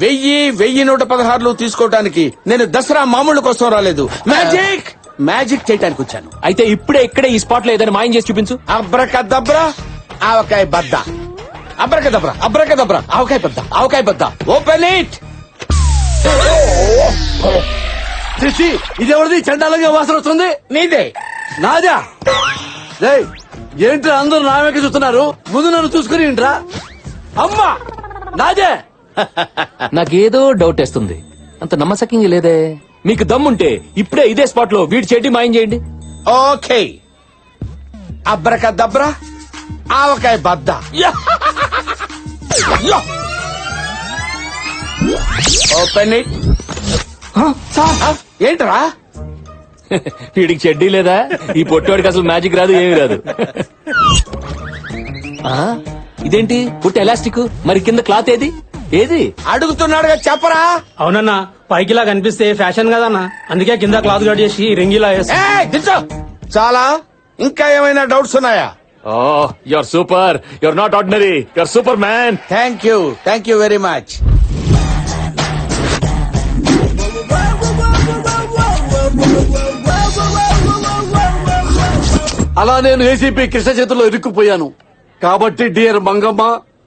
1,116 తీసుకోవడానికి నేను దసరా మామూలు కోసం రాలేదు, మ్యాజిక్ చేయడానికి వచ్చాను. అయితే ఇప్పుడే ఇక్కడే ఈ స్పాట్ లో ఏదైనా మాయం చేసి చూపించు. అబ్రకదబ్రా ఆవకాయ బద్ద, అబ్రకదబ్రా అబ్రకదబ్రా ఆవకాయ బద్ద, ఆవకాయ బద్ద. Open it. ఇది ఎవరిది? చండాలంగా వాసన వస్తుంది. నీదే. నాదా? రేయ్, ఏంట్రా అందరూ నా వెనక చూస్తున్నారు? ముందు నన్ను చూసుకుని ఏంట్రా? అమ్మా నాదే. నాకేదో డౌట్ వేస్తుంది. అంత నమ్మసక్యంగా లేదే. మీకు దమ్ముంటే ఇప్పుడే ఇదే స్పాట్ లో వీడి చెడ్డి మాయం చేయండి. ఓకే. అబ్రకదబ్రా ఆవకాయ బద్ద. Open it. ఏంట్రా? వీడికి చెడ్డీ లేదా? ఈ పొట్టోడికి అసలు మ్యాజిక్ రాదు, ఏమీ రాదు. ఆ, ఇదేంటి పుట్ట ఎలాస్టిక్? మరి కింద క్లాత్ ఏది? ఏది అడుగుతున్నాడుగా చెప్పరా. అవునన్నా, పైకిలా కనిపిస్తే ఫ్యాషన్ కదన్నా, అందుకే కింద క్లాత్ కట్ చేసి రింగిలా వేసి. చాలా. ఇంకా ఏమైనా డౌట్స్ ఉన్నాయా? Oh, you're super. You're not ordinary, you're super man. Thank you very much. అలా నేను ఏసీపీ కృష్ణ చేతిలో ఇరుక్కుపోయాను. కాబట్టి డియర్ మంగమ్మ,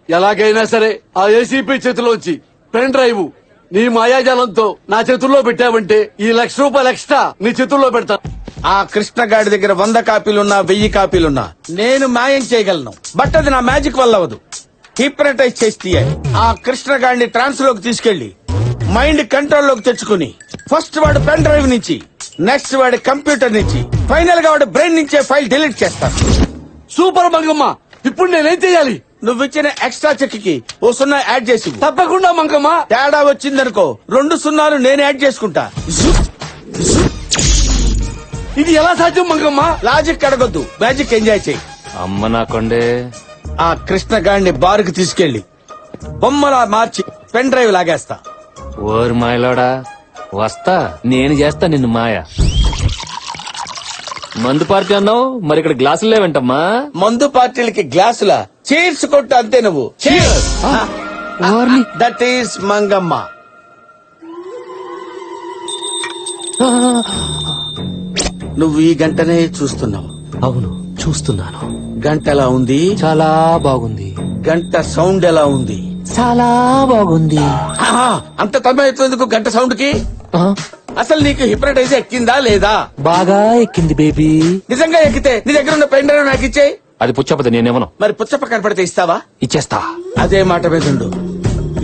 ఎలాగైనా సరే ఆ ఏసీపీ చేతిలోంచి పెన్ డ్రైవ్ నీ మాయాజాలంతో నా చేతుల్లో పెట్టావంటే ఈ ₹1,00,000 ఎక్స్ట్రా నీ చేతుల్లో పెడతా. ఆ కృష్ణగాడి దగ్గర 100 కాపీలున్నా 1000 కాపీలున్నా నేను మాయం చేయగలను. బట్ అది నా మ్యాజిక్ వల్ల అవ్వదు. హిప్నటైజ్ చేసి తీయాలి. ఆ కృష్ణగాడిని ట్రాన్స్ లోకి తీసుకెళ్లి మైండ్ కంట్రోల్ లోకి తెచ్చుకుని ఫస్ట్ వాడు పెన్ డ్రైవ్ నుంచి, నెక్స్ట్ వాడి కంప్యూటర్ నుంచి, ఫైనల్ గా వాడి బ్రెయిన్ నుంచే ఫైల్ డిలీట్ చేస్తాను. సూపర్ మంగమ్మ, ఇప్పుడు నేనేం చేయాలి? నువ్వు ఇచ్చిన ఎక్స్ట్రా చెక్ కి ఓ 0 యాడ్ చేసి. తప్పకుండా మంగమ్మ. తేడా వచ్చిందనుకో 2 0 నేను యాడ్ చేసుకుంటా. ఇది ఎలా సాధ్యం మంగమ్మ? లాజిక్ అడగొద్దు, మ్యాజిక్ ఎంజాయ్ చేయి. అమ్మ నా కొండే. ఆ కృష్ణగాడిని బారుకు తీసుకెళ్లి బొమ్మలా మార్చి పెన్ డ్రైవ్ లాగేస్తా. ఓరు మాయలోడా, వస్తా. నేను చేస్తా నిన్ను మాయ. మందు పార్టీ అన్నావు, మరి ఇక్కడ గ్లాసులు లేవంటమ్మా? మందు పార్టీలకి గ్లాసుల చీర్స్ కొట్టు అంతే. నువ్వు దట్ ఈస్ మంగమ్మ. నువ్వు ఈ గంటనే చూస్తున్నావు. అవును, చూస్తున్నాను. గంట ఎలా ఉంది? చాలా బాగుంది. గంట సౌండ్ ఎలా ఉంది? చాలా బాగుంది. అంత తమ్మేందుకు గంట సౌండ్ కి? అసలు నీకు హిప్నటైజ్ ఎక్కిందా లేదా? బాగా ఎక్కింది బేబీ. నిజంగా ఎక్కితే నీ దగ్గర ఉన్న పెన్ డ్రైవ్ నాకు ఇచ్చేయి. అది పుచ్చపద, నేనేమను. మరి పుచ్చప్ప కనపడితే ఇస్తావా? ఇచ్చేస్తా. అదే మాట మీద ఉండు.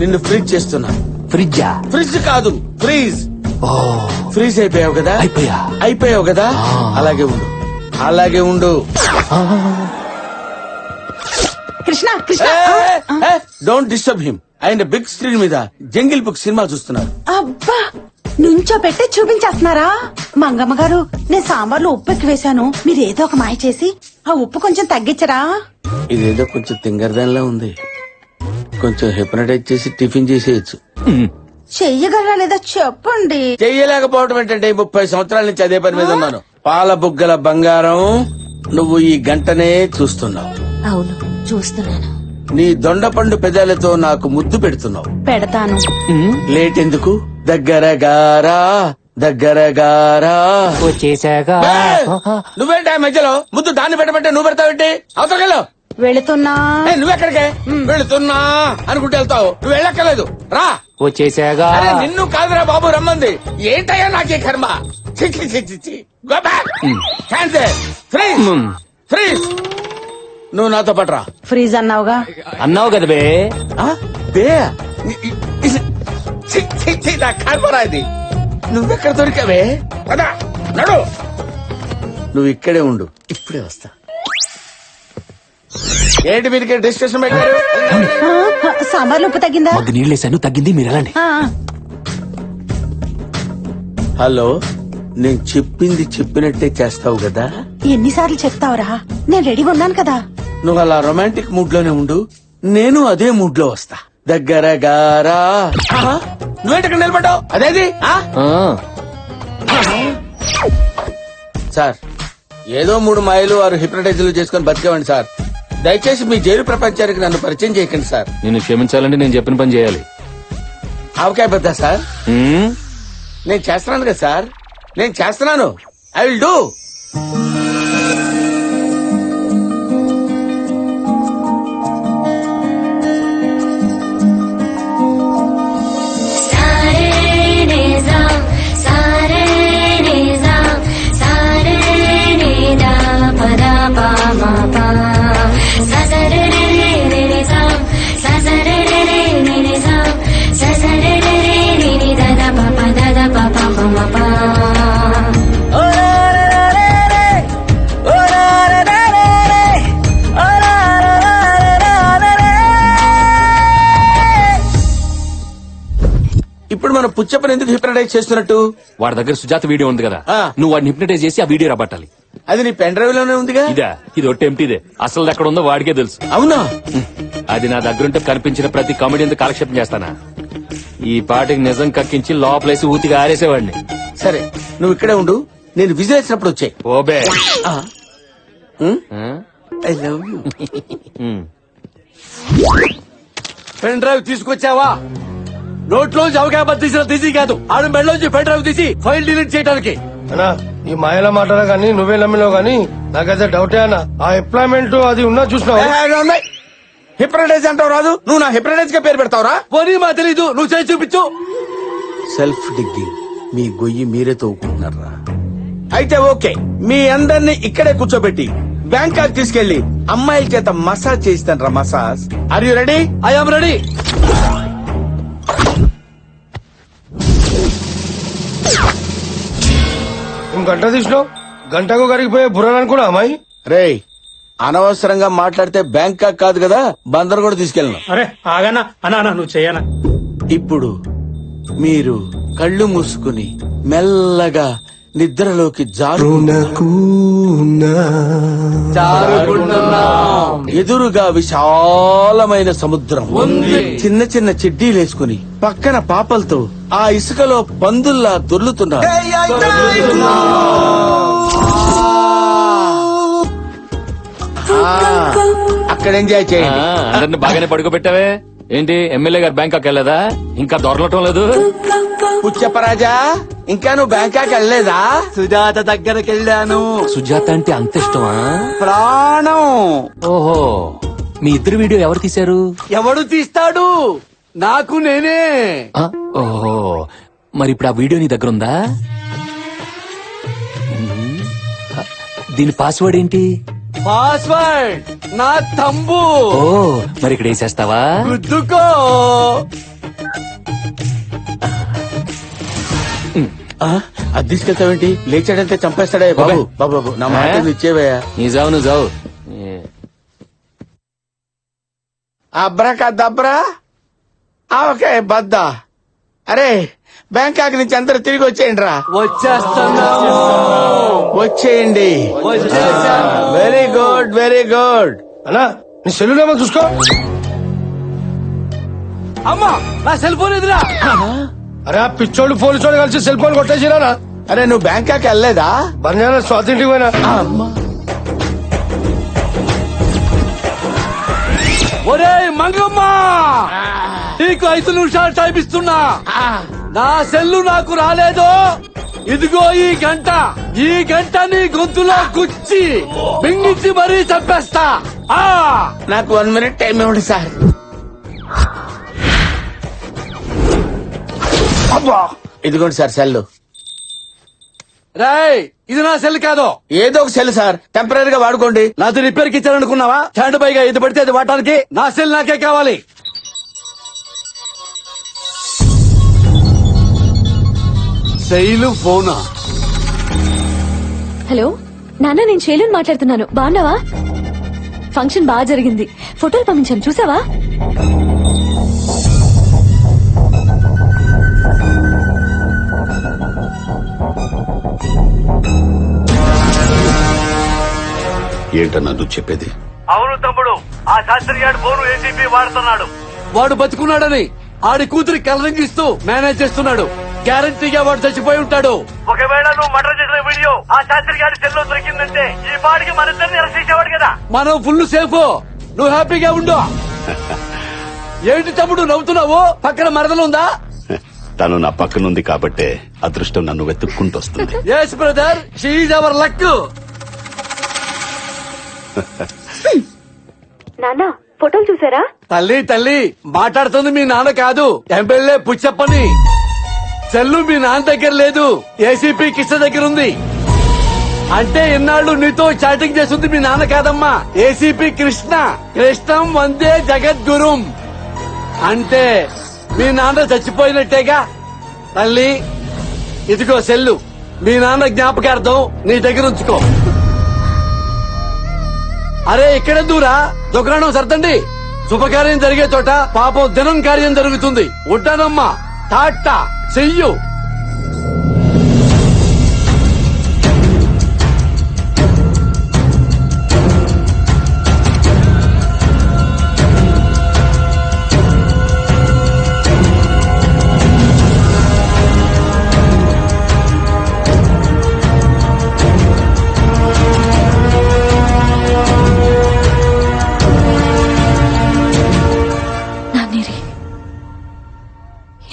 నిన్ను ఫ్రీజ్ చేస్తున్నా. ఫ్రిడ్జా? ఫ్రిడ్జ్ కాదు, ఫ్రీజ్. ఫ్రీజ్ అయిపోయావు కదా? అయిపోయావు కదా? అలాగే ఉండు, అలాగే ఉండు. Krishna don't disturb him. ఆయన బిగ్ స్క్రీన్ మీద జంగిల్ బుక్ సినిమా చూస్తున్నారు. అబ్బా, నుంచో పెట్టి చూపించేస్తున్నారా? మంగమ్మ గారు, నేను సాంబార్లో ఉప్పు ఎక్కువ వేశాను, మీరు ఏదో ఒక మాయ చేసి ఆ ఉప్పు కొంచెం తగ్గించరా? ఇదేదో కొంచెం తింగరదానిలా ఉంది. కొంచెం హిప్నటైజ్ చేసి టిఫిన్ చేసేయచ్చు. చెయ్యగలరా లేదా చెప్పండి. చెయ్యలేకపోవడం ఏంటంటే 30 సంవత్సరాల నుంచి అదే పని మీద ఉన్నాను. పాల బుగ్గల బంగారం, నువ్వు ఈ గంటనే చూస్తున్నావు. అవును, చూస్తున్నాను. నీ దొండపండు పెదాలతో నాకు ముద్దు పెడుతున్నావు. పెడతాను. లేట్ ఎందుకు? దగ్గరగారా దగ్గరగారా వచ్చేసాగా. నువ్వేంటి మధ్యలో ముద్దు దాన్ని పెట్టమంటే నువ్వు పెడతావేంటి? అవతలకెళ్ళు. వెళుతున్నా. నువ్వెక్కడికే? వెళుతున్నా అనుకుంటే వెళ్తావు. నువ్వు వెళ్ళక్కర్లేదు, రా. వచ్చేసాగా. అరే నిన్ను కాదురా బాబు రమ్మంది. ఏంటయ్యా నాకే కర్మ. Go back. Cancel. Freeze. Freeze. నువ్వు నాతో పట్రా. ఫ్రీజ్ అన్నావుగా. అన్నావు కదా బే. బే నా కర్మరా ఇది. నువ్వెక్కడ దొరికావే? పదా నడు. నువ్వు ఇక్కడే ఉండు, ఇప్పుడే వస్తా. ఏంటి మీరు డిస్కషన్ పెట్టారు? సాంబార్లో ఉప్పు తగ్గిందా? మగ్గు నీళ్ళేసాను, తగ్గింది. మీరు వెళ్ళండి. హలో, నేను చెప్పింది చెప్పినట్టే చేస్తావు కదా? ఎన్నిసార్లు చెప్తావురా? నేను రెడీగా ఉన్నాను కదా. నువ్వు అలా రొమాంటిక్ మూడ్ లోనే ఉండు, నేను అదే మూడ్ లో వస్తా. దగ్గర గారా నువ్వేంటి నిలబడ్డావు? అదేది సార్, ఏదో 3 మాయలు 6 హిప్నటైజర్లు చేసుకుని బతికేవండి సార్. దయచేసి మీ జైలు ప్రపంచానికి నన్ను పరిచయం చేయకండి సార్. నిన్ను క్షమించాలంటే నేను చెప్పిన పని చేయాలి. ఆవకాయ పెద్ద సార్, నేను చేస్తున్నాను కదా సార్, నేను చేస్తున్నాను. I will do. ఇప్పుడు మనం పుచ్చప్పని ఎందుకు హిప్నటైజ్ చేస్తున్నట్టు? వాడి దగ్గర సుజాత వీడియో ఉంది కదా, నువ్వు వాడిని హిప్నటైజ్ చేసి ఆ వీడియో రాబట్టాలి. అది నీ పెన్ డ్రైవ్ లోనే ఉందిగా. ఇది ఒట్టి ఎంటీదే, అసలు ఎక్కడ ఉందో వాడికే తెలుసు. అవునా? అది నా దగ్గరుంటే కనిపించిన ప్రతి కామెడీ కాలక్షేపం చేస్తానా? ఈ పాటికి నిజం కక్కించి లోపలేసి ఊతిగా ఆరేసేవాడిని. సరే, నువ్వు ఇక్కడే ఉండు, నేను విజిల్ వేసినప్పుడు వచ్చాయి. ఓబే, I love you. Pen drive తీసుకొచ్చావా? నోట్లోంచి అవకాశం తీసిన తీసి కాదు, ఆడు మెడలోంచి పెన్ డ్రైవ్ తీసి ఫైల్ డిలీట్ చేయడానికి. అన్నా ఈ మాయల మాటలు గానీ నువ్వే నమ్మినావు గానీ నాకైతే డౌటే అన్న. ఆ ఎంప్లాయ్మెంట్ అది ఉన్నా చూసినావు. హిప్నటైజ్ అంటావు రాదు, నువ్వు నా హిప్నటైజ్ గా పేరు పెడతావురా? పోనీ మా తెలీదు, నువ్వు చేసి చూపించు. సెల్ఫ్ డిగ్గింగ్, మీ గొయ్యి మీరే తవ్వుకుంటున్నారా? అయితే ఓకే, మీ అందరినీ ఇక్కడే కూర్చోబెట్టి బ్యాంకాక్ తీసుకెళ్లి అమ్మాయిల చేత మసాజ్ చేయిస్తాను రా. Massage. Are you ready? I am ready. గంట తీసినావు, గంటకు కరిగిపోయే బుర్రని అనుకున్నా అమ్మాయి. రేయ్, అనవసరంగా మాట్లాడితే బ్యాంకాక్ కాదు కదా, బందర్ కూడా తీసుకెళ్ళను. అరే ఆగనా అన్నా, నువ్వు చెయ్యనా. ఇప్పుడు మీరు కళ్ళు మూసుకుని మెల్లగా నిద్రలోకి ఎదురుగా విశాలమైన సముద్రం ఉంది. చిన్న చిన్న చెడ్డీలేసుకుని పక్కన పాపలతో ఆ ఇసుకలో పందుల్లా దొర్లుతున్నారు. అక్కడ ఎంజాయ్ చేయండి. అందరిని బాగానే పడుకోబెట్టావే. ఏంటి ఎమ్మెల్యే గారు బ్యాంకాక్ వెళ్ళదా? ఇంకా దొరలటం లేదు. పుచ్చప్పరాజా, ఇంకా నువ్వు బ్యాంకాక్ వెళ్ళలేదా? సుజాత దగ్గరికి వెళ్ళాను. సుజాత అంటే అంత ఇష్టమా? ప్రాణం. ఓహో, మీ ఇద్దరు వీడియో ఎవరు తీశారు? ఎవడు తీస్తాడు? నాకు నేనే. ఓహో, మరి ఇప్పుడు ఆ వీడియో నీ దగ్గర ఉందా? దీని పాస్వర్డ్ ఏంటి? పాస్వర్డ్ నా తంబు. ఓ, మరి ఇక్కడ వేసేస్తావా? గుద్దుకో. అది తీసుకెళ్తావేంటి? లేచాడంటే చంపేస్తాడే. బాబు బాబు బాబు, నా మాట ఇచ్చేవయ్యా. నీ జావు, నువ్వు జావు. అబ్రా దబ్రా ఓకే బద్దా. అరే, బ్యాంకాక్ నుంచి అందరూ తిరిగి వచ్చేయండి రా. వచ్చేస్తున్నాము. వచ్చేయండి. Very good, very good. అన్నా నీ సెల్లులేమో చూసుకో. అమ్మా, నా సెల్ ఫోన్ ఎదురా. అరే ఆ పిచ్చోళ్ళు పోలీసోళ్ళు కలిసి సెల్ ఫోన్ కొట్టేసిరా. అరే, నువ్వు బ్యాంకాక్ వెళ్ళలేదా? బంజారా స్వాతింటికి పోయినా. ఒరే మంగమ్మ, నీకు 5 నిమిషాలు టైం ఇస్తున్నా. నా సెల్లు నాకు రాలేదు. ఇదిగో ఈ గంట నీ గొంతులో గుచ్చి బింగిచ్చి మరీ చంపేస్తా. నాకు 1 మినిట్ టైం ఇవ్వండి సార్. ఇదిగోండి సార్ సెల్. రేయ్, ఇది నా సెల్ కాదు, ఏదో ఒక సెల్ సార్, టెంపరీగా వాడుకోండి. నాది రిపేర్ కి ఇచ్చారనుకున్నావా? స్టాండ్ బైగా ఇది పడితే అది వాడటానికి. నా సెల్ నాకే కావాలి. శైలు ఫోనా? హలో నాన్న, నేను శైలుని మాట్లాడుతున్నాను. బాగున్నావా? ఫంక్షన్ బాగా జరిగింది. ఫోటోలు పంపించాను, చూసావా? ఏంటన్నా నువ్వు చెప్పేది? అవును తమ్ముడు, ఆ శాస్త్రి గారి ఫోను ఏసీపీ వాడుతున్నాడు. వాడు బతుకున్నాడని ఆడి కూతురి కలరింగ్ ఇస్తూ మేనేజ్ చేస్తున్నాడు. గ్యారంటీగా వాడు చచ్చిపోయి ఉంటాడు. ఒకవేళ నువ్వు మర్డర్ చేసిన వీడియో ఆ శాస్త్రి గారి సెల్లో దొరికిందంటే ఈ పాడికి మన ఇద్దరిని అరెస్ట్ చేసేవాడు కదా. మనం ఫుల్ సేఫ్. నువ్వు హ్యాపీగా ఉండు. ఏంటి తమ్ముడు నవ్వుతున్నావు? పక్కన మరదలుందా? తను నా పక్కనుంది కాబట్టే అదృష్టం నన్ను వెతుక్కుంటూ వస్తుంది. Yes brother, she is our luck. నాన్న ఫోటోలు చూసారా? తల్లి మాట్లాడుతుంది మీ నాన్న కాదు, ఎమ్మెల్యే పుచ్చప్పని. సెల్లు మీ నాన్న దగ్గర లేదు, ఏసీపీ కిష్ట దగ్గర ఉంది. అంటే ఇన్నాళ్ళు నీతో చాటింగ్ చేస్తుంది మీ నాన్న కాదమ్మా, ఏసీపీ కృష్ణ. కృష్ణం వందే జగద్గురుం. అంటే మీ నాన్న చచ్చిపోయినట్టేగా. తల్లి ఇదిగో సెల్లు, మీ నాన్న జ్ఞాపకార్థం నీ దగ్గర ఉంచుకో. అరే ఇక్కడ దూరా దుకాణం సర్దండి. శుభకార్యం జరిగే చోట పాపం దినం కార్యం జరుగుతుంది. ఉంటానమ్మా, టాటా, చెయ్యు.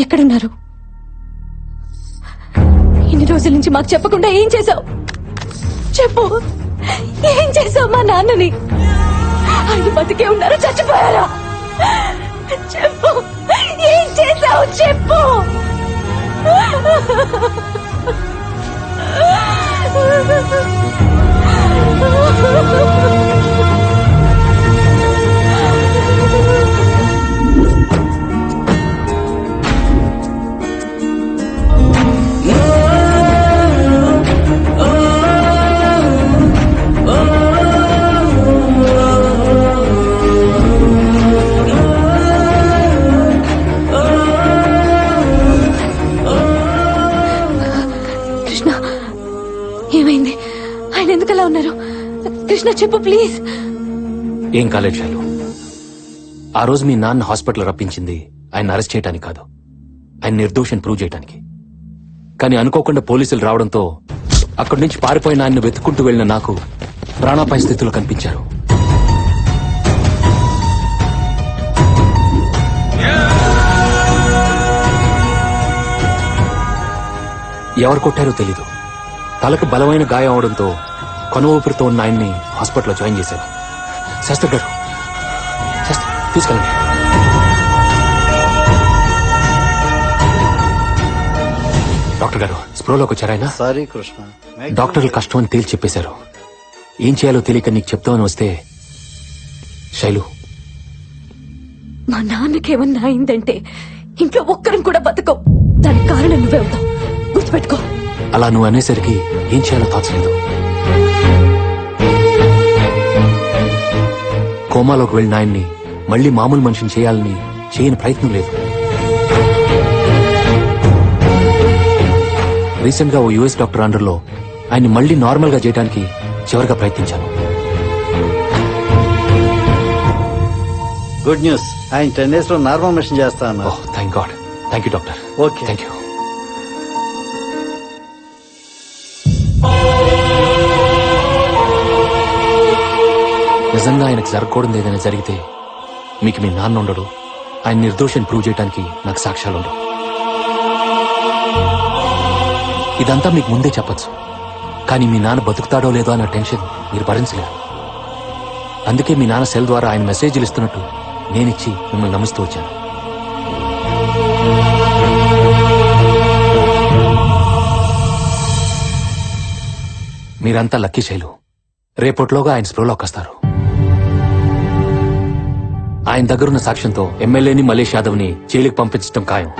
ఎక్కడున్నారు? ఇన్ని రోజుల నుంచి మాకు చెప్పకుండా ఏం చేశావు? చెప్పు, ఏం చేశావు మా నాన్నని? ఆయన బతికే ఉన్నారా, చచ్చిపోయారా? చెప్పు, ఏం చేశావు? చెప్పు. ఏమైంది? ఆయన ఎందుకలా ఉన్నారు? కృష్ణ చెప్పు ప్లీజ్. ఏం కాలేదు శైలు. ఆ రోజు మీ నాన్న హాస్పిటల్ రప్పించింది ఆయన అరెస్ట్ చేయడానికి కాదు, ఆయన నిర్దోషం ప్రూవ్ చేయడానికి. కానీ అనుకోకుండా పోలీసులు రావడంతో అక్కడి నుంచి పారిపోయిన ఆయన్ని వెతుక్కుంటూ వెళ్లిన నాకు ప్రాణాపాయ స్థితిలో కనిపించారు. ఎవరు కొట్టారో తెలీదు. తలకు బలమైన గాయం అవడంతో కొన ఊపిరితో ఉన్న ఆయన్ని హాస్పిటల్లో జాయిన్ చేశారు. శాస్త్రి గారు, తీసుకెళ్ళండి. డాక్టర్ గారు స్ప్రోలోకి వచ్చారాయన? సారీ కృష్ణ, డాక్టర్లు కష్టం అని తేల్చి చెప్పేశారు. ఏం చేయాలో తెలియక నీకు చెప్తామని వస్తే. శైలు, మా నాన్నకేమన్నా అయిందంటే ఇంట్లో ఒక్కరం కూడా బతకం. దానికి కారణం నువ్వే అవుతావు, గుర్తుపెట్టుకో. అలా నువ్వు అనేసరికి ఏం చేయాలో తోచలేదు. కోమాలోకి వెళ్ళిన ఆయన్ని మళ్లీ మామూలు మనిషిని చేయాలని చేయని ప్రయత్నం లేదు. రీసెంట్ గా ఓ యుఎస్ డాక్టర్ అండర్లో ఆయన్ని మళ్లీ నార్మల్ గా చేయడానికి చివరిగా ప్రయత్నించాను. గుడ్ న్యూస్, ఆయన 10 days లో నార్మల్ మిషన్ చేస్తా అన్నారు. Thank God. Thank you doctor. Okay, thank you. నిజంగా ఆయనకు జరగకూడదు ఏదైనా జరిగితే మీకు మీ నాన్న ఉండడు, ఆయన నిర్దోషాన్ని ప్రూవ్ చేయడానికి నాకు సాక్ష్యాలు ఉండవు. ఇదంతా మీకు ముందే చెప్పచ్చు, కానీ మీ నాన్న బతుకుతాడో లేదో అన్న టెన్షన్ మీరు భరించలేరు. అందుకే మీ నాన్న సెల్ ద్వారా ఆయన మెసేజ్లు ఇస్తున్నట్టు నేనిచ్చి మిమ్మల్ని నమ్మిస్తూ వచ్చాను. మీరంతా లక్కీ శైలు. రేపట్లోగా ఆయన స్ప్రోలోకి వస్తారు. ఆయన దగ్గరున్న సాక్ష్యంతో ఎమ్మెల్యేని మలేష్ యాదవ్ ని జైలుకి పంపించడం ఖాయం.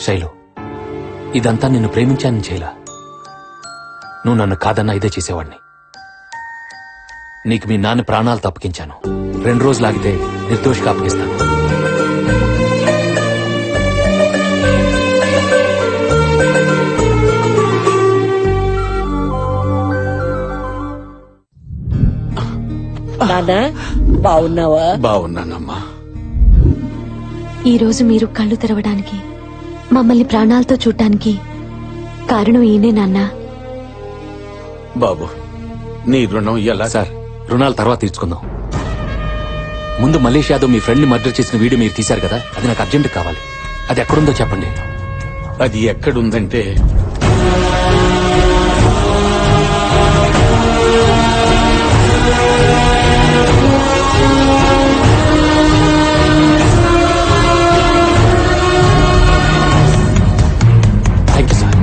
శైలు, ఇదంతా నిన్ను ప్రేమించానని చేయలా. నువ్వు నన్ను కాదన్నా ఇదే చేసేవాడిని. నీకు మీ నాన్న ప్రాణాలు తప్పకించాను. 2 రోజులు ఆగితే నిర్దోషిగా అప్పగిస్తాను. నాన్న బాగున్నావా? బాగున్నానమ్మా. ఈ రోజు మీరు కళ్ళు తెరవడానికి, మమ్మల్ని ప్రాణాలతో చూడటానికి కారణం ఈయనే నాన్నా. బాబు నీ రుణం ఎలా? సార్, రుణాల తర్వాత తీర్చుకుందాం. ముందు మలేష్ యాదవ్ మీ ఫ్రెండ్ ని మర్డర్ చేసిన వీడియో మీరు తీశారు కదా, అది నాకు అర్జెంట్ కావాలి. అది ఎక్కడుందో చెప్పండి. అది ఎక్కడుందంటే థ్యాంక్ యూ సార్.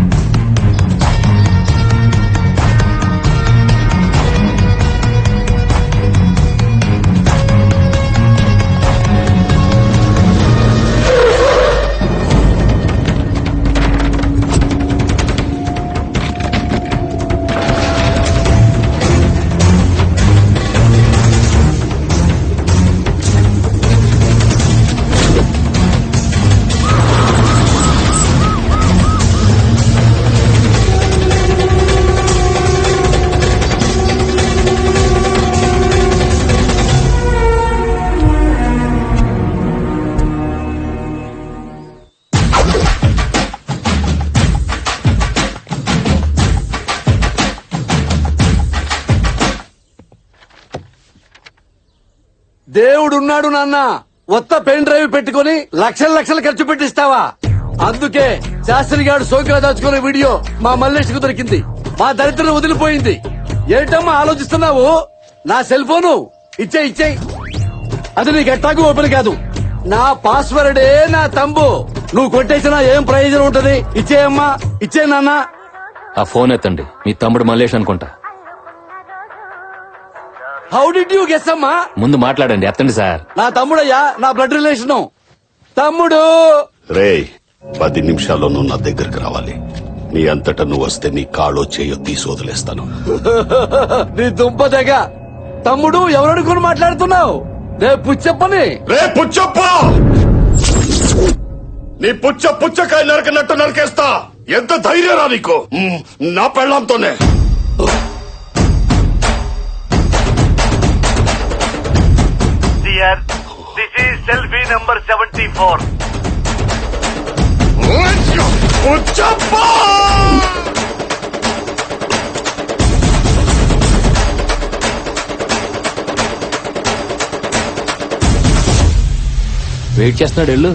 దేవుడున్నాడు నాన్న. కొత్త పెన్ డ్రైవ్ పెట్టుకుని లక్షలు ఖర్చు పెట్టిస్తావా? అందుకే శాస్త్రి గారు సోకిలా దాచుకునే వీడియో మా మల్లేష్కు దొరికింది. మా దరిద్రం వదిలిపోయింది. ఏంటమ్మా ఆలోచిస్తున్నావు? నా సెల్ ఫోను ఇచ్చేయి. అది నీకు ఎట్టాకు ఓపెన్ కాదు. నా పాస్వర్డే నా తంబు. నువ్వు కొట్టేసినా ఏం ప్రయోజనం ఉంటది? ఇచ్చేయమ్మా, ఇచ్చే నాన్న. ఆ ఫోన్ ఎత్తండి. మీ తమ్ముడు మల్లేష్ అనుకుంటా. హౌ డిడ్ యూ గెస్ అమ్మా? ముందు మాట్లాడండి, ఎత్తండి సార్. నా తమ్ముడయ్యా, నా బ్లడ్ రిలేషన్. తమ్ముడు రేయ్, 10 నిమిషాల్లో నువ్వు నా దగ్గరికి రావాలి. నీ అంతటా నువ్వు వస్తే నీ కాళ్ళో చేయో తీసి వదిలేస్తాను. నీ దుంపదగ. తమ్ముడు ఎవరనుకుని మాట్లాడుతున్నావు? రేపు చెప్పని. రే పుచ్చప్ప, నీ పుచ్చకాయ నరకనట్టు నరికేస్తా. ఎంత ధైర్యరా నీకు? నా పెళ్ళంతోనే. This is selfie number 74. పుచ్చప్ప, వెయిట్ చేస్తున్నాడు, వెళ్ళు.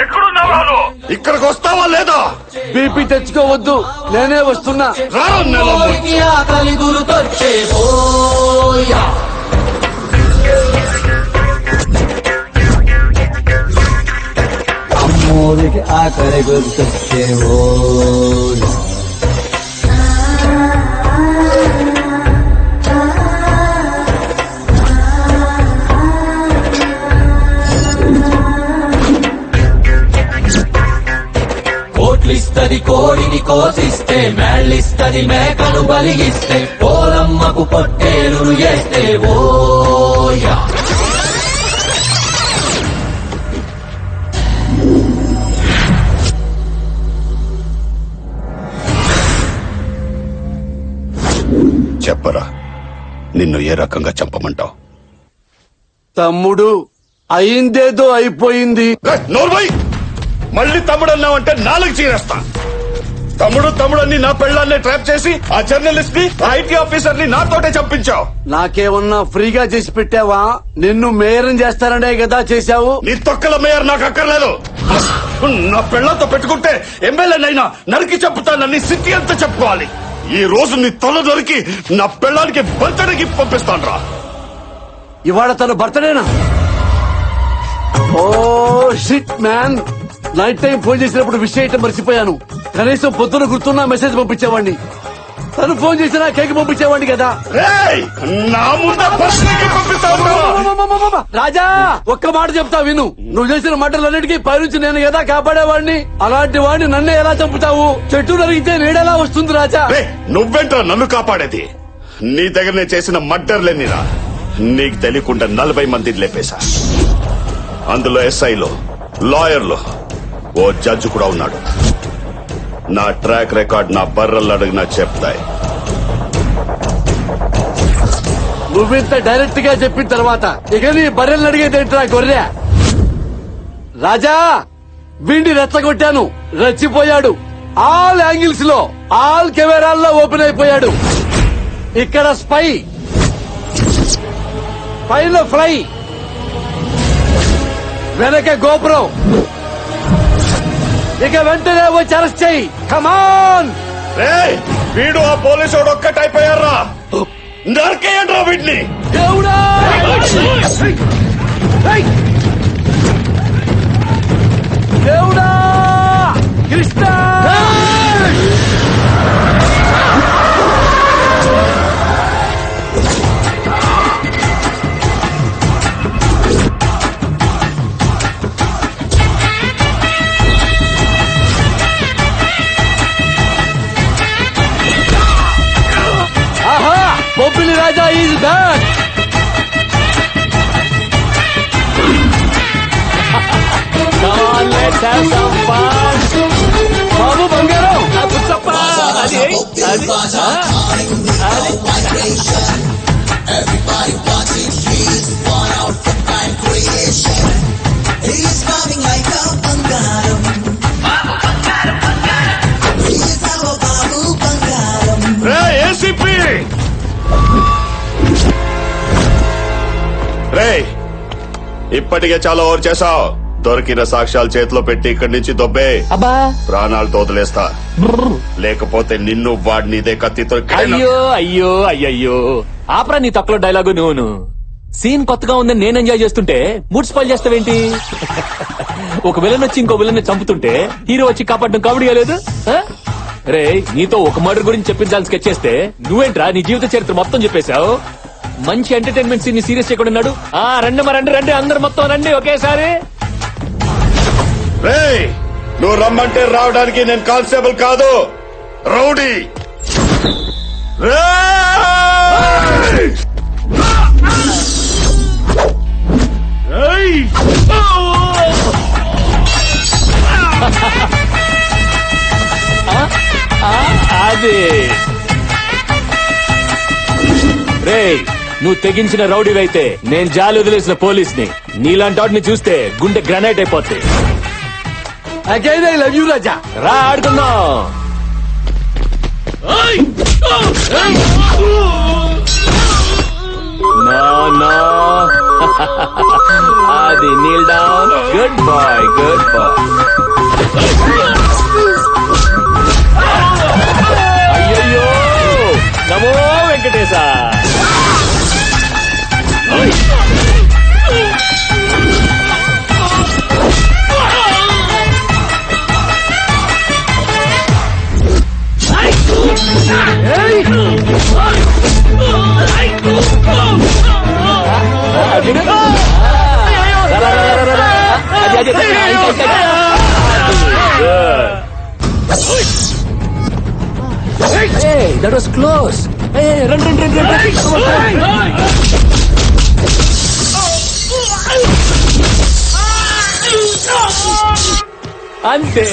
ఎక్కడున్నావు? ఇక్కడికి వస్తావా లేదా? బీపీ తెచ్చుకోవద్దు, నేనే వస్తున్నా. ఆకలి గురుతొచ్చే అమ్మోరికి ఆకలి గుర్తొచ్చే కోట్లిస్తది కోడిని కోసిస్తే, మేళ్ళిస్తది మేకను బలిగిస్తే, పోలమ్మకు పొట్టేలును చేస్తే ఓయా. చెప్పరా, నిన్ను ఏ రకంగా చంపమంటావు? తమ్ముడు, అయిందేదో అయిపోయింది. నోర్వై, మళ్ళీ తమ్ముడు అన్నావంటే నాలుగు చీరేస్తా. తమ్ముడు అని నా పెళ్ళాన్ని ట్రాప్ చేసి ఆ జర్నలిస్ట్ ని, ఐటీ ఆఫీసర్ ని నాతోటే చంపించావు. నాకేమన్నా ఫ్రీగా చేసి పెట్టావా? నిన్ను మేయరం చేస్తాననే కదా చేశావు. నీ తొక్కల మేయర్ నాకు అక్కర్లేదు. నా పెళ్ళంతో పెట్టుకుంటే ఎమ్మెల్యేనైనా నరికి చెప్పుతానని సిటీ అంతా చెప్పుకోవాలి. ఈ రోజు నీ తల దొరికి నా పెళ్ళానికి బర్త్డేకి పంపిస్తాను రా. ఇవాళ తన బర్త్డేనా? Oh shit man. Night time phone చేసినప్పుడు విష్ చేయటం మర్చిపోయాను. కనీసం పొద్దున గుర్తున్నా మెసేజ్ పంపించేవాడిని. తను ఫోన్ చేసినా కేక్ పంపించేవాడిని కదా. నా ముందే బర్త్డేకి పంపిస్తాను. రాజా, ఒక్క మాట చెప్తా విను. నువ్వు చేసిన మాటలన్నిటికీ పైనుంచి నేను కదా కాపాడేవాడిని. అలాంటి వాడిని నన్నే ఎలా చంపుతావు? చెట్టు నరిగితే నీడెలా వస్తుంది రాజా? నువ్వెంట్రా నన్ను కాపాడేది? నీ దగ్గర చేసిన మర్డర్లేనిరా. నీకు తెలియకుండా 40 మందిని లేపేశా. అందులో ఎస్ఐలో, లాయర్లు, ఓ జడ్జి కూడా ఉన్నాడు. నా ట్రాక్ రికార్డ్ నా బర్రలు అడిగినా చెప్తాయి. నువ్వింత డైరెక్ట్ గా చెప్పిన తర్వాత ఇక నీ బర్రెల్ని అడిగేది ఏంట్రా గొర్రె? రాజా వీడిని రెచ్చగొట్టాను, రెచ్చిపోయాడు. ఆల్ యాంగిల్స్ లో, ఆల్ కెమెరాల్లో ఓపెన్ అయిపోయాడు. ఇక్కడ స్పై, పైన ఫ్లై, వెనక గోపురం. ఇక వెంటనే వచ్చి అరెస్ట్ చెయ్యి. కమాన్! వీడు ఆ పోలీసు ఒక్కటైపోయారా? నరికేయండి రా వీడిని. దేవుడా! దేవుడా! కృష్ణ! ఆహా! బొబ్బిలి రాజా ఈజ్ బ్యాక్. బాబు బంగారం ఏసీపీ రే, ఇప్పటికే చాలా ఓవర్ చేసావు. దొరికిన సాక్ష్యాలు చేతిలో పెట్టి ఇక్కడి నుంచి దొబ్బే. అబ్బా ప్రాణాలతో వదిలేస్తా, లేకపోతే నిన్ను వాడిని ఇదే కత్తితో అయ్యో అయ్యో అయ్యయ్యో ఆపరా నీ తక్కువ డైలాగు. నువ్వు సీన్ కొత్తగా ఉందని నేను ఎంజాయ్ చేస్తుంటే మూడ్ స్పాయిల్ చేస్తావేంటి? ఒక విలన్ వచ్చి ఇంకో విలన్ చంపుతుంటే హీరో వచ్చి కాపాడడం కామెడీగా లేదు? రే, నీతో ఒక మర్డర్ గురించి చెప్పించాలని స్కెచ్ చేస్తే నువ్వేంట్రా నీ జీవిత చరిత్ర మొత్తం చెప్పేశావు. మంచి ఎంటర్టైన్మెంట్ సీన్ ని సీరియస్ చేయకుండా ఉన్నాడు. రండి రండి రండి, అందరు మొత్తం రండి ఒకేసారి. రే, నువ్వు రమ్మంటే రావడానికి నేను కానిస్టేబుల్ కాదు, రౌడీ. అది రే, నువ్వు తెగించిన రౌడీవైతే నేను జాలి వదిలేసిన పోలీస్ని. నీలాంటి వాటిని చూస్తే గుండె గ్రానైట్ అయిపోతాయి. అగైన్ ఐ లవ్ యూ రాజా. రా ఆడుకుందాం. No. అది kneel down. Good boy, good boy. అయ్యయ్యో, నమో Venkatesha. Hey, that was close. Hey, run. అంతే.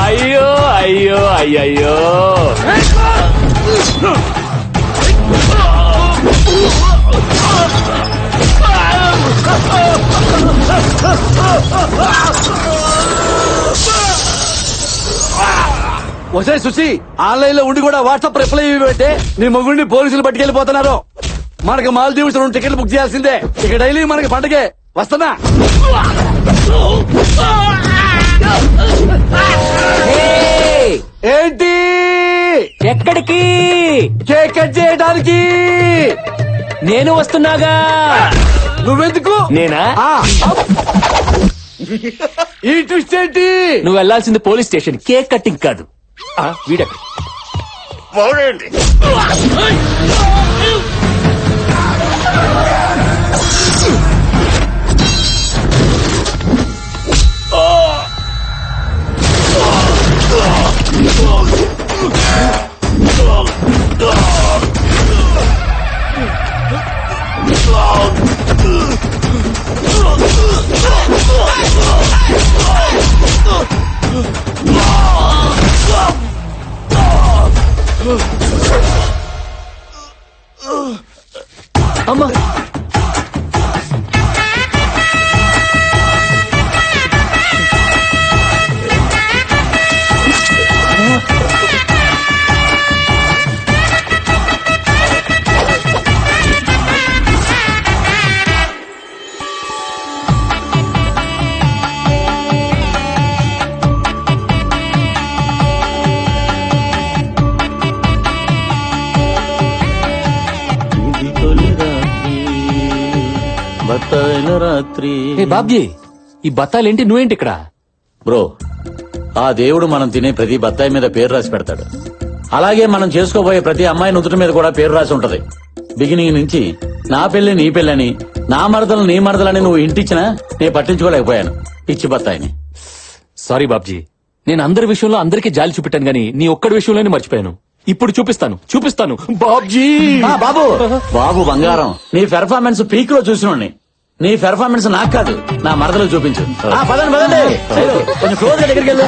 అయ్యో అయ్యో అయ్యయ్యో. ఒసే సుసి, ఆన్లైన్ లో ఉండి కూడా వాట్సాప్ రిప్లై ఇవ్వంటే నీ మొగుడిని పోలీసులు పట్టుకెళ్లిపోతున్నారు. మనకు మాల్దీవ్స్ 2 టికెట్లు బుక్ చేయాల్సిందే. ఇక డైలీ మనకి పండగే. వస్తున్నా. ఏంటి? ఎక్కడికి? కేక్ కట్ చేయడానికి. నేను వస్తున్నాగా. నువ్వెందుకు? నేనా? ఈ ట్విస్ట్ ఏంటి? నువ్వు వెళ్లాల్సింది పోలీస్ స్టేషన్, కేక్ కట్టింగ్ కాదు. వీడకి పూర్తయిన రాత్రి. ఏ బాబ్జీ, ఈ బత్తాలేంటి నువ్వేంటి ఇక్కడ? బ్రో, ఆ దేవుడు మనం తినే ప్రతి బత్తాయి మీద పేరు రాసి పెడతాడు. అలాగే మనం చేసుకోబోయే ప్రతి అమ్మాయి నుదుటి మీద కూడా పేరు రాసి ఉంటది. బిగినింగ్ నుంచి నా పెళ్లి నీ పెళ్ళని, నా మరదలు నీ మరదలని నువ్వు ఇంటిచ్చినా నేను పట్టించుకోలేకపోయాను పిచ్చి బత్తాయిని. సారీ బాబ్జీ, నేను అందరి విషయంలో అందరికీ జాలి చూపెట్టాను గానీ నీ ఒక్కడి విషయంలోనే మర్చిపోయాను. ఇప్పుడు చూపిస్తాను బాబ్జీ. బాబు బాబు బంగారం, నీ పెర్ఫార్మెన్స్ పీక్ లో చూసినోడ్ని. నీ పెర్ఫార్మెన్స్ నాకు కాదు, నా మరదలు చూపించు. పదండి కొంచెం క్లోజ్ దగ్గరికి వెళ్ళు.